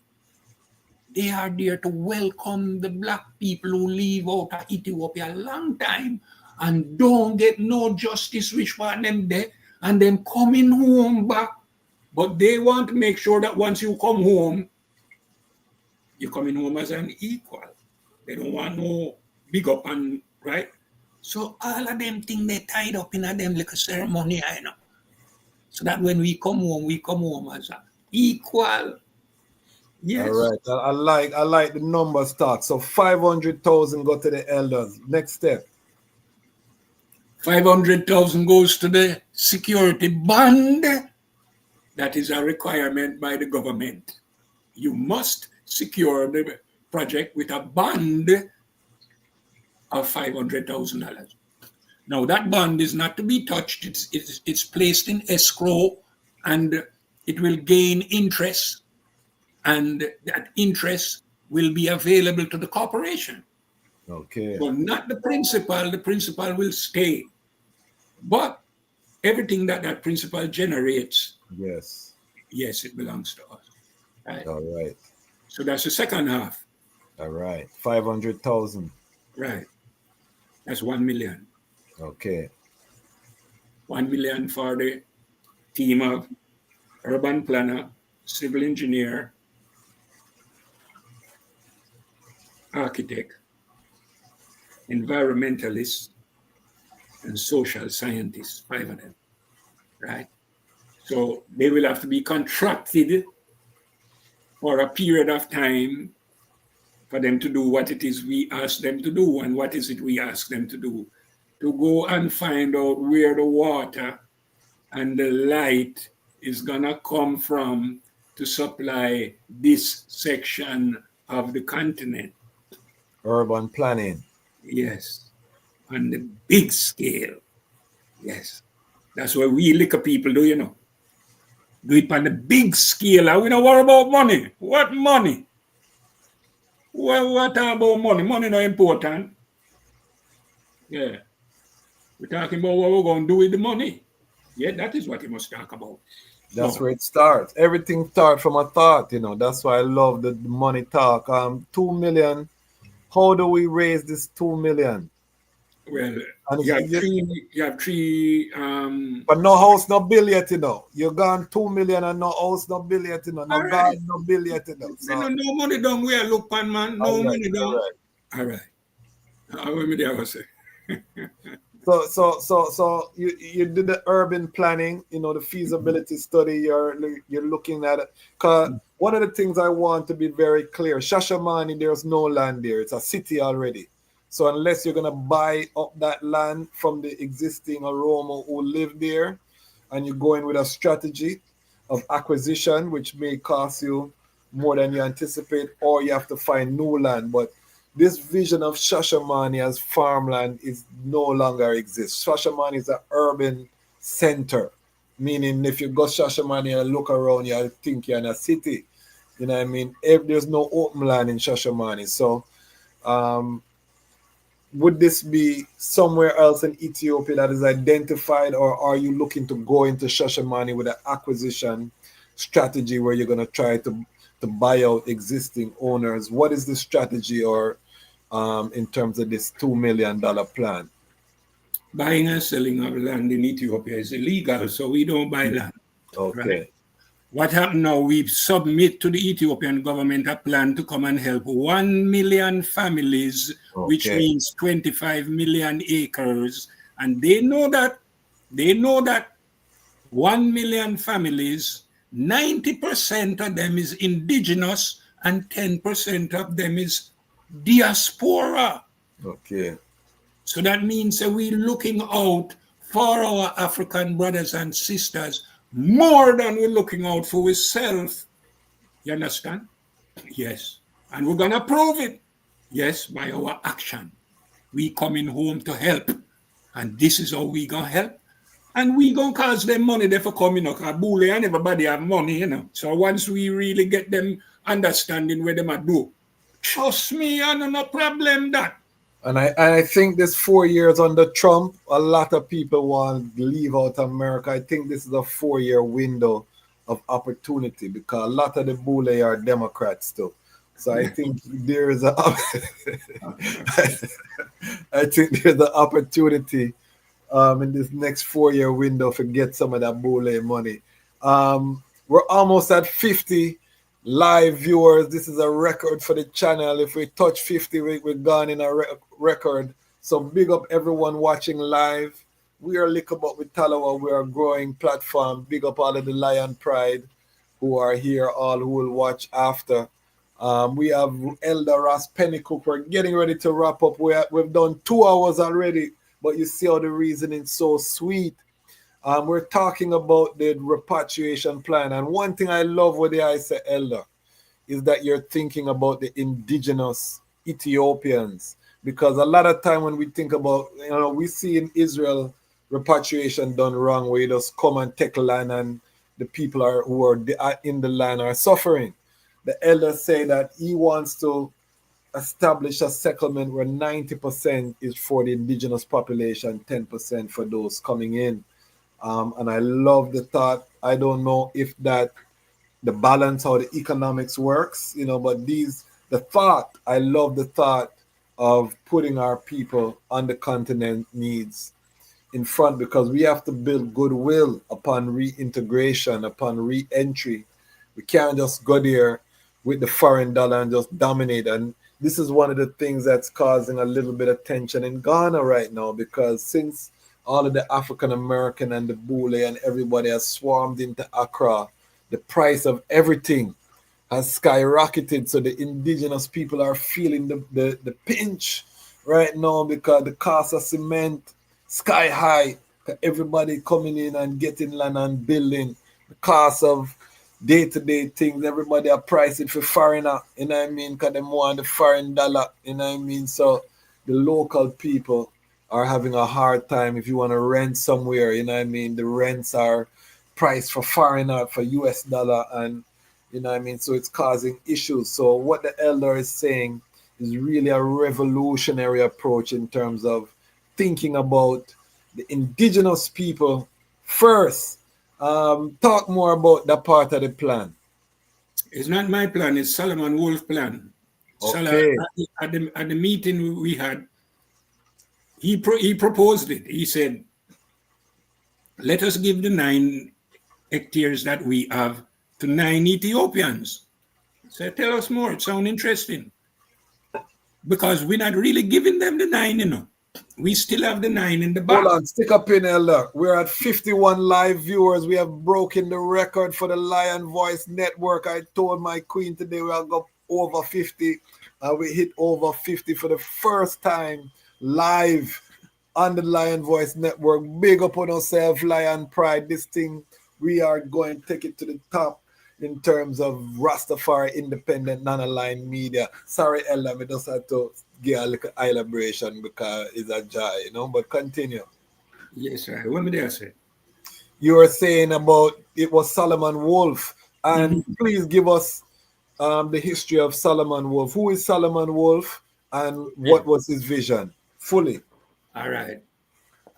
S10: They are there to welcome the black people who live out of Ethiopia a long time and don't get no justice which one them there and them coming home back. But they want to make sure that once you come home, you're coming home as an equal. They don't want no big up and right. So all of them things they tied up in a them little ceremony, So that when we come home as an equal. Yes.
S11: All right. I like the numbers talk. So 500,000 go to the elders. Next step.
S10: 500,000 goes to the security bond. That is a requirement by the government. You must secure the project with a bond of $500,000. Now that bond is not to be touched. It's placed in escrow, and it will gain interest, and that interest will be available to the corporation.
S11: Okay.
S10: So not the principal. The principal will stay, but everything that principal generates,
S11: yes,
S10: it belongs to us. Right?
S11: All right.
S10: So that's the second half.
S11: All right. 500,000.
S10: Right. That's 1 million.
S11: Okay.
S10: 1 million for the team of urban planner, civil engineer, architect, environmentalist, and social scientists, 5 of them, right? So they will have to be contracted for a period of time for them to do what it is we ask them to do. And what is it we ask them to do? To go and find out where the water and the light is gonna come from to supply this section of the continent.
S11: Urban planning.
S10: Yes, on the big scale. Yes, that's what we liquor people do, Do it on the big scale. And we don't worry about money. What money? What about money? Money not important. Yeah, We're talking about what we're going to do with the money. Yeah, that is what he must talk about.
S11: That's
S10: No.
S11: where it starts. Everything starts from a thought, you know. That's why I love the money talk. 2 million. How do we raise this 2 million?
S10: Well,
S11: And
S10: you have three,
S11: but no house, no bill yet, you know. You gone 2 million and no house, no bill yet, you know. No
S10: all
S11: God,
S10: right.
S11: no bill yet, you know. So,
S10: No money down where look on, man. No
S11: all right,
S10: money
S11: all
S10: down.
S11: right.
S10: All right. How many there was say?
S11: So you did the urban planning, you know, the feasibility study. You're looking at it. Cause one of the things I want to be very clear: Shashamani, there's no land there. It's a city already. So unless you're gonna buy up that land from the existing Oromo who live there, and you go in with a strategy of acquisition, which may cost you more than you anticipate, or you have to find new land. But this vision of Shashamani as farmland is no longer exists. Shashamani is an urban center, meaning if you go Shashamani and look around, you think you're in a city. You know what I mean? If there's no open land in Shashamani. So would this be somewhere else in Ethiopia that is identified, or are you looking to go into Shashamani with an acquisition strategy where you're going to try to buy out existing owners? What is the strategy, or in terms of this $2 million plan?
S10: Buying and selling of land in Ethiopia is illegal, so we don't buy land.
S11: Okay.
S10: Right? What happened now, we submit to the Ethiopian government a plan to come and help 1 million families, which means 25 million acres. And they know that 1 million families, 90% of them is indigenous and 10% of them is diaspora.
S11: Okay.
S10: So that means that we're looking out for our African brothers and sisters more than we're looking out for ourselves. You understand? Yes. And we're going to prove it. Yes, by our action. We coming home to help. And this is how we going to help. And we going to cause them money there for coming up. Kabule and everybody have money, you know. So once we really get them understanding where they might do, trust me, I no problem that.
S11: And I think this 4 years under Trump, a lot of people want to leave out America. I think this is a 4-year window of opportunity because a lot of the Bule are Democrats too. So I think there is I think there's an opportunity in this next 4-year window to get some of that Bule money. We're almost at 50 live viewers. This is a record for the channel. If we touch 50, we're gone in a record. So big up everyone watching live. We are Lickabot with Talawa. We are a growing platform. Big up all of the Lion Pride who are here, all who will watch after. We have Elder Ras Pennycooke. We're getting ready to wrap up. We've done 2 hours already, but you see how the reasoning is so sweet. We're talking about the repatriation plan. And one thing I love with the ISA Elder is that you're thinking about the indigenous Ethiopians. Because a lot of time when we think about, you know, we see in Israel repatriation done wrong, where you just come and take land and the people who are in the land are suffering. The Elder say that he wants to establish a settlement where 90% is for the indigenous population, 10% for those coming in. And I love the thought. I don't know if that the balance, how the economics works, you know, but I love the thought of putting our people on the continent needs in front, because we have to build goodwill upon reintegration, upon re-entry. We can't just go there with the foreign dollar and just dominate. And this is one of the things that's causing a little bit of tension in Ghana right now, because since all of the African American and the Bule and everybody has swarmed into Accra, the price of everything has skyrocketed. So the indigenous people are feeling the pinch right now, because the cost of cement sky high. Everybody coming in and getting land and building. The cost of day-to-day things, everybody are pricing for foreigner, you know what I mean? Because they want the foreign dollar, you know what I mean? So the local people are having a hard time. If you want to rent somewhere, you know what I mean, the rents are priced for foreigner, for US dollar, and you know what I mean, so it's causing issues. So what the Elder is saying is really a revolutionary approach in terms of thinking about the indigenous people first. Talk more about that part of the plan.
S10: It's not my plan, it's Solomon Wolf's plan.
S11: Okay.
S10: At the meeting we had, he proposed it. He said, let us give the 9 hectares that we have to 9 Ethiopians. I said, tell us more, it sounds interesting. Because we're not really giving them the 9, you know. We still have the 9 in the back.
S11: Hold on, stick up in, Elder. We're at 51 live viewers. We have broken the record for the Lion Voice Network. I told my queen today we'll go over 50. We hit over 50 for the first time live on the Lion Voice Network. Big up on ourselves, Lion Pride. This thing, we are going to take it to the top in terms of Ras Tafari independent non-aligned media. Sorry, Ella, I just had to give a little elaboration because it's a joy, you know, but continue.
S10: Yes, sir. What did I say?
S11: You were saying about it was Solomon Wolf, and please give us the history of Solomon Wolf. Who is Solomon Wolf, and what was his vision? Fully.
S10: All right.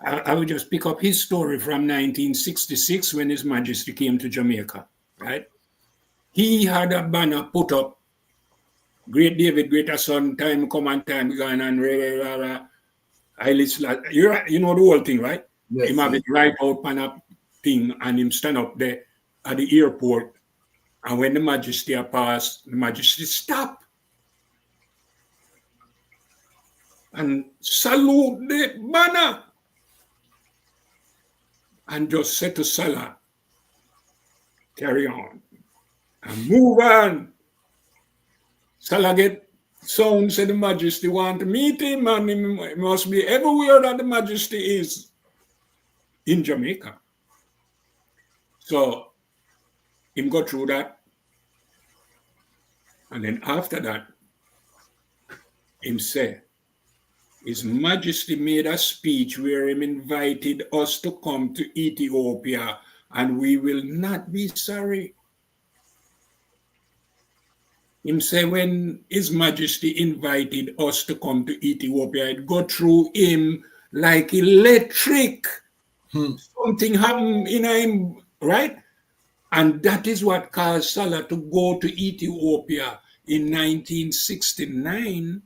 S10: I will just pick up his story from 1966 when His Majesty came to Jamaica, right? He had a banner put up, Great David, Greater Son, time come and time gone, and you know the whole thing, right?
S11: Yes,
S10: him have it right out on a thing, and him stand up there at the airport, and when the Majesty passed, the Majesty stop and salute the banner and just say to Salah, carry on and move on. Salah get sound, said the Majesty want to meet him, and he must be everywhere that the Majesty is in Jamaica. So him go through that, and then after that, him say, His Majesty made a speech where him invited us to come to Ethiopia, and we will not be sorry. Him say when His Majesty invited us to come to Ethiopia, it go through him like electric. Something happened in him, right? And that is what caused Salah to go to Ethiopia in 1969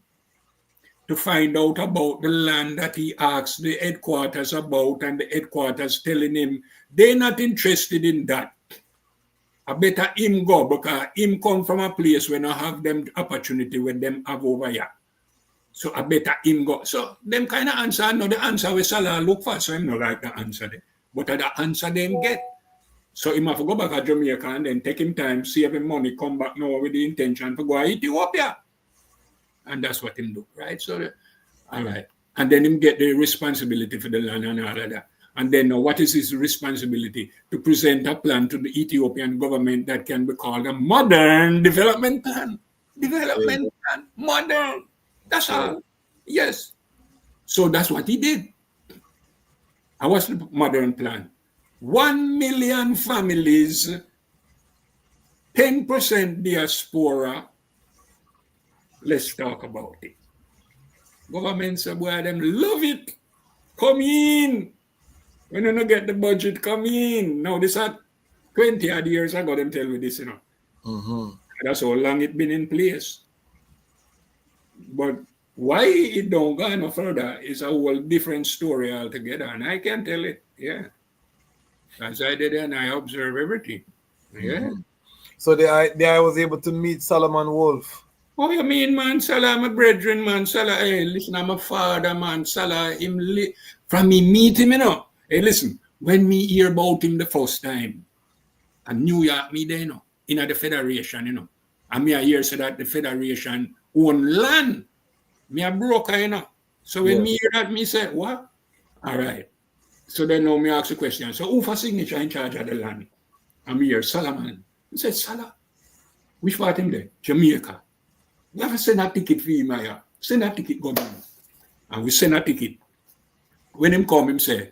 S10: to find out about the land that he asked the headquarters about, and the headquarters telling him they're not interested in that. I better him go because him come from a place where I have them opportunity when them have over here. So I better him go. So them kind of answer, no the answer we Salah look for, so him not like the answer there. But the answer them get. So him have to go back to Jamaica and then take him time, save him money, come back now with the intention to go to Ethiopia. And that's what him do, right? So, all right. And then him get the responsibility for the land and all of that. And then what is his responsibility? To present a plan to the Ethiopian government that can be called a modern development plan. Development plan, modern. That's all. Yes. So that's what he did. And what's the modern plan? 1 million families, 10% diaspora. Let's talk about it. Government say, boy, them love it. Come in. When you don't get the budget, come in. Now, this at 20 odd years ago, them tell me this, you know. That's how long it been in place. But why it don't go no further is a whole different story altogether. And I can tell it, yeah. As I did and I observe everything. Yeah.
S11: So there I was able to meet Solomon Wolf.
S10: Oh, you mean, man, Salah, my brethren, man, Salah, hey, listen, I'm a father, man, Salah, from me meet him, you know. Hey, listen, when me hear about him the first time, and New York, me there, you know, in the Federation, you know, and me I hear say that the Federation own land, me a broker, you know. So when me hear that, me say, what? All right. So then now me ask the question, so who for signature in charge of the land? And me hear Solomon. He said, Salah, which part him there? Jamaica. We have to send a ticket for him here. Send a ticket, go down. And we send a ticket. When him come, him say,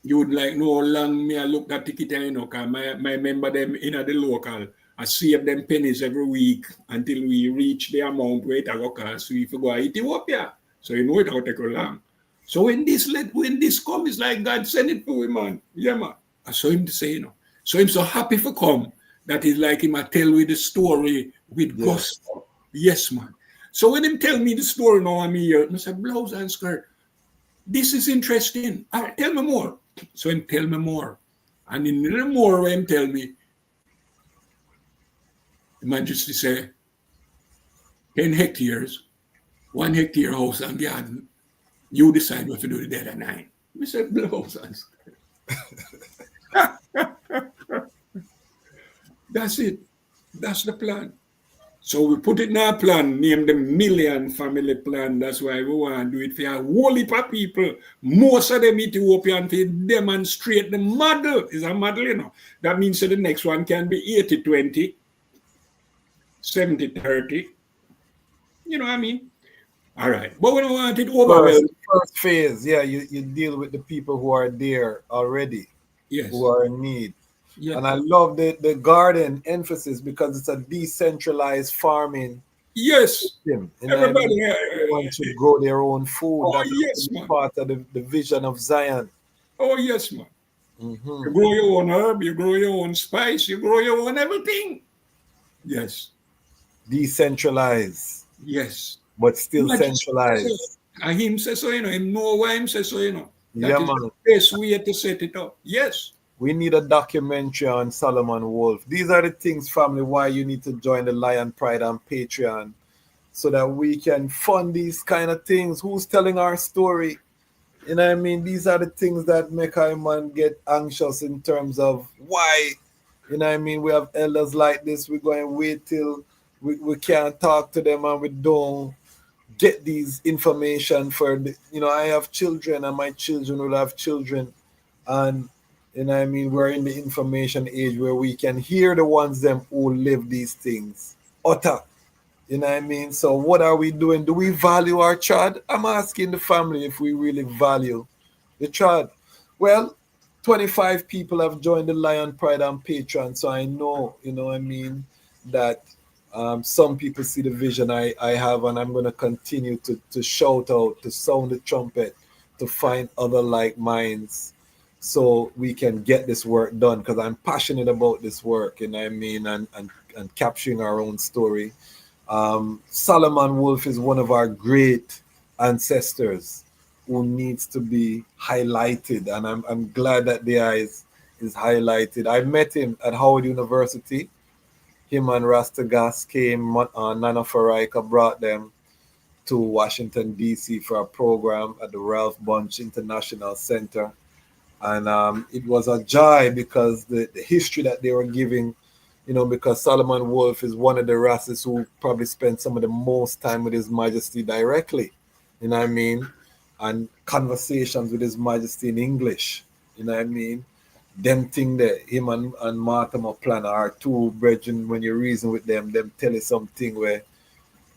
S10: you would like know how long me I look that ticket, you know, because my member them in the local, I save them pennies every week until we reach the amount where it will cost. So if you go to Ethiopia, so you know it will take a long. So when this come, it's like God send it to him, man. Yeah, man. I saw him to say, So him so happy for come that is like him I tell with the story with gusto. Yes, man. So when him tell me the story now, I'm here, I say, blouse and skirt. This is interesting. All right, tell me more. So him tell me more. And in the more when him tell me, the Majesty say, 10 hectares, 1 hectare house and garden. You decide what to do the other 9. I said, blouse and skirt. That's it. That's the plan. So we put it in our plan, named the Million Family Plan. That's why we want to do it for a whole heap of people. Most of them Ethiopian to demonstrate the model. Is a model, That means that the next one can be 80-20, 70-30. You know what I mean? All right. But we don't want it overwhelmed.
S11: First phase, you deal with the people who are there already, who are in need. Yeah. And I love the garden emphasis because it's a decentralized farming.
S10: Yes.
S11: System. Everybody wants to grow their own food.
S10: Oh,
S11: That's part of the vision of Zion.
S10: Oh, yes, man. Mm-hmm. You grow your own herb, you grow your own spice, you grow your own everything. Yes.
S11: Decentralized.
S10: Yes.
S11: But still centralized.
S10: And him says so, him know why him says so, That is
S11: man.
S10: the best way to set it up. Yes.
S11: We need a documentary on Solomon Wolf. These are the things, family, why you need to join the Lion Pride on Patreon so that we can fund these kind of things. Who's telling our story? You know what I mean? These are the things that make our man get anxious in terms of why. You know what I mean? We have elders like this. We're going to wait till we can't talk to them and we don't get these information for the, I have children and my children will have children. And you know what I mean? We're in the information age where we can hear the ones them who live these things. Utter. You know what I mean? So what are we doing? Do we value our child? I'm asking the family if we really value the child. Well, 25 people have joined the Lion Pride on Patreon. So I know, you know what I mean, that some people see the vision I have, and I'm going to continue to shout out, to sound the trumpet, to find other like minds, so we can get this work done, because I'm passionate about this work, you know what I mean, and capturing our own story. Solomon Wolf is one of our great ancestors who needs to be highlighted, and I'm glad that there is highlighted. I met him at Howard University. Him and Ras Tafari came, Nana Faraika brought them to Washington, D.C. for a program at the Ralph Bunche International Center. And it was a joy because the history that they were giving, because Solomon Wolf is one of the Rasses who probably spent some of the most time with His Majesty directly, you know what I mean? And conversations with His Majesty in English, you know what I mean? Them thing that him and Martha plan are two brethren, when you reason with them tell you something where,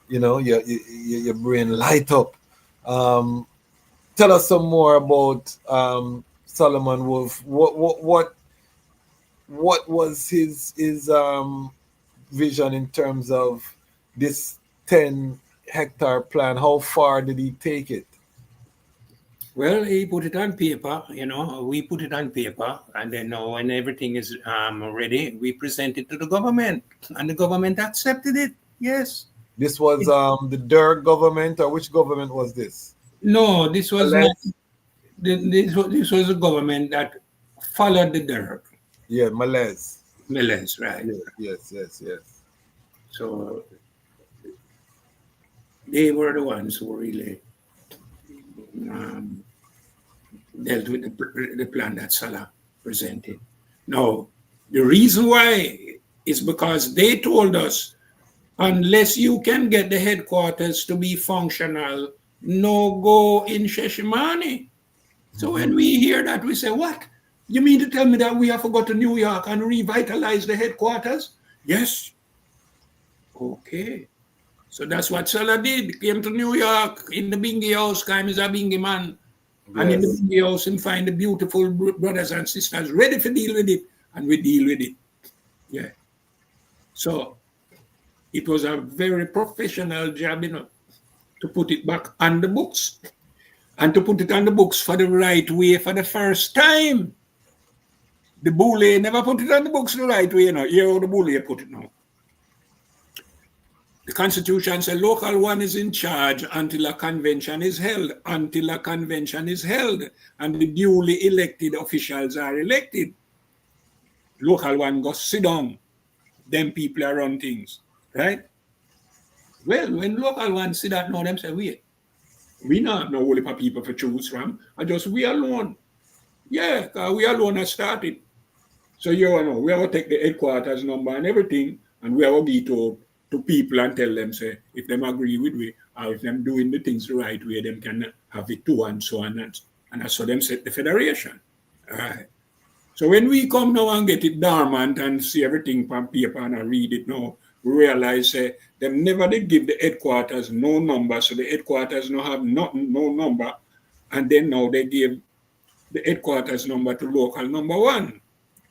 S11: your brain light up. Tell us some more about Solomon Wolf. What was his vision in terms of this 10-hectare plan? How far did he take it?
S10: Well, he put it on paper, we put it on paper, and then when everything is ready, we present it to the government, and the government accepted it. Yes.
S11: This was the Derg government, or which government was this?
S10: No, this was not. This was a government that followed the Derg.
S11: Yeah, Malaise.
S10: Malaise, right.
S11: Yeah, yes.
S10: So they were the ones who really dealt with the plan that Salah presented. Now, the reason why is because they told us, unless you can get the headquarters to be functional, no go in Sheshimani. So when we hear that, we say, what? You mean to tell me that we have to go to New York and revitalize the headquarters? Yes. Okay. So that's what Salah did. He came to New York in the Bingi house, came as a Bingi man. Yes. And in the Bingi house, and find the beautiful brothers and sisters ready to deal with it, and we deal with it. Yeah. So it was a very professional job, to put it back on the books. and to put it on the books for the right way for the first time. The bully never put it on the books the right way, you know. Here how the bully put it now. The Constitution says local one is in charge until a convention is held. Until a convention is held and the duly elected officials are elected. Local one goes sit down. Them people are run things, right? Well, when local one see that now, them say, wait, we not know only for people to choose from. I just we alone. Yeah, because we alone have started. So you know, we have to take the headquarters number and everything, and we have to give to people and tell them, say, if them agree with we, or if them doing the things the right way, them can have it too, and so on. And that's how them set the federation. All right. So when we come now and get it dormant and see everything from paper and I read it now, we realize them never did give the headquarters no number, so the headquarters no have nothing, no number, and then now they give the headquarters number to local number one.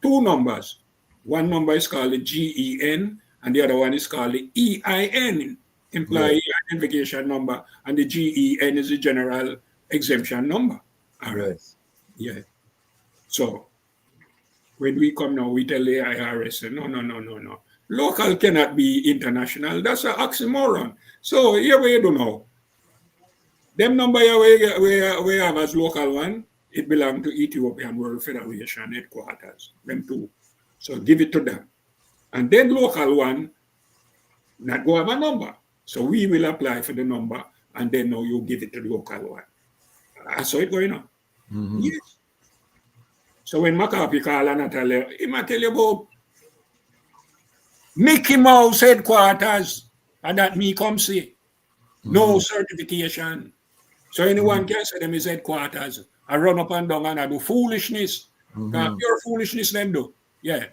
S10: Two numbers. One number is called the GEN, and the other one is called the EIN, Employee Identification Number, and the GEN is the General Exemption Number. All right. Yeah. So when we come now, we tell the IRS, no. Local cannot be international. That's an oxymoron. So here we do now. Them number we have as local one, it belongs to Ethiopian World Federation headquarters, them two. So give it to them. And then local one, not go have a number. So we will apply for the number, and then now you give it to the local one. I saw it going on. Mm-hmm. Yes. So when McCarthy call and I tell you, he might tell you about Mickey Mouse headquarters, and that me come see. No certification. So anyone can say them is headquarters. I run up and down and I do foolishness. Pure foolishness them do. Yeah.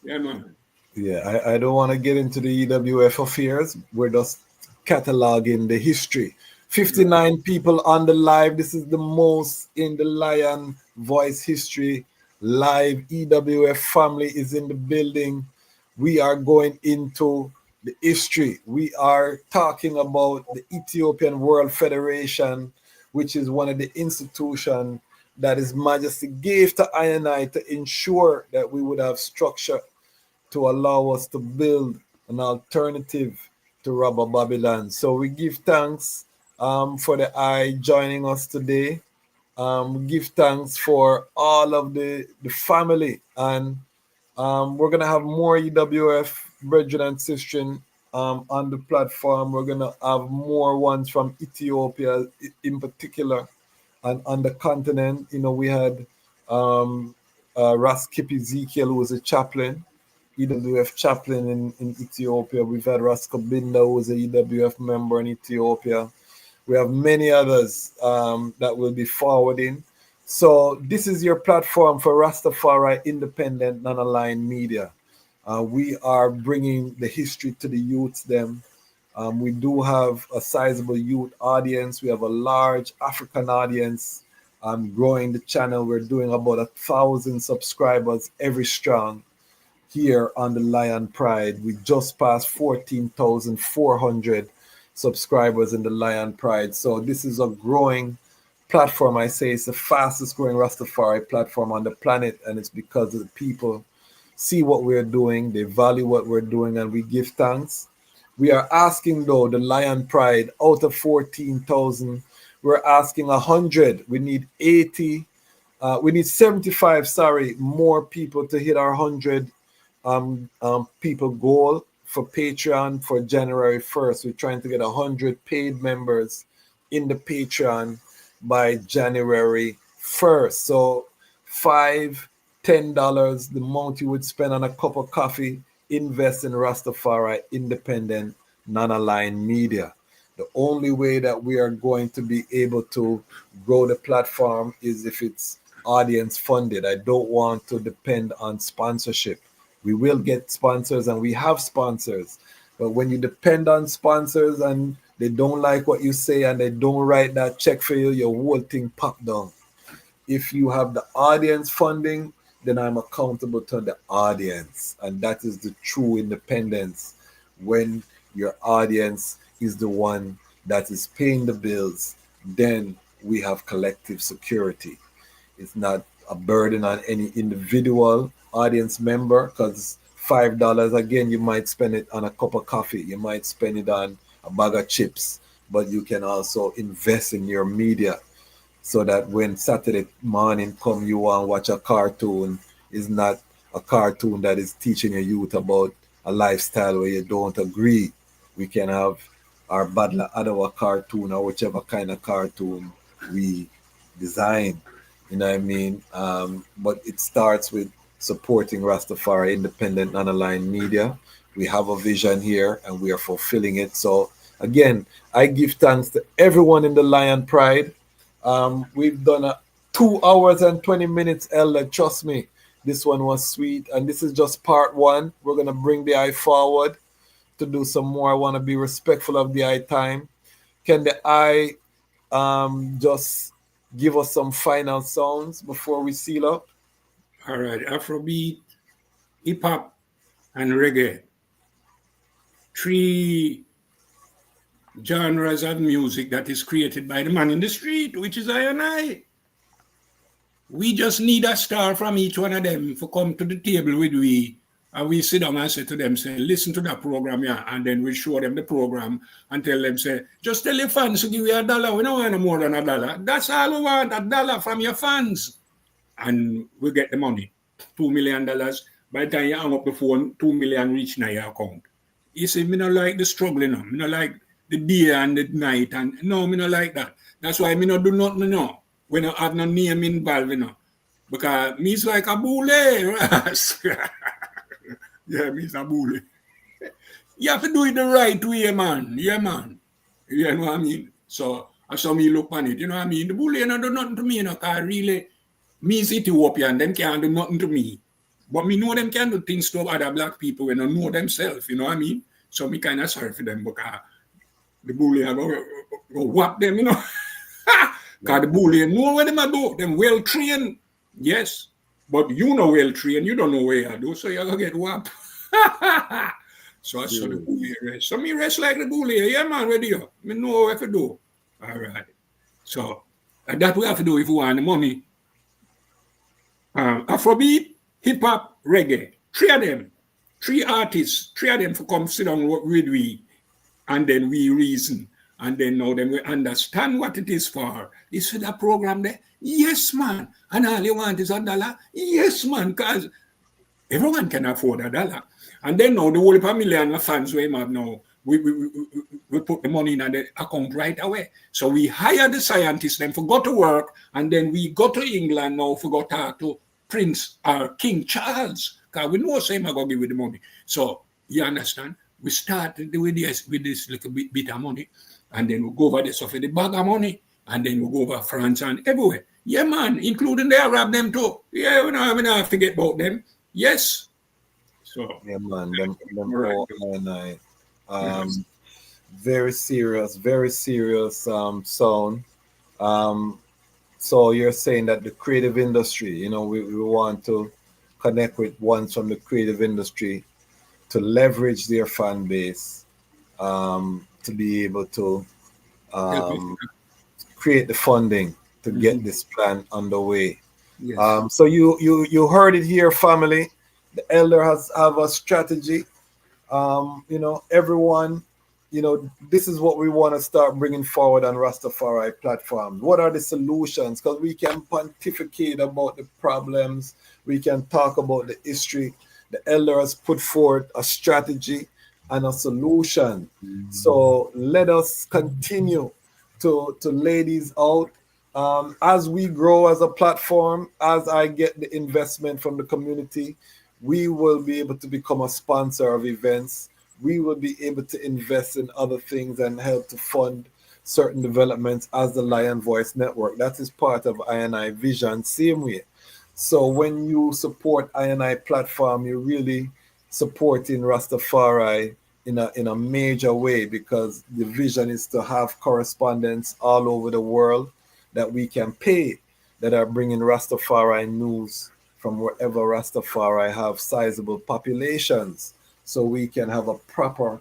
S10: Yeah, man.
S11: Yeah, I don't want to get into the EWF affairs. We're just cataloging the history. 59 people on the live. This is the most in the Lion Voice history. Live EWF family is in the building. We are going into the history. We are talking about the Ethiopian World Federation, which is one of the institutions that His Majesty gave to I and I to ensure that we would have structure to allow us to build an alternative to Robber Babylon. So we give thanks for the I joining us today. We give thanks for all of the family, and we're gonna have more EWF brethren and sisters on the platform. We're gonna have more ones from Ethiopia in particular, and on the continent. You know, we had Ras Kip Ezekiel, who was a chaplain, EWF chaplain in Ethiopia. We've had Ras Kabinda, who was a EWF member in Ethiopia. We have many others that will be forwarding. So this is your platform for Ras Tafari Independent Non-Aligned Media. We are bringing the history to the youths them. We do have a sizable youth audience. We have a large African audience. Growing the channel. We're doing about 1,000 subscribers every strong here on the Lion Pride. We just passed 14,400 subscribers in the Lion Pride. So this is a growing platform. I say it's the fastest growing Rastafari platform on the planet, and it's because the people see what we're doing, they value what we're doing, and we give thanks. We are asking though, the Lion Pride, out of 14,000, we're asking 100. We need 80. We need 75, more people to hit our 100 people goal for Patreon for January 1st. We're trying to get 100 paid members in the Patreon by January 1st. So $5, $10, the amount you would spend on a cup of coffee, invest in Rastafari Independent Non-Aligned Media. The only way that we are going to be able to grow the platform is if it's audience funded. I don't want to depend on sponsorship. We will get sponsors, and we have sponsors. But when you depend on sponsors and they don't like what you say and they don't write that check for you, your whole thing pop down. If you have the audience funding, then I'm accountable to the audience. And that is the true independence, when your audience is the one that is paying the bills, then we have collective security. It's not a burden on any individual audience member, because $5, again, you might spend it on a cup of coffee, you might spend it on a bag of chips, but you can also invest in your media so that when Saturday morning come, you want to watch a cartoon, is not a cartoon that is teaching your youth about a lifestyle where you don't agree. We can have our Badla Adawa cartoon or whichever kind of cartoon we design. You know what I mean? But it starts with supporting Rastafari independent non-aligned media. We have a vision here and we are fulfilling it. So again, I give thanks to everyone in the Lion Pride. We've done a 2 hours and 20 minutes, Elder. Trust me, this one was sweet. And this is just part one. We're going to bring the eye forward to do some more. I want to be respectful of the eye time. Can the eye just give us some final sounds before we seal up?
S10: All right, Afrobeat, hip hop, and reggae. 3 genres of music that is created by the man in the street, which is I and I. We just need a star from each one of them to come to the table with we, and we sit down and say to them, say, listen to that program, yeah, and then we show them the program and tell them, say, just tell your fans to give you $1. We don't want no more than $1. That's all we want, $1 from your fans. And we get the money, $2 million. By the time you hang up the phone, 2 million reach in your account. You see, me not like the struggle, you know. Me not like the day and the night, and no, me not like that. That's why me not do nothing, you know. We don't have no name involved, you know. Because me's like a bully. Yeah, me's a bully. You have to do it the right way, man. Yeah, man. You know what I mean? So, that's how me look on it. You know what I mean? The bully don't do nothing to me, you know, because really, me's Ethiopian, them can't do nothing to me. But me know them can do things to other black people when they know themselves, you know what I mean? So me kind of sorry for them because the bully are go whap them, you know. Because the bully know what them do. Them well trained, yes. But you know well trained, you don't know where you do, so you're going to get whapped. So I saw the bully rest. So me rest like the bully. Yeah, man, ready up. Me know what to do. All right. So that we have to do if we want the money. Afrobeat, hip hop, reggae. 3 of them. 3 artists. 3 of them for come sit down with we. And then we reason. And then now then we understand what it is for. Is for that program there? Yes, man. And all you want is $1? Yes, man. Because everyone can afford $1. And then now the whole million of fans we have now, we put the money in the account right away. So we hire the scientists, then for go to work, and then we go to England now for go talk to Prince or King Charles. Because we know same I go give with the money. So you understand? We started with this little bit of money, and then we go over this for the bag of money, and then we go over France and everywhere. Yeah, man, including the Arab them too. Yeah, we don't have to forget about them. Yes. So
S11: yeah, man, them all and I very serious sound. So you're saying that the creative industry, you know, we want to connect with ones from the creative industry to leverage their fan base, to be able to create the funding to get this plan underway.
S10: Yes.
S11: So you heard it here, family. The elder have a strategy. You know, everyone, you know, this is what we want to start bringing forward on Rastafari platform. What are the solutions? Because we can pontificate about the problems. We can talk about the history. The elder has put forth a strategy and a solution. So let us continue to lay these out. As we grow as a platform, as I get the investment from the community, we will be able to become a sponsor of events. We will be able to invest in other things and help to fund certain developments as the Lion Voice Network. That is part of I&I vision, same way. So when you support I&I platform, you're really supporting Rastafari in a major way, because the vision is to have correspondents all over the world that we can pay, that are bringing Rastafari news from wherever Rastafari have sizable populations, so we can have a proper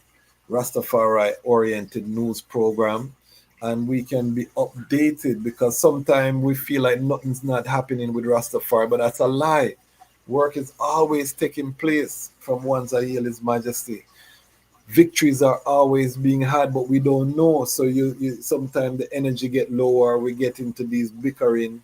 S11: Rastafari oriented news program, and we can be updated, because sometimes we feel like nothing's not happening with Rastafari, but that's a lie. Work is always taking place from once I heal His Majesty. Victories are always being had, but we don't know. So you sometimes the energy get lower. We get into these bickering,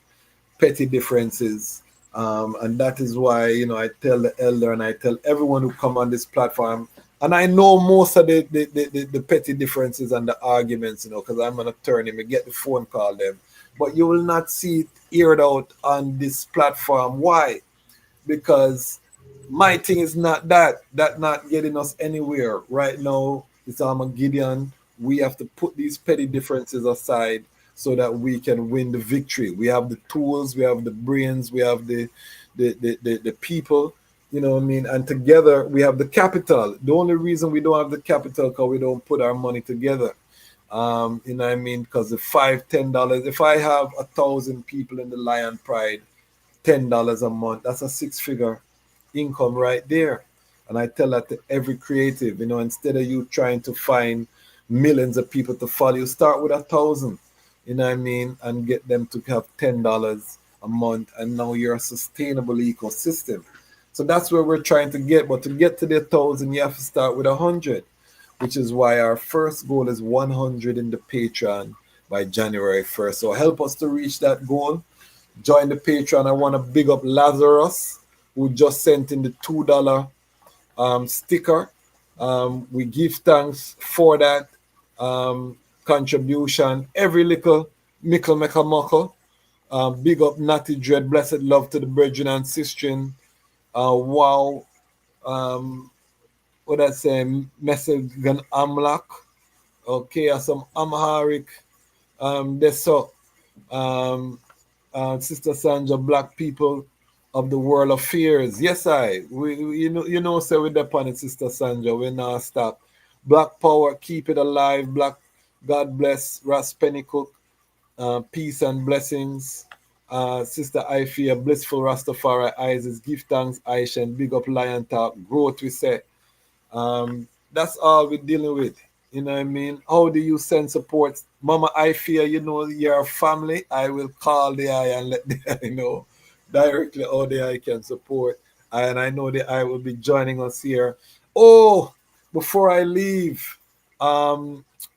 S11: petty differences, and that is why I tell the elder and I tell everyone who come on this platform, and I know most of the petty differences and the arguments, because I'm an attorney. Me get the phone call them, but you will not see it aired out on this platform. Why? Because my thing is not that not getting us anywhere right now. It's Armageddon. We have to put these petty differences aside so that we can win the victory. We have the tools, we have the brains, we have the people, you know what I mean? And together we have the capital. The only reason we don't have the capital because we don't put our money together. You know what I mean? Because the $5-10, if I have 1,000 people in the Lion Pride, $10 a month, that's a six-figure income right there. And I tell that to every creative, instead of you trying to find millions of people to follow, you start with 1,000, you know what I mean, and get them to have $10 a month, and now you're a sustainable ecosystem. So that's where we're trying to get. But to get to the 1,000, you have to start with 100, which is why our first goal is 100 in the Patreon by January 1st. So help us to reach that goal. Join the Patreon. I want to big up Lazarus, who just sent in the $2 sticker. We give thanks for that contribution. Every little mickle make a muckle. Big up Natty Dread. Blessed love to the brethren and sistren. Wow. What I say? Message gan Amlak. Okay, some Amharic. So. Sister Sandra, Black people of the world of fears. Yes, say with the on it, Sister Sandra, we not stop. Black power, keep it alive. Black, God bless, Ras Pennycooke, peace and blessings. Sister Ifia, blissful Rastafari, Isis, give thanks, Aisha, and big up Lion Talk, growth, we say. That's all we're dealing with. You know what I mean? How do you send support? Mama, I fear, your family. I will call the eye and let the eye know directly how the eye can support. And I know the eye will be joining us here. Oh, before I leave,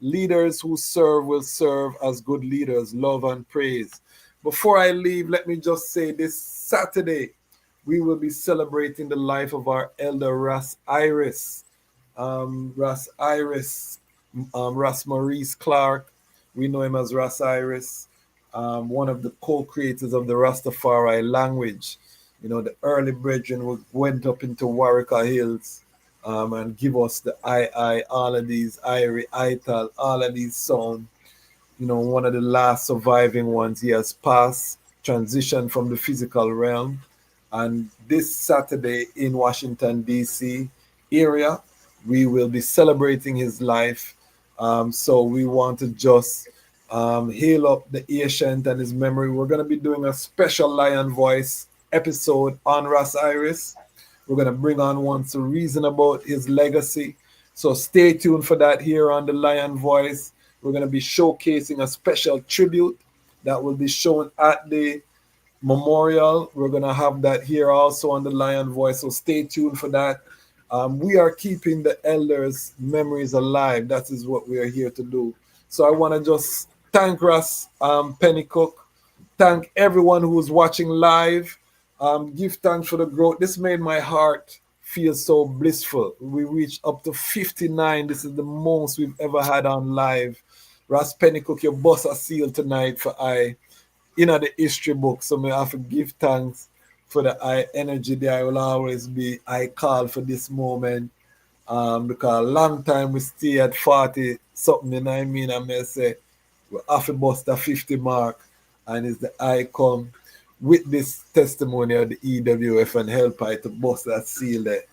S11: leaders who serve will serve as good leaders, love and praise. Before I leave, let me just say this Saturday, we will be celebrating the life of our elder Ras Iris. Ras Iris, Ras Maurice Clark, we know him as Ras Iris, one of the co-creators of the Rastafari language. The early brethren went up into Warwicker Hills and give us the all of these Irie, Ital, all of these sound. One of the last surviving ones, he has passed, transitioned from the physical realm. And this Saturday in Washington, D.C. area, we will be celebrating his life. So we want to just hail up the ancient and his memory. We're going to be doing a special Lion Voice episode on Ras Iris. We're going to bring on one to reason about his legacy. So stay tuned for that here on the Lion Voice. We're going to be showcasing a special tribute that will be shown at the memorial. We're going to have that here also on the Lion Voice. So stay tuned for that. We are keeping the elders' memories alive. That is what we are here to do. So I want to just thank Ras Pennycooke, thank everyone who's watching live, give thanks for the growth. This made my heart feel so blissful. We reached up to 59. This is the most we've ever had on live. Ras Pennycooke, your boss a seal tonight for the history book. So may I have to give thanks for the energy there. I will always be call for this moment because a long time we stay at 40 something, you know what I mean? I may say we have to bust the 50 mark, and it's the come with this testimony of the EWF and help I to bust that seal there.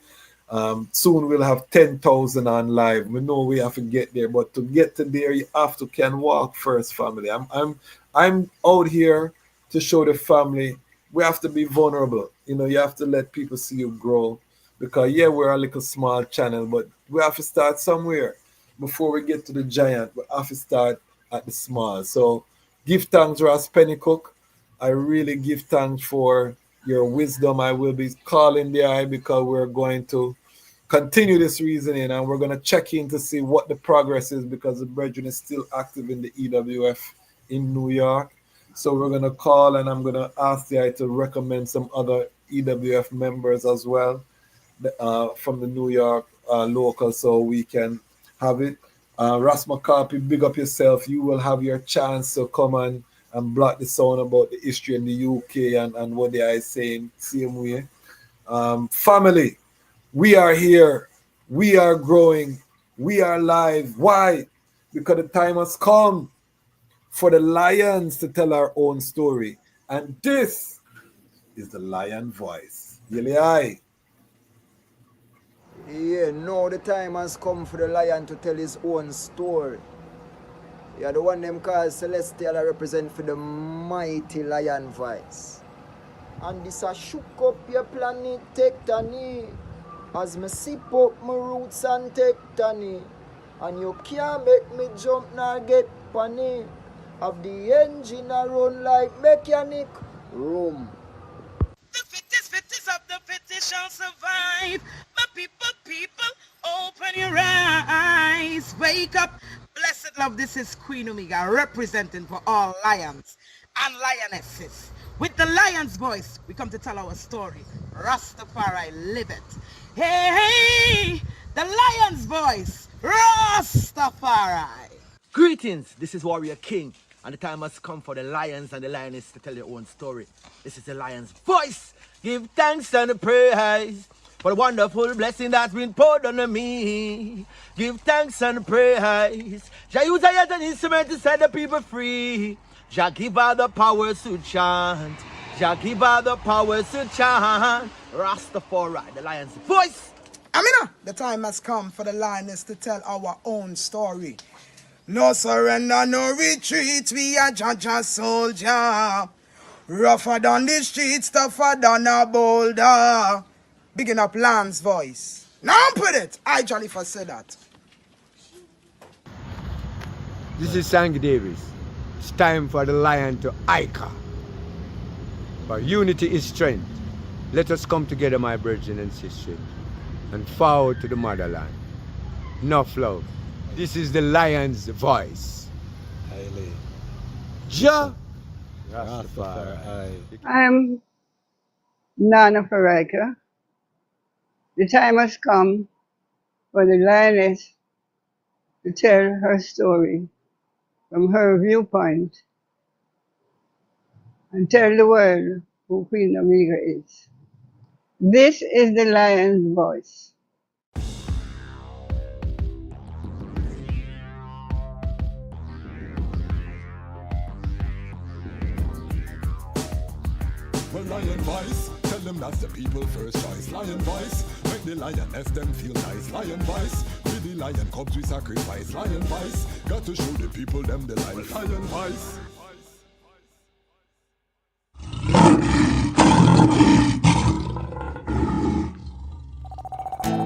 S11: Soon we'll have 10,000 on live. We know we have to get there, but to get to there, you have to can walk first, family. I'm out here to show the family we have to be vulnerable. You have to let people see you grow, because we're a little small channel, but we have to start somewhere. before we get to the giant, we have to start at the small. So give thanks, Ras Pennycooke. I really give thanks for your wisdom. I will be calling the eye because we're going to continue this reasoning and we're going to check in to see what the progress is because the brethren is still active in the EWF in New York. So we're going to call and I'm going to ask the eye to recommend some other EWF members as well from the New York local so we can have it. Ras McCarthy, big up yourself. You will have your chance to come and block the sound about the history in the UK and what they are saying same way. Family, we are here. We are growing. We are live. Why? Because the time has come for the lions to tell our own story. And this is the lion voice. Yele aye.
S1: Yeah, now the time has come for the lion to tell his own story. Yeah, the one them called Celestial I represent for the mighty lion voice. And this a shook up your planet tectonic. As me sip up my roots and tectonic. And you can't make me jump nor get panic. Have the engine a run like mechanic. Room.
S2: The fittest of the fittest shall survive. My people, open your eyes. Wake up. Blessed love, this is Queen Omega representing for all lions and lionesses. With the lion's voice, we come to tell our story. Ras Tafari live it. Hey, the lion's voice. Ras Tafari.
S3: Greetings, this is Warrior King, and the time has come for the lions and the lioness to tell their own story. This is the lion's voice. Give thanks and praise for the wonderful blessing that's been poured on me. Give thanks and praise. Jah use it as an instrument to set the people free. Jah give her the powers to chant. Jah give her the powers to chant. Ras Tafari, the lion's voice.
S4: Amina, the time has come for the lioness to tell our own story. No surrender, no retreat, we are Jaja soldier. Rougher than the streets, tougher than a boulder. Bigging up Lamb's voice. Now put it. I Jolly for said that.
S5: This is Sangy Davis. It's time for the lion to Ika. For unity is strength. Let us come together, my brethren and sisters, and forward to the motherland. Enough love. This is the lion's voice. Jah Rastafari.
S6: I'm Nana Farika. The time has come for the lioness to tell her story from her viewpoint and tell the world who Queen Omega is. This is the lion's voice.
S7: Well, lion voice, tell them that's the people first choice. Lion voice, make the lioness them feel nice. Lion voice, with the lion cubs we sacrifice. Lion voice, got to show the people them the life. Lion voice.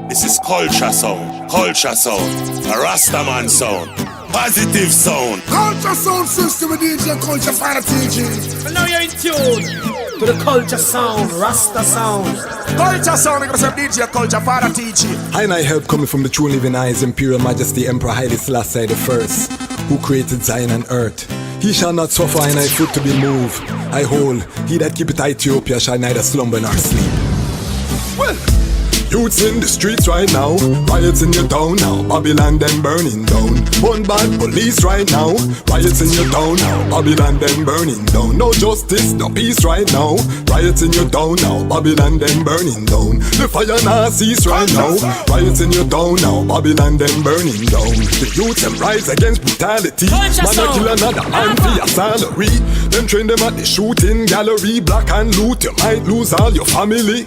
S8: This is culture sound, a Rastaman sound, positive sound.
S4: Culture sound system with DJ Culture Fire TG.
S12: And now you're in tune to the culture sound, Rasta sound.
S4: Culture sound, I'm gonna DJ Culture Fire TG.
S7: And I help coming from the true living eyes, Imperial Majesty Emperor Haile Selassie I, who created Zion and earth. He shall not suffer and I foot to be moved. I hold, he that keepeth Ethiopia shall neither slumber nor sleep. Well, youths in the streets right now, riots in your town now, Babylon then burning down. One bad police right now, riots in your town now, Babylon then burning down. No justice, no peace right now, riots in your town now, Babylon then burning down. The fire now cease right now, riots in your town now, Babylon then burning down. The youths them rise against brutality, man a kill another man for your salary. Them train them at the shooting gallery, black and loot, you might lose all your family.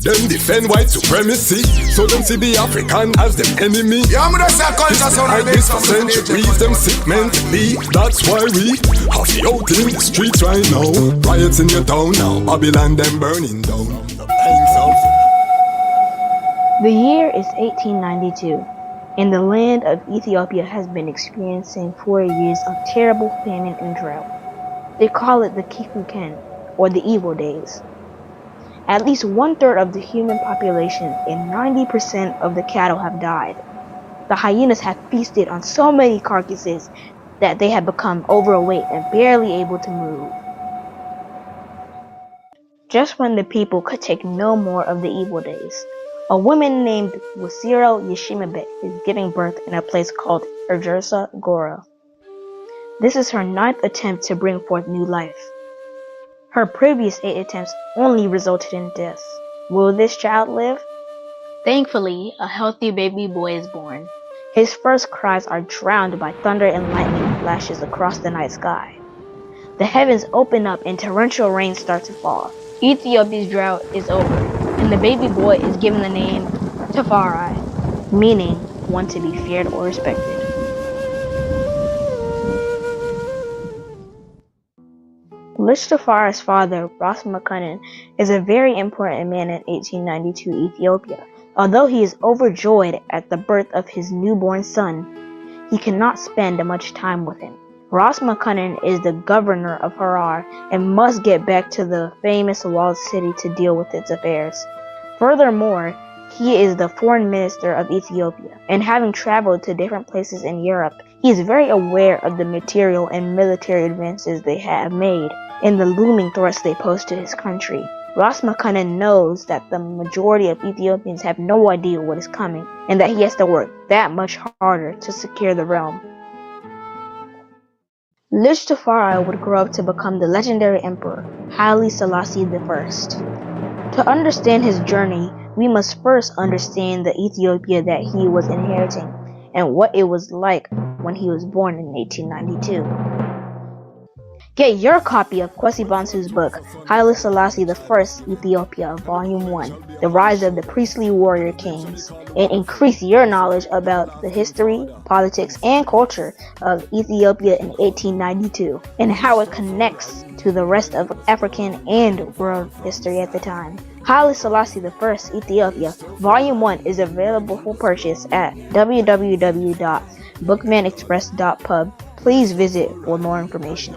S7: Them defend white supremacy, so them see the African as them enemy.
S4: Yeah, I'm gonna say culture sound
S7: like this for centuries, them sick mentally. That's why we have the out in the streets right now. Riots in your town now, Babylon them burning down.
S9: The year is 1892. and the land of Ethiopia has been experiencing 4 years of terrible famine and drought. They call it the Kikuken, or the evil days. At least 1/3 of the human population and 90% of the cattle have died. The hyenas have feasted on so many carcasses that they have become overweight and barely able to move. Just when the people could take no more of the evil days, a woman named Wasiro Yeshimabet is giving birth in a place called Erjersa Gora. This is her 9th attempt to bring forth new life. Her previous 8 attempts only resulted in death. Will this child live? Thankfully, a healthy baby boy is born. His first cries are drowned by thunder and lightning flashes across the night sky. The heavens open up and torrential rain starts to fall. Ethiopia's drought is over, and the baby boy is given the name Tafari, meaning one to be feared or respected. Lich Tafari's father, Ras Tafari, is a very important man in 1892 Ethiopia. Although he is overjoyed at the birth of his newborn son, he cannot spend much time with him. Ras Tafari is the governor of Harar and must get back to the famous walled city to deal with its affairs. Furthermore, he is the foreign minister of Ethiopia, and having traveled to different places in Europe, he is very aware of the material and military advances they have made and the looming threats they pose to his country. Ras Tafari knows that the majority of Ethiopians have no idea what is coming, and that he has to work that much harder to secure the realm. Lich Tafari would grow up to become the legendary emperor, Haile Selassie I. To understand his journey, we must first understand the Ethiopia that he was inheriting, and what it was like when he was born in 1892. Get your copy of Kwesi Bansu's book, Haile Selassie I, Ethiopia, Volume 1, The Rise of the Priestly Warrior Kings, and increase your knowledge about the history, politics, and culture of Ethiopia in 1892, and how it connects to the rest of African and world history at the time. Haile Selassie I, Ethiopia, Volume 1 is available for purchase at www.bookmanexpress.pub. Please visit for more information.